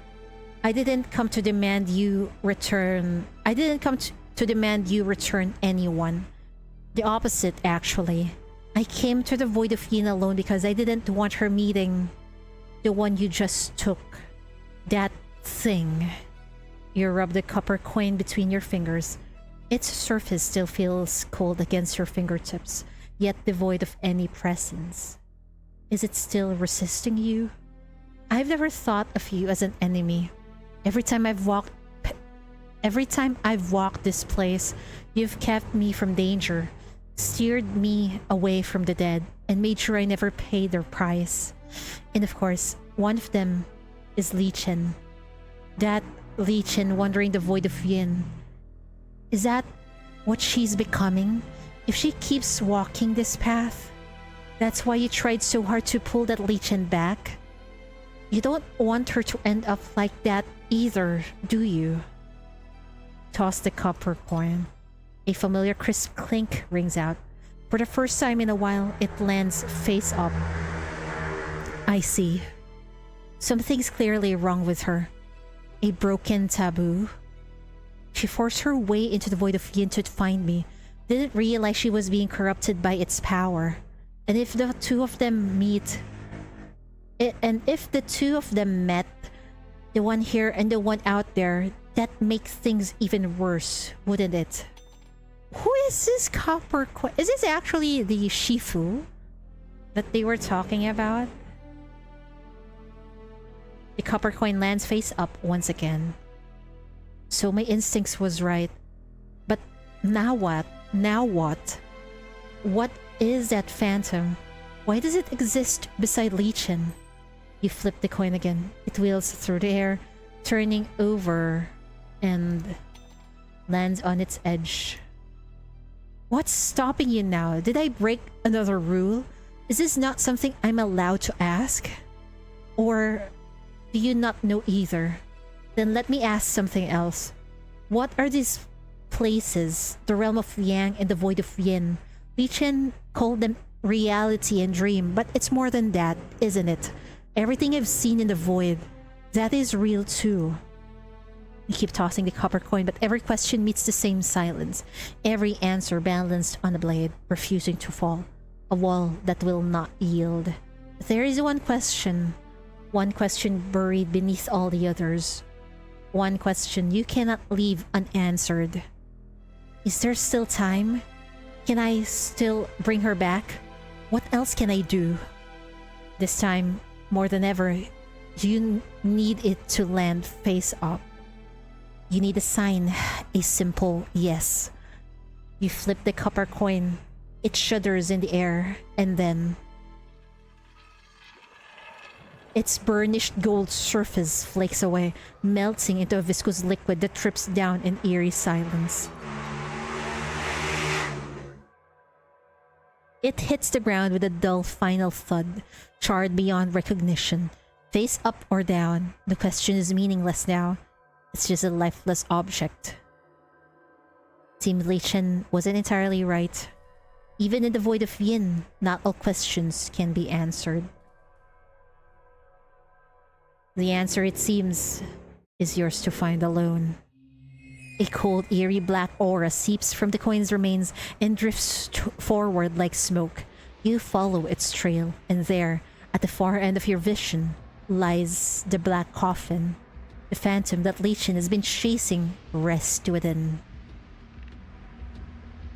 I didn't come to demand you return. I didn't come to demand you return anyone. The opposite, actually. I came to the Void of Yin alone because I didn't want her meeting the one you just took. That thing. You rub the copper coin between your fingers. Its surface still feels cold against your fingertips, yet devoid of any presence. Is it still resisting you? I've never thought of you as an enemy. Every time I've walked this place, you've kept me from danger, steered me away from the dead, and made sure I never paid their price. And of course, one of them is Lichen. That Lichen wandering the Void of Yin. Is that what she's becoming? If she keeps walking this path? That's why you tried so hard to pull that Lichen back? You don't want her to end up like that either, do you? Toss the copper coin. A familiar crisp clink rings out. For the first time in a while, it lands face up. I see. Something's clearly wrong with her. A broken taboo. She forced her way into the Void of Yin to find me. Didn't realize she was being corrupted by its power. And if the two of them met, the one here and the one out there, that makes things even worse, wouldn't it? Who is this copper coin? Is this actually the Shifu that they were talking about? The copper coin lands face up once again. So my instincts was right. But now what? Now what? What is that phantom? Why does it exist beside Lichen? You flip the coin again. It wheels through the air, turning over and lands on its edge. What's stopping you now? Did I break another rule? Is this not something I'm allowed to ask? Or do you not know either? Then let me ask something else. What are these places? The realm of Yang and the Void of Yin. Lichen called them reality and dream, but it's more than that, isn't it? Everything I've seen in the Void, that is real too. You keep tossing the copper coin, but every question meets the same silence. Every answer balanced on a blade, refusing to fall. A wall that will not yield. There is one question buried beneath all the others. One question you cannot leave unanswered. Is there still time? Can I still bring her back? What else can I do? This time, more than ever, you need it to land face up. You need a sign, a simple yes. You flip the copper coin. It shudders in the air, and then its burnished gold surface flakes away, melting into a viscous liquid that drips down in eerie silence. It hits the ground with a dull final thud, charred beyond recognition. Face up or down, the question is meaningless now. It's just a lifeless object. Seems Lichen wasn't entirely right. Even in the Void of Yin, not all questions can be answered. The answer, it seems, is yours to find alone. A cold, eerie black aura seeps from the coin's remains and drifts forward like smoke. You follow its trail, and there, at the far end of your vision, lies the black coffin. The phantom that Lichen has been chasing rests within.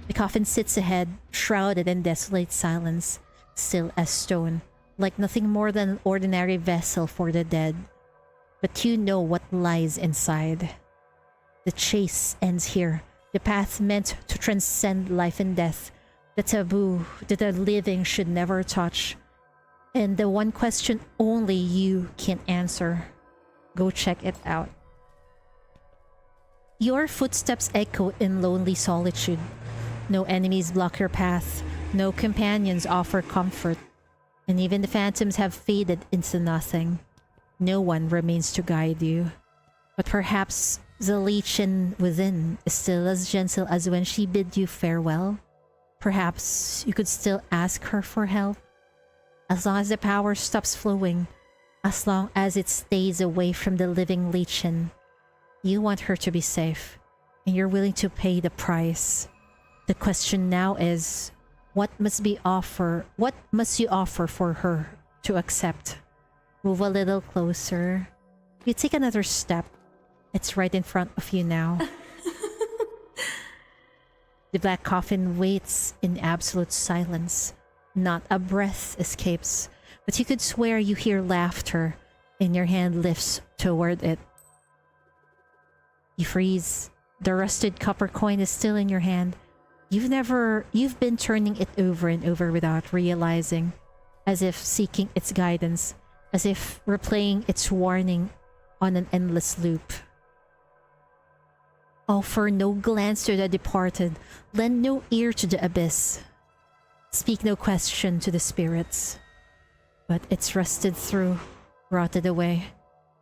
The coffin sits ahead, shrouded in desolate silence, still as stone, like nothing more than an ordinary vessel for the dead. But you know what lies inside. The chase ends here. The path meant to transcend life and death the taboo that the living should never touch, and the one question only you can answer. Go check it out. Your footsteps echo in lonely solitude. No enemies block your path, no companions offer comfort, and even the phantoms have faded into nothing. No one remains to guide you. But perhaps the Lichen within is still as gentle as when she bid you farewell. Perhaps you could still ask her for help. As long as the power stops flowing, as long as it stays away from the living Lichen, you want her to be safe, and you're willing to pay the price. The question now is, what must you offer for her to accept? Move a little closer. You take another step. It's right in front of you now. The black coffin waits in absolute silence. Not a breath escapes, but you could swear you hear laughter, and your hand lifts toward it. You freeze. The rusted copper coin is still in your hand. You've been turning it over and over without realizing, as if seeking its guidance, as if replaying its warning on an endless loop. Offer no glance to the departed, lend no ear to the abyss. Speak no question to the spirits. But it's rusted through, rotted away.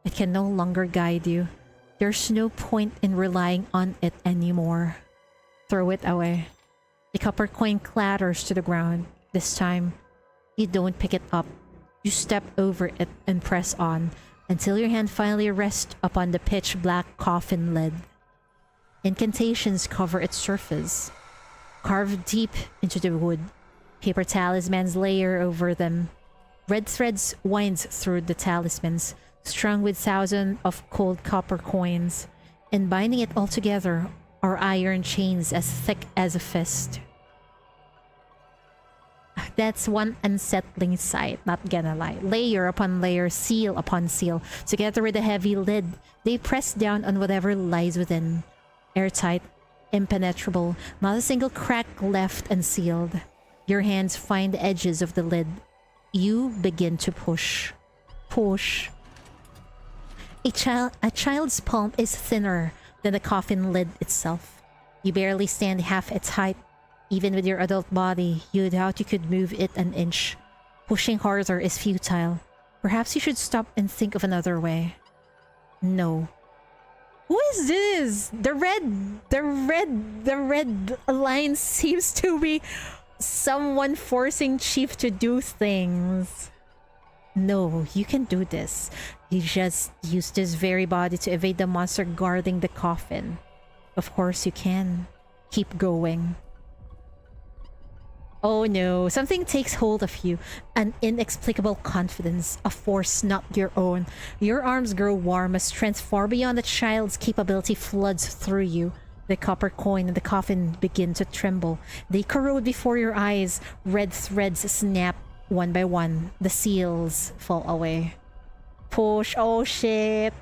It can no longer guide you. There's no point in relying on it anymore. Throw it away. The copper coin clatters to the ground. This time, you don't pick it up. You step over it and press on until your hand finally rests upon the pitch black coffin lid. Incantations cover its surface, carved deep into the wood. Paper talismans layer over them. Red threads wind through the talismans, strung with thousands of cold copper coins, and binding it all together are iron chains as thick as a fist. That's one unsettling sight, not gonna lie. Layer upon layer, seal upon seal, together with a heavy lid, they press down on whatever lies within. Airtight, impenetrable, not a single crack left unsealed. Your hands find the edges of the lid. You begin to push. Push. A child's palm is thinner than the coffin lid itself. You barely stand half its height. Even with your adult body, you doubt you could move it an inch. Pushing harder is futile. Perhaps you should stop and think of another way. No. Who is this? The red line seems to be someone forcing Chief to do things. No, you can do this. You just used his very body to evade the monster guarding the coffin. Of course you can. Keep going. Oh no, something takes hold of you. An inexplicable confidence, a force not your own. Your arms grow warm as strength far beyond a child's capability floods through you. The copper coin and the coffin begin to tremble. They corrode before your eyes. Red threads snap one by one. The seals fall away. Push. Oh shit.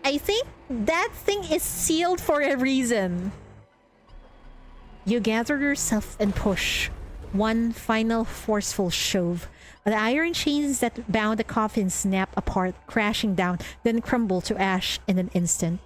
I think that thing is sealed for a reason. You gather yourself and push. One final forceful shove. The iron chains that bound the coffin snap apart, crashing down, then crumble to ash in an instant.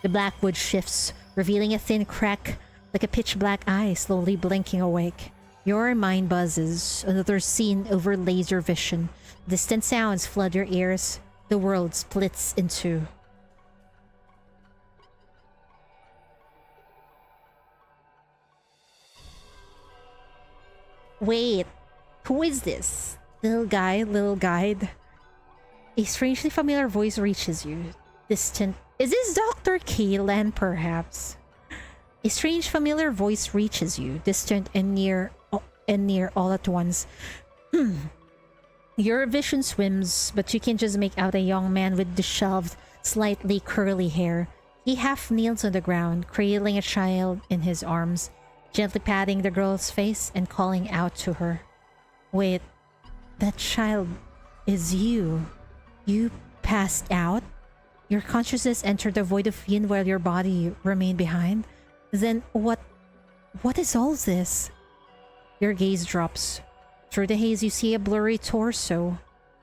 The black wood shifts, revealing a thin crack like a pitch black eye slowly blinking awake. Your mind buzzes. Another scene overlays your vision. Distant sounds flood your ears. The world splits in two. Wait, who is this? Little guide. A strangely familiar voice reaches you. Distant. Is this Dr. Kaylan, perhaps? A strange familiar voice reaches you, distant and near all at once. Your vision swims, but you can just make out a young man with disheveled, slightly curly hair. He half kneels on the ground, cradling a child in his arms, gently patting the girl's face and calling out to her. Wait, that child is you. You passed out? Your consciousness entered the void of yin while your body remained behind? Then what What is all this? Your gaze drops. Through the haze, you see a blurry torso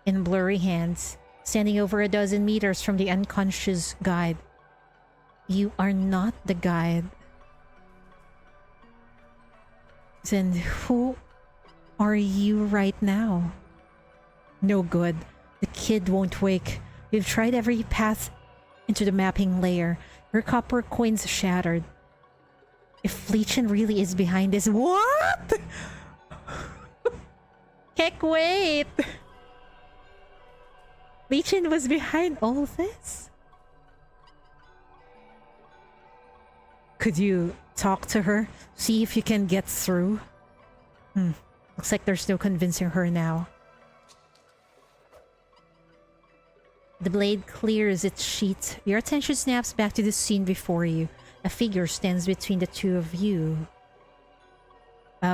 and blurry hands standing over a dozen meters from the unconscious guide. You are not the guide. Then who are you right now? No good. The kid won't wake. We've tried every path into the mapping layer. Her copper coins shattered. If Lichen really is behind this— What? Heck, wait! Lichen was behind all this? Could you talk to her? See if you can get through? Looks like there's no convincing her now. The blade clears its sheath. Your attention snaps back to the scene before you. A figure stands between the two of you.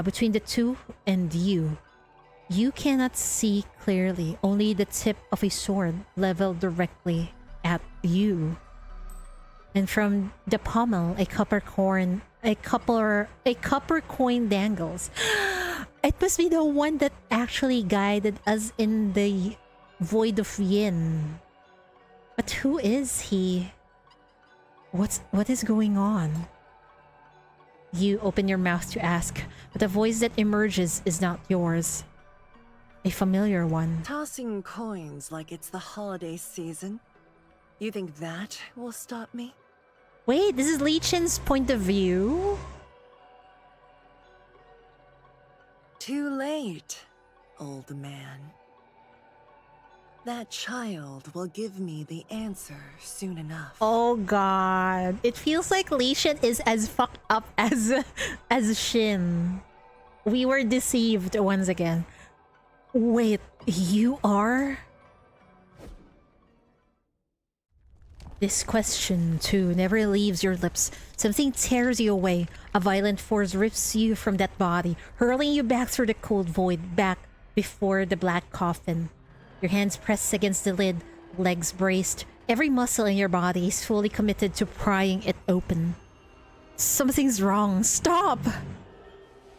Between the two and you. You cannot see clearly, only the tip of a sword leveled directly at you. And from the pommel, a copper coin dangles. It must be the one that actually guided us in the void of Yin. But who is he? What is going on? You open your mouth to ask, but the voice that emerges is not yours. A familiar one. Tossing coins like it's the holiday season. You think that will stop me? Wait, this is Lichen's point of view? Too late, old man. That child will give me the answer soon enough. Oh god. It feels like Lichen is as fucked up as Shin. We were deceived once again. Wait, you are? This question, too, never leaves your lips. Something tears you away. A violent force rips you from that body, hurling you back through the cold void, back before the black coffin. Your hands pressed against the lid, legs braced. Every muscle in your body is fully committed to prying it open. Something's wrong. Stop!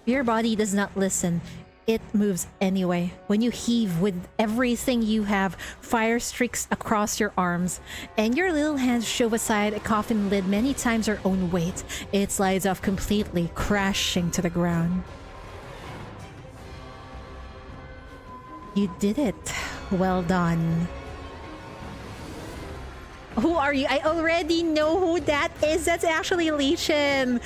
Your body does not listen. It moves anyway. When you heave with everything you have, fire streaks across your arms, and your little hands shove aside a coffin lid many times their own weight. It slides off completely, crashing to the ground. You did it. Well done. Who are you? I already know who that is. That's actually Lichen.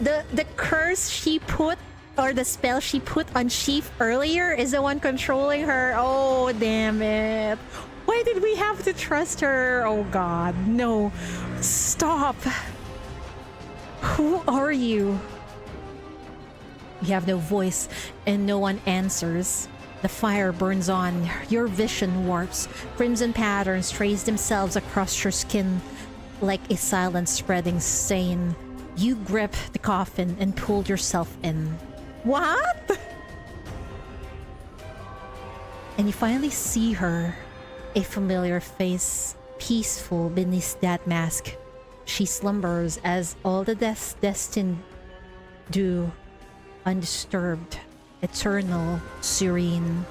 The curse she put, or the spell she put on Sheaf earlier, is the one controlling her. Oh, damn it. Why did we have to trust her? Oh god, no. Stop. Who are you? You have no voice, and no one answers. The fire burns on, your vision warps. Crimson patterns trace themselves across your skin like a silent spreading stain. You grip the coffin and pull yourself in. What? And you finally see her, a familiar face, peaceful beneath that mask. She slumbers as all the deaths destined do, undisturbed, eternal, serene.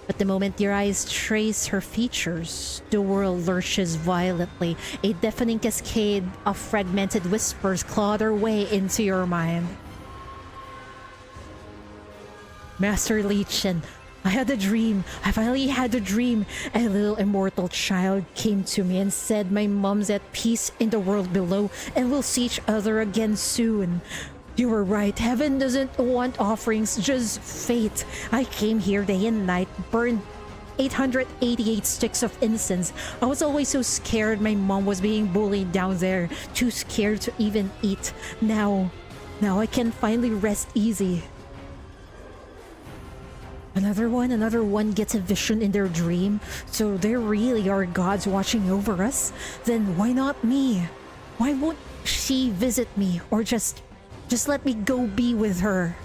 But the moment your eyes trace her features, the world lurches violently. A deafening cascade of fragmented whispers claw their way into your mind. Master Lichen, I had a dream. I finally had a dream. A little immortal child came to me and said my mom's at peace in the world below and we'll see each other again soon. You were right. Heaven doesn't want offerings, just fate. I came here day and night, burned 888 sticks of incense. I was always so scared my mom was being bullied down there, too scared to even eat. Now I can finally rest easy. Another one gets a vision in their dream, so there really are gods watching over us. Then why not me? Why won't she visit me, or just let me go be with her?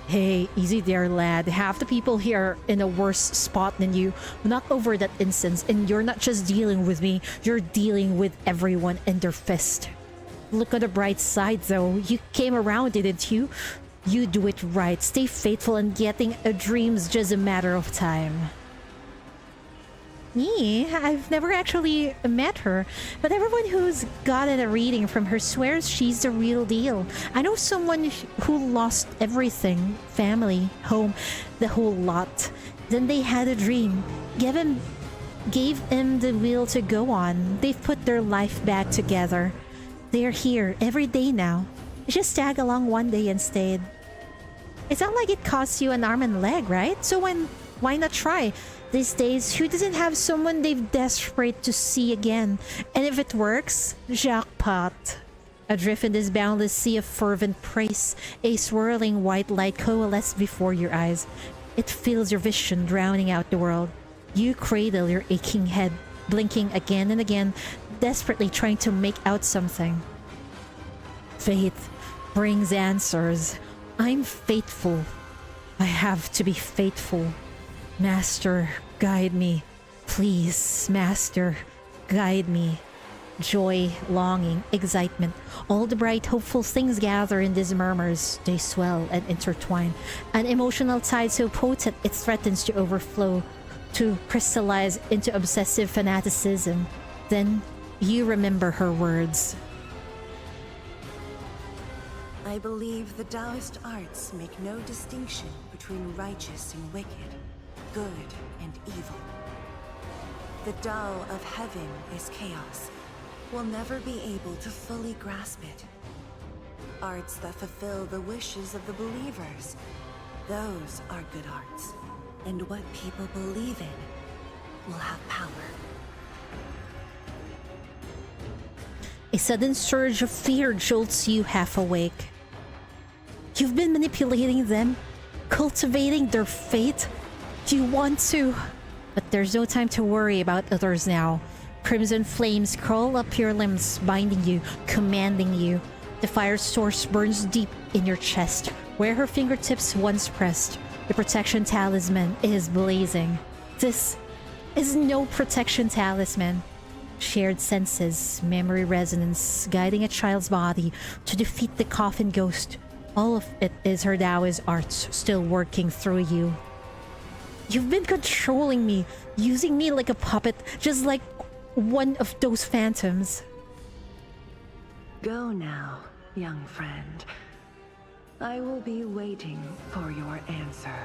Hey, easy there, lad. Half the people here are in a worse spot than you. Knock over that incense, and you're not just dealing with me, you're dealing with everyone in their fist. Look on the bright side, though. You came around, didn't you? You do it right. Stay faithful, and getting a dream's just a matter of time. Me? I've never actually met her, but everyone who's gotten a reading from her swears she's the real deal. I know someone who lost everything, family, home, the whole lot. Then they had a dream. Gave him the will to go on. They've put their life back together. They're here every day now. Just tag along one day and stayed. It's not like it costs you an arm and leg, right? So why not try? These days, who doesn't have someone they've desperate to see again? And if it works, jackpot. Adrift in this boundless sea of fervent praise, a swirling white light coalesces before your eyes. It fills your vision, drowning out the world. You cradle your aching head, blinking again and again, desperately trying to make out something. Faith brings answers. I'm faithful. I have to be faithful. Master, guide me. Please, Master, guide me. Joy, longing, excitement, all the bright, hopeful things gather in these murmurs. They swell and intertwine. An emotional tide so potent it threatens to overflow, to crystallize into obsessive fanaticism. Then you remember her words. I believe the Taoist arts make no distinction between righteous and wicked, good and evil. The Tao of heaven is chaos. We'll never be able to fully grasp it. Arts that fulfill the wishes of the believers, those are good arts. And what people believe in will have power. A sudden surge of fear jolts you half awake. You've been manipulating them, cultivating their fate. Do you want to? But there's no time to worry about others now. Crimson flames crawl up your limbs, binding you, commanding you. The fire source burns deep in your chest, where her fingertips once pressed. The protection talisman is blazing. This is no protection talisman. Shared senses, memory resonance, guiding a child's body to defeat the coffin ghost. All of it is her Taoist arts still working through you. You've been controlling me, using me like a puppet, just like one of those phantoms. Go now, young friend. I will be waiting for your answer.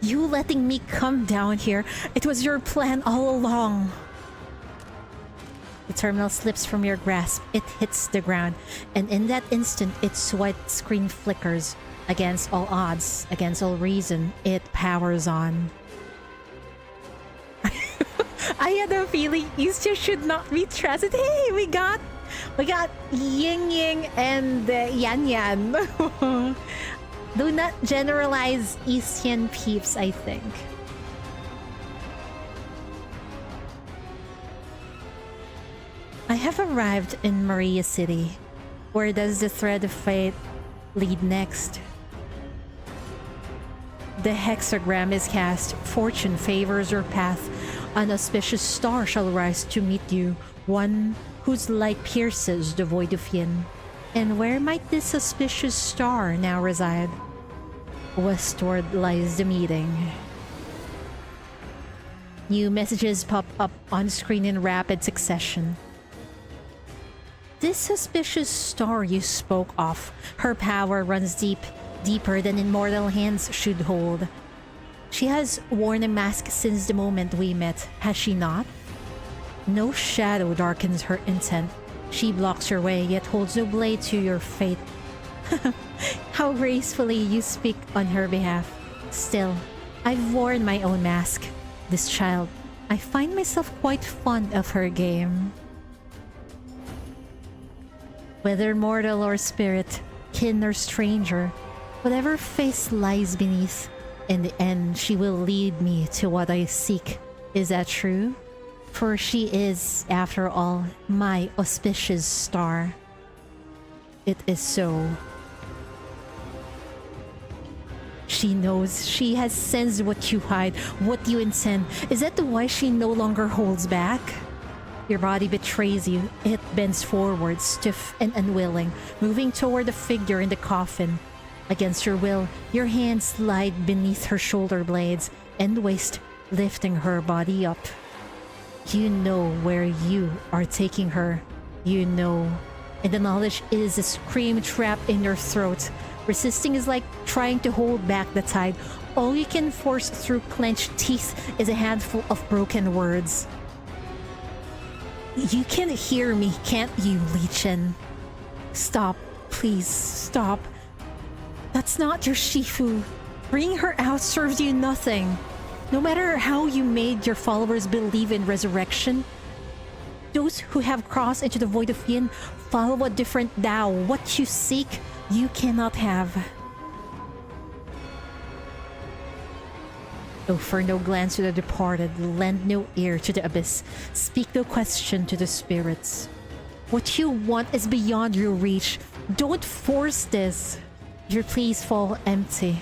You letting me come down here, it was your plan all along. The terminal slips from your grasp, it hits the ground, and in that instant its white screen flickers. Against all odds, against all reason, it powers on. I had a feeling Easter should not be trusted. Hey, we got Ying Ying and Yan Yan. Do not generalize Eastern peeps, I think. I have arrived in Maria City. Where does the thread of fate lead next? The hexagram is cast. Fortune favors your path. An auspicious star shall rise to meet you, one whose light pierces the void of yin. And where might this auspicious star now reside? Westward lies the meeting. New messages pop up on screen in rapid succession. This auspicious star you spoke of, her power runs deep, deeper than immortal hands should hold. She has worn a mask since the moment we met, has she not? No shadow darkens her intent. She blocks your way, yet holds no blade to your fate. How gracefully you speak on her behalf. Still, I've worn my own mask. This child, I find myself quite fond of her game. Whether mortal or spirit, kin or stranger, whatever face lies beneath, in the end she will lead me to what I seek. Is that true? For she is, after all, my auspicious star. It is so. She knows, she has sensed what you hide, what you intend. Is that why she no longer holds back? Your body betrays you. It bends forward, stiff and unwilling, moving toward the figure in the coffin. Against your will, your hands slide beneath her shoulder blades and waist, lifting her body up. You know where you are taking her. You know. And the knowledge is a scream trapped in your throat. Resisting is like trying to hold back the tide. All you can force through clenched teeth is a handful of broken words. You can hear me, can't you, Lichen? Stop. Please, stop. That's not your Shifu. Bringing her out serves you nothing. No matter how you made your followers believe in resurrection, those who have crossed into the void of Yin follow a different Tao. What you seek, you cannot have. Offer no glance to the departed, lend no ear to the abyss, speak no question to the spirits. What you want is beyond your reach. Don't force this. Your pleas fall empty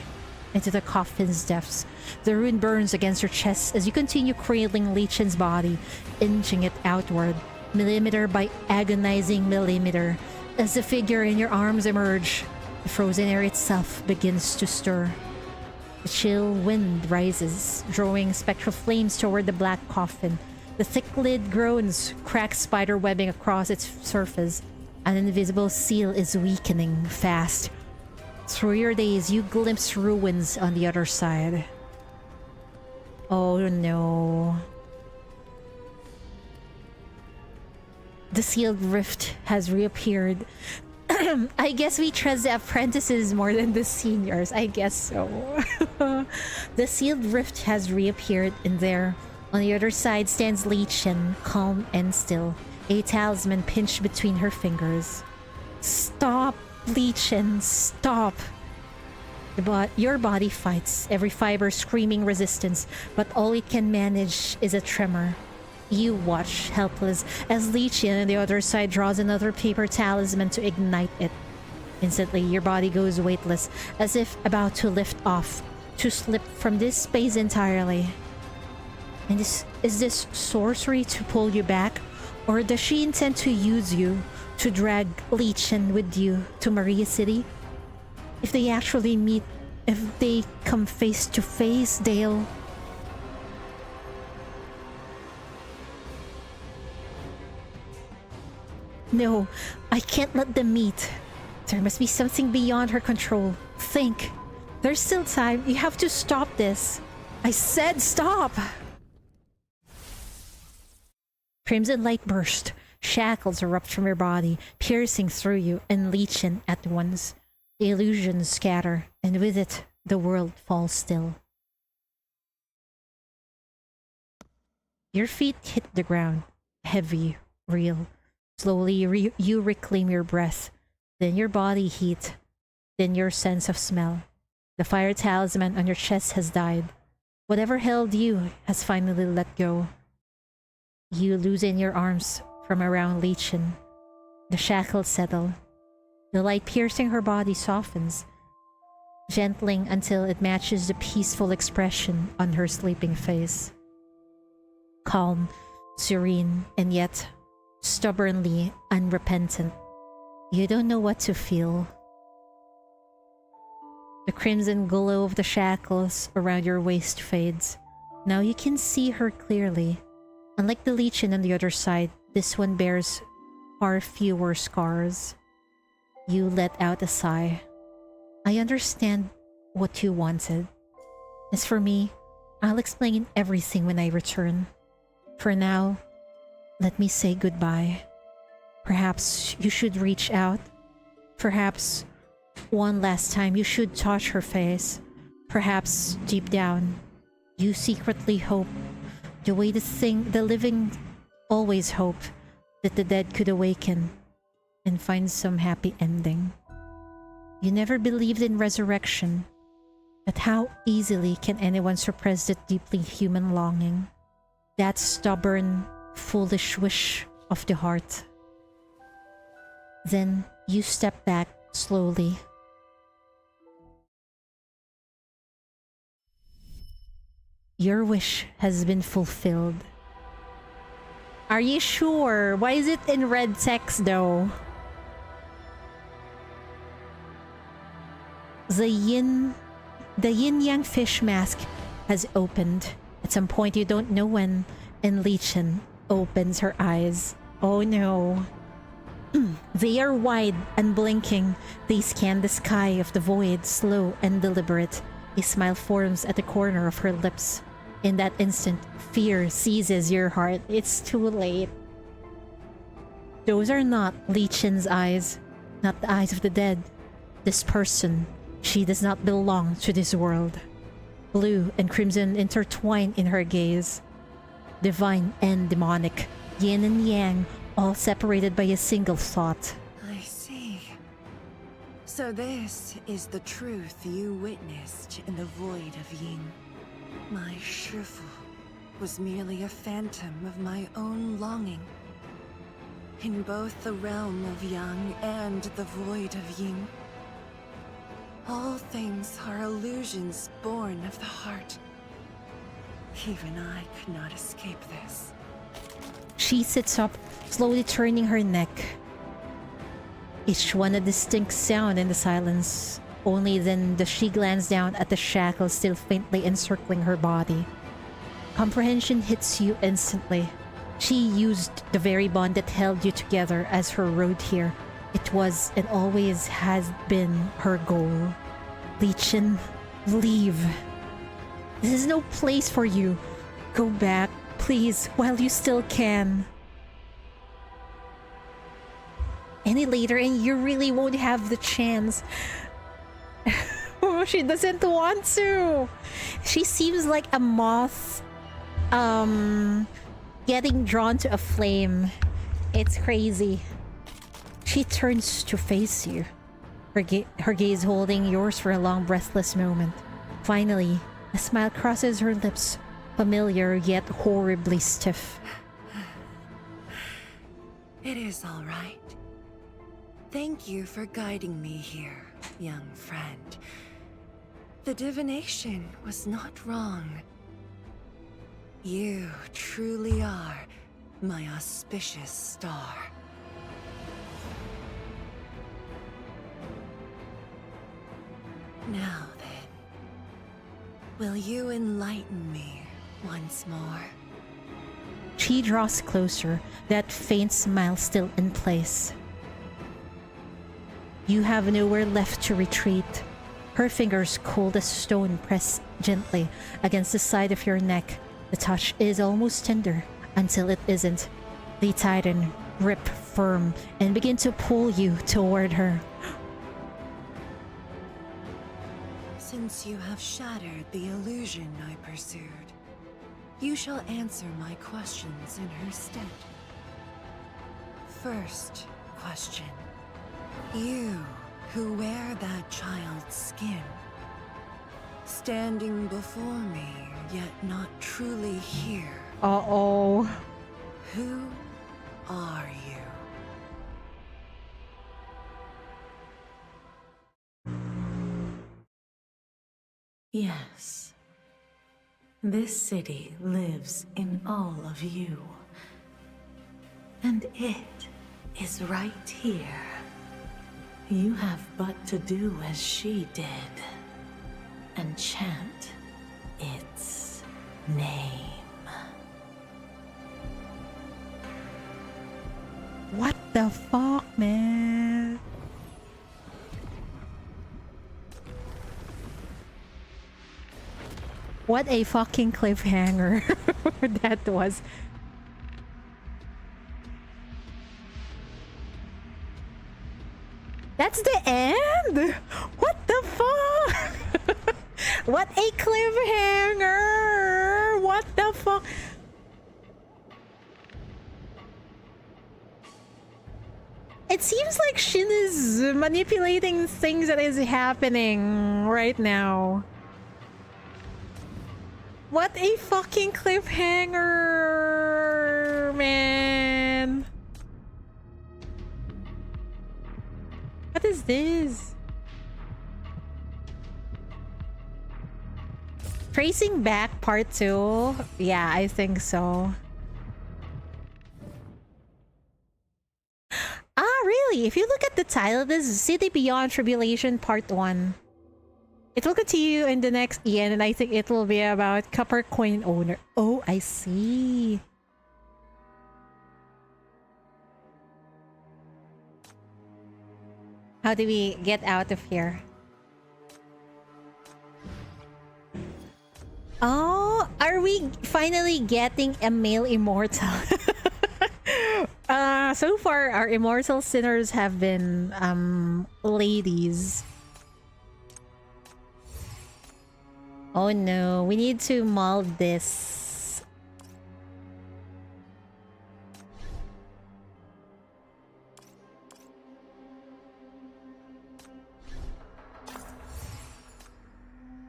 into the coffin's depths. The rune burns against your chest as you continue cradling Lichen's body, inching it outward, millimeter by agonizing millimeter. As the figure in your arms emerge, the frozen air itself begins to stir. The chill wind rises, drawing spectral flames toward the black coffin. The thick lid groans, cracks spider webbing across its surface. An invisible seal is weakening fast. Through your days, you glimpse ruins on the other side. Oh no. The sealed rift has reappeared. I guess we trust the apprentices more than the seniors. I guess so. The sealed rift has reappeared, and there, on the other side, stands Lichen, calm and still, a talisman pinched between her fingers. Stop, Lichen, stop! Your body fights, every fiber screaming resistance, but all it can manage is a tremor. You watch, helpless, as Lichen on the other side draws another paper talisman to ignite it. Instantly, your body goes weightless, as if about to lift off, to slip from this space entirely. And is this sorcery to pull you back? Or does she intend to use you, to drag Lichen with you to Maria City? If they actually meet, if they come face to face, they'll... No, I can't let them meet. There must be something beyond her control. Think. There's still time. You have to stop this. I said stop! Crimson light burst. Shackles erupt from your body, piercing through you and Lichen at once. The illusions scatter, and with it, the world falls still. Your feet hit the ground, heavy, real. Slowly, you reclaim your breath, then your body heat, then your sense of smell. The fire talisman on your chest has died. Whatever held you has finally let go. You loosen your arms from around Lichen. The shackles settle. The light piercing her body softens, gentling until it matches the peaceful expression on her sleeping face. Calm, serene, and yet stubbornly unrepentant. You don't know what to feel. The crimson glow of the shackles around your waist fades. Now you can see her clearly. Unlike the Lichen on the other side, this one bears far fewer scars. You let out a sigh. I understand what you wanted. As for me, I'll explain everything when I return. For now, let me say goodbye. Perhaps you should reach out. Perhaps one last time you should touch her face. Perhaps deep down, you secretly hope, the way the living always hope, that the dead could awaken and find some happy ending. You never believed in resurrection, but how easily can anyone suppress that deeply human longing? That stubborn, foolish wish of the heart. Then you step back slowly. Your wish has been fulfilled. Are you sure? Why is it in red text though? The yin yang fish mask has opened. At some point you don't know when, and Lichen opens her eyes. Oh no. They are wide, unblinking. They scan the sky of the void, slow and deliberate. A smile forms at the corner of her lips. In that instant, fear seizes your heart. It's too late. Those are not Lichen's eyes, not the eyes of the dead. This person, she does not belong to this world. Blue and crimson intertwine in her gaze. Divine and demonic, yin and yang, all separated by a single thought. I see. So this is the truth you witnessed in the void of Yin. My Shifu was merely a phantom of my own longing. In both the realm of Yang and the void of Yin, all things are illusions born of the heart. Even I could not escape this. She sits up, slowly turning her neck. Each one a distinct sound in the silence. Only then does she glance down at the shackles still faintly encircling her body. Comprehension hits you instantly. She used the very bond that held you together as her road here. It was and always has been her goal. Lichen, leave. This is no place for you. Go back, please, while you still can. Any later and you really won't have the chance. She doesn't want to. She seems like a moth getting drawn to a flame. It's crazy. She turns to face you, her gaze holding yours for a long breathless moment. Finally, a smile crosses her lips, familiar yet horribly stiff. It is all right. Thank you for guiding me here, young friend. The divination was not wrong. You truly are my auspicious star. Now then, will you enlighten me once more? She draws closer, that faint smile still in place. You have nowhere left to retreat. Her fingers, cold as stone, press gently against the side of your neck. The touch is almost tender until it isn't. They tighten, grip firm, and begin to pull you toward her. Since you have shattered the illusion I pursued, you shall answer my questions in her stead. First question. You who wear that child's skin, standing before me, yet not truly here. Uh-oh. Who are you? Yes. This city lives in all of you. And it is right here. You have but to do as she did and chant its name. What the fuck, man? What a fucking cliffhanger that was. That's the end? What the fuck? What a cliffhanger! What the fuck? It seems like Shin is manipulating things that is happening right now. What a fucking cliffhanger, man. What is this? Tracing Back Part 2? Yeah, I think so. if you look at the title, this is City Beyond Tribulation Part 1. It will continue in the next Ian, and I think it will be about Copper Coin Owner. Oh, I see. How do we get out of here? Oh, are we finally getting a male immortal? So far, our immortal sinners have been ladies. Oh no, we need to mold this.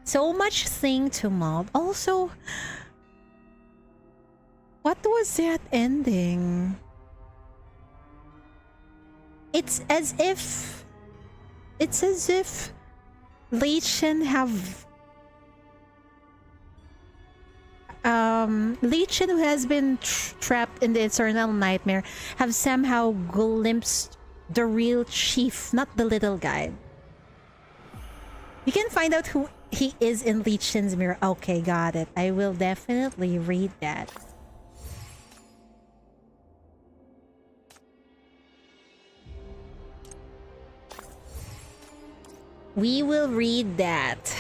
So much thing to mold. Also, what was that ending? It's as if Lichen have Lichen, who has been trapped in the eternal nightmare, have somehow glimpsed the real chief, not the little guy. You can find out who he is in Lichen's mirror. Okay, got it. I will definitely read that. We will read that.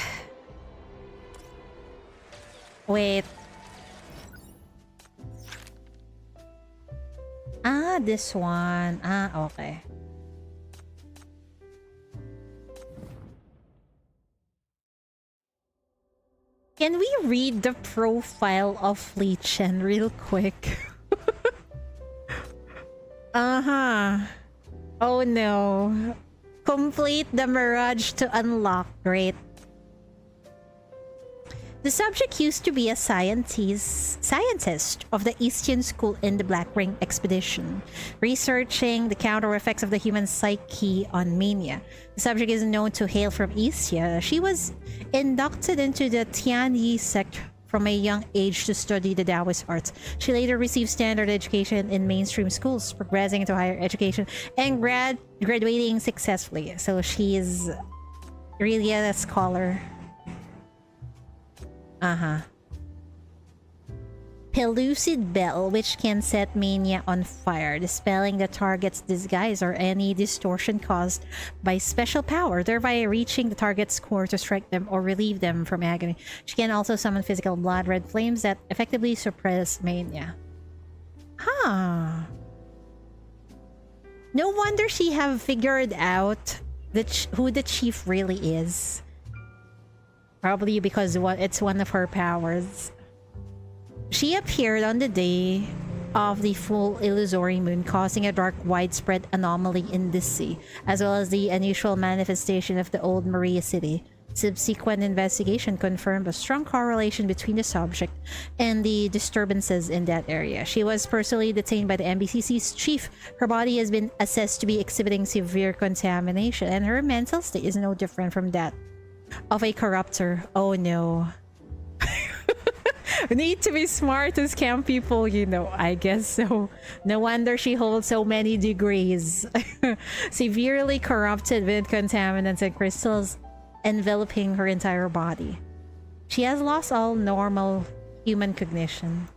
Wait. Ah, this one. Ah, okay. Can we read the profile of Lichen real quick? Uh-huh. Oh no. Complete the mirage to unlock. Great. The subject used to be a scientist of the Eastern School in the Black Ring expedition, researching the counter effects of the human psyche on mania. The subject is known to hail from Asia. She was inducted into the Tianyi sect from a young age to study the Taoist arts. She later received standard education in mainstream schools, progressing into higher education and graduating successfully. So she is really a scholar. Uh-huh. Pellucid Bell, which can set mania on fire, dispelling the target's disguise or any distortion caused by special power, thereby reaching the target's core to strike them or relieve them from agony. She can also summon physical blood red flames that effectively suppress mania. Huh. No wonder she have figured out who the chief really is. Probably because it's one of her powers. She appeared on the day of the full illusory moon, causing a dark, widespread anomaly in this sea, as well as the unusual manifestation of the old Maria city. Subsequent investigation confirmed a strong correlation between the subject and the disturbances in that area. She was personally detained by the MBCC's chief. Her body has been assessed to be exhibiting severe contamination, and her mental state is no different from that of a corruptor. Oh no. Need to be smart to scam people, you know. I guess so. No wonder she holds so many degrees. Severely corrupted with contaminants and crystals enveloping her entire body. She has lost all normal human cognition.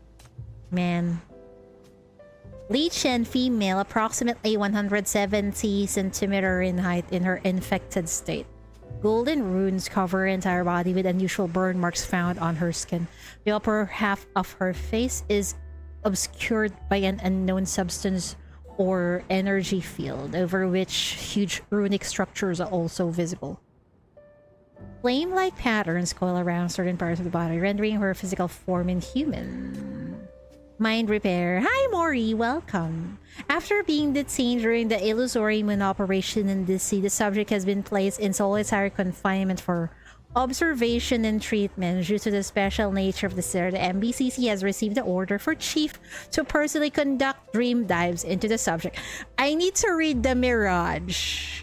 Man. Lichen, female, approximately 170 centimeters in height in her infected state. Golden runes cover her entire body with unusual burn marks found on her skin. The upper half of her face is obscured by an unknown substance or energy field, over which huge runic structures are also visible. Flame-like patterns coil around certain parts of the body, rendering her physical form inhuman. Mind repair. Hi Mori, welcome. After being detained during the illusory moon operation in this sea, the subject has been placed in solitary confinement for observation and treatment. Due to the special nature of the city, the MBCC has received the order for Chief to personally conduct dream dives into the subject. I need to read the Mirage.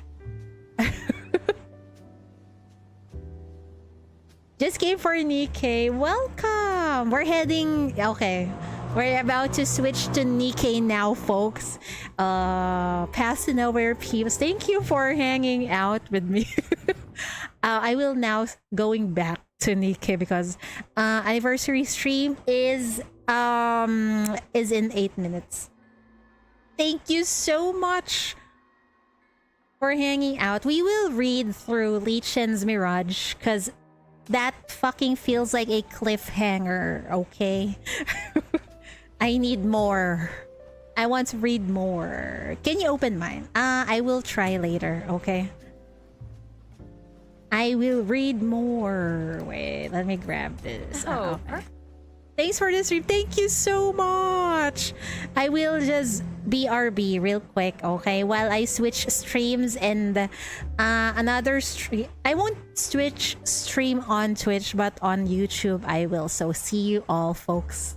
Just came for Nikkei. Welcome. We're heading We're about to switch to Nikkei now, folks. Passing over peeps. Thank you for hanging out with me. I will now going back to Nikkei because anniversary stream is in 8 minutes. Thank you so much for hanging out. We will read through Lichen's Mirage because that fucking feels like a cliffhanger, okay? I need more. I want to read more. Can you open mine? I will try later, okay? I will read more. Wait, let me grab this. Oh, Okay. Thanks for the stream. Thank you so much. I will just BRB real quick, okay? While I switch streams and another stream. I won't switch stream on Twitch, but on YouTube I will. So see you all, folks.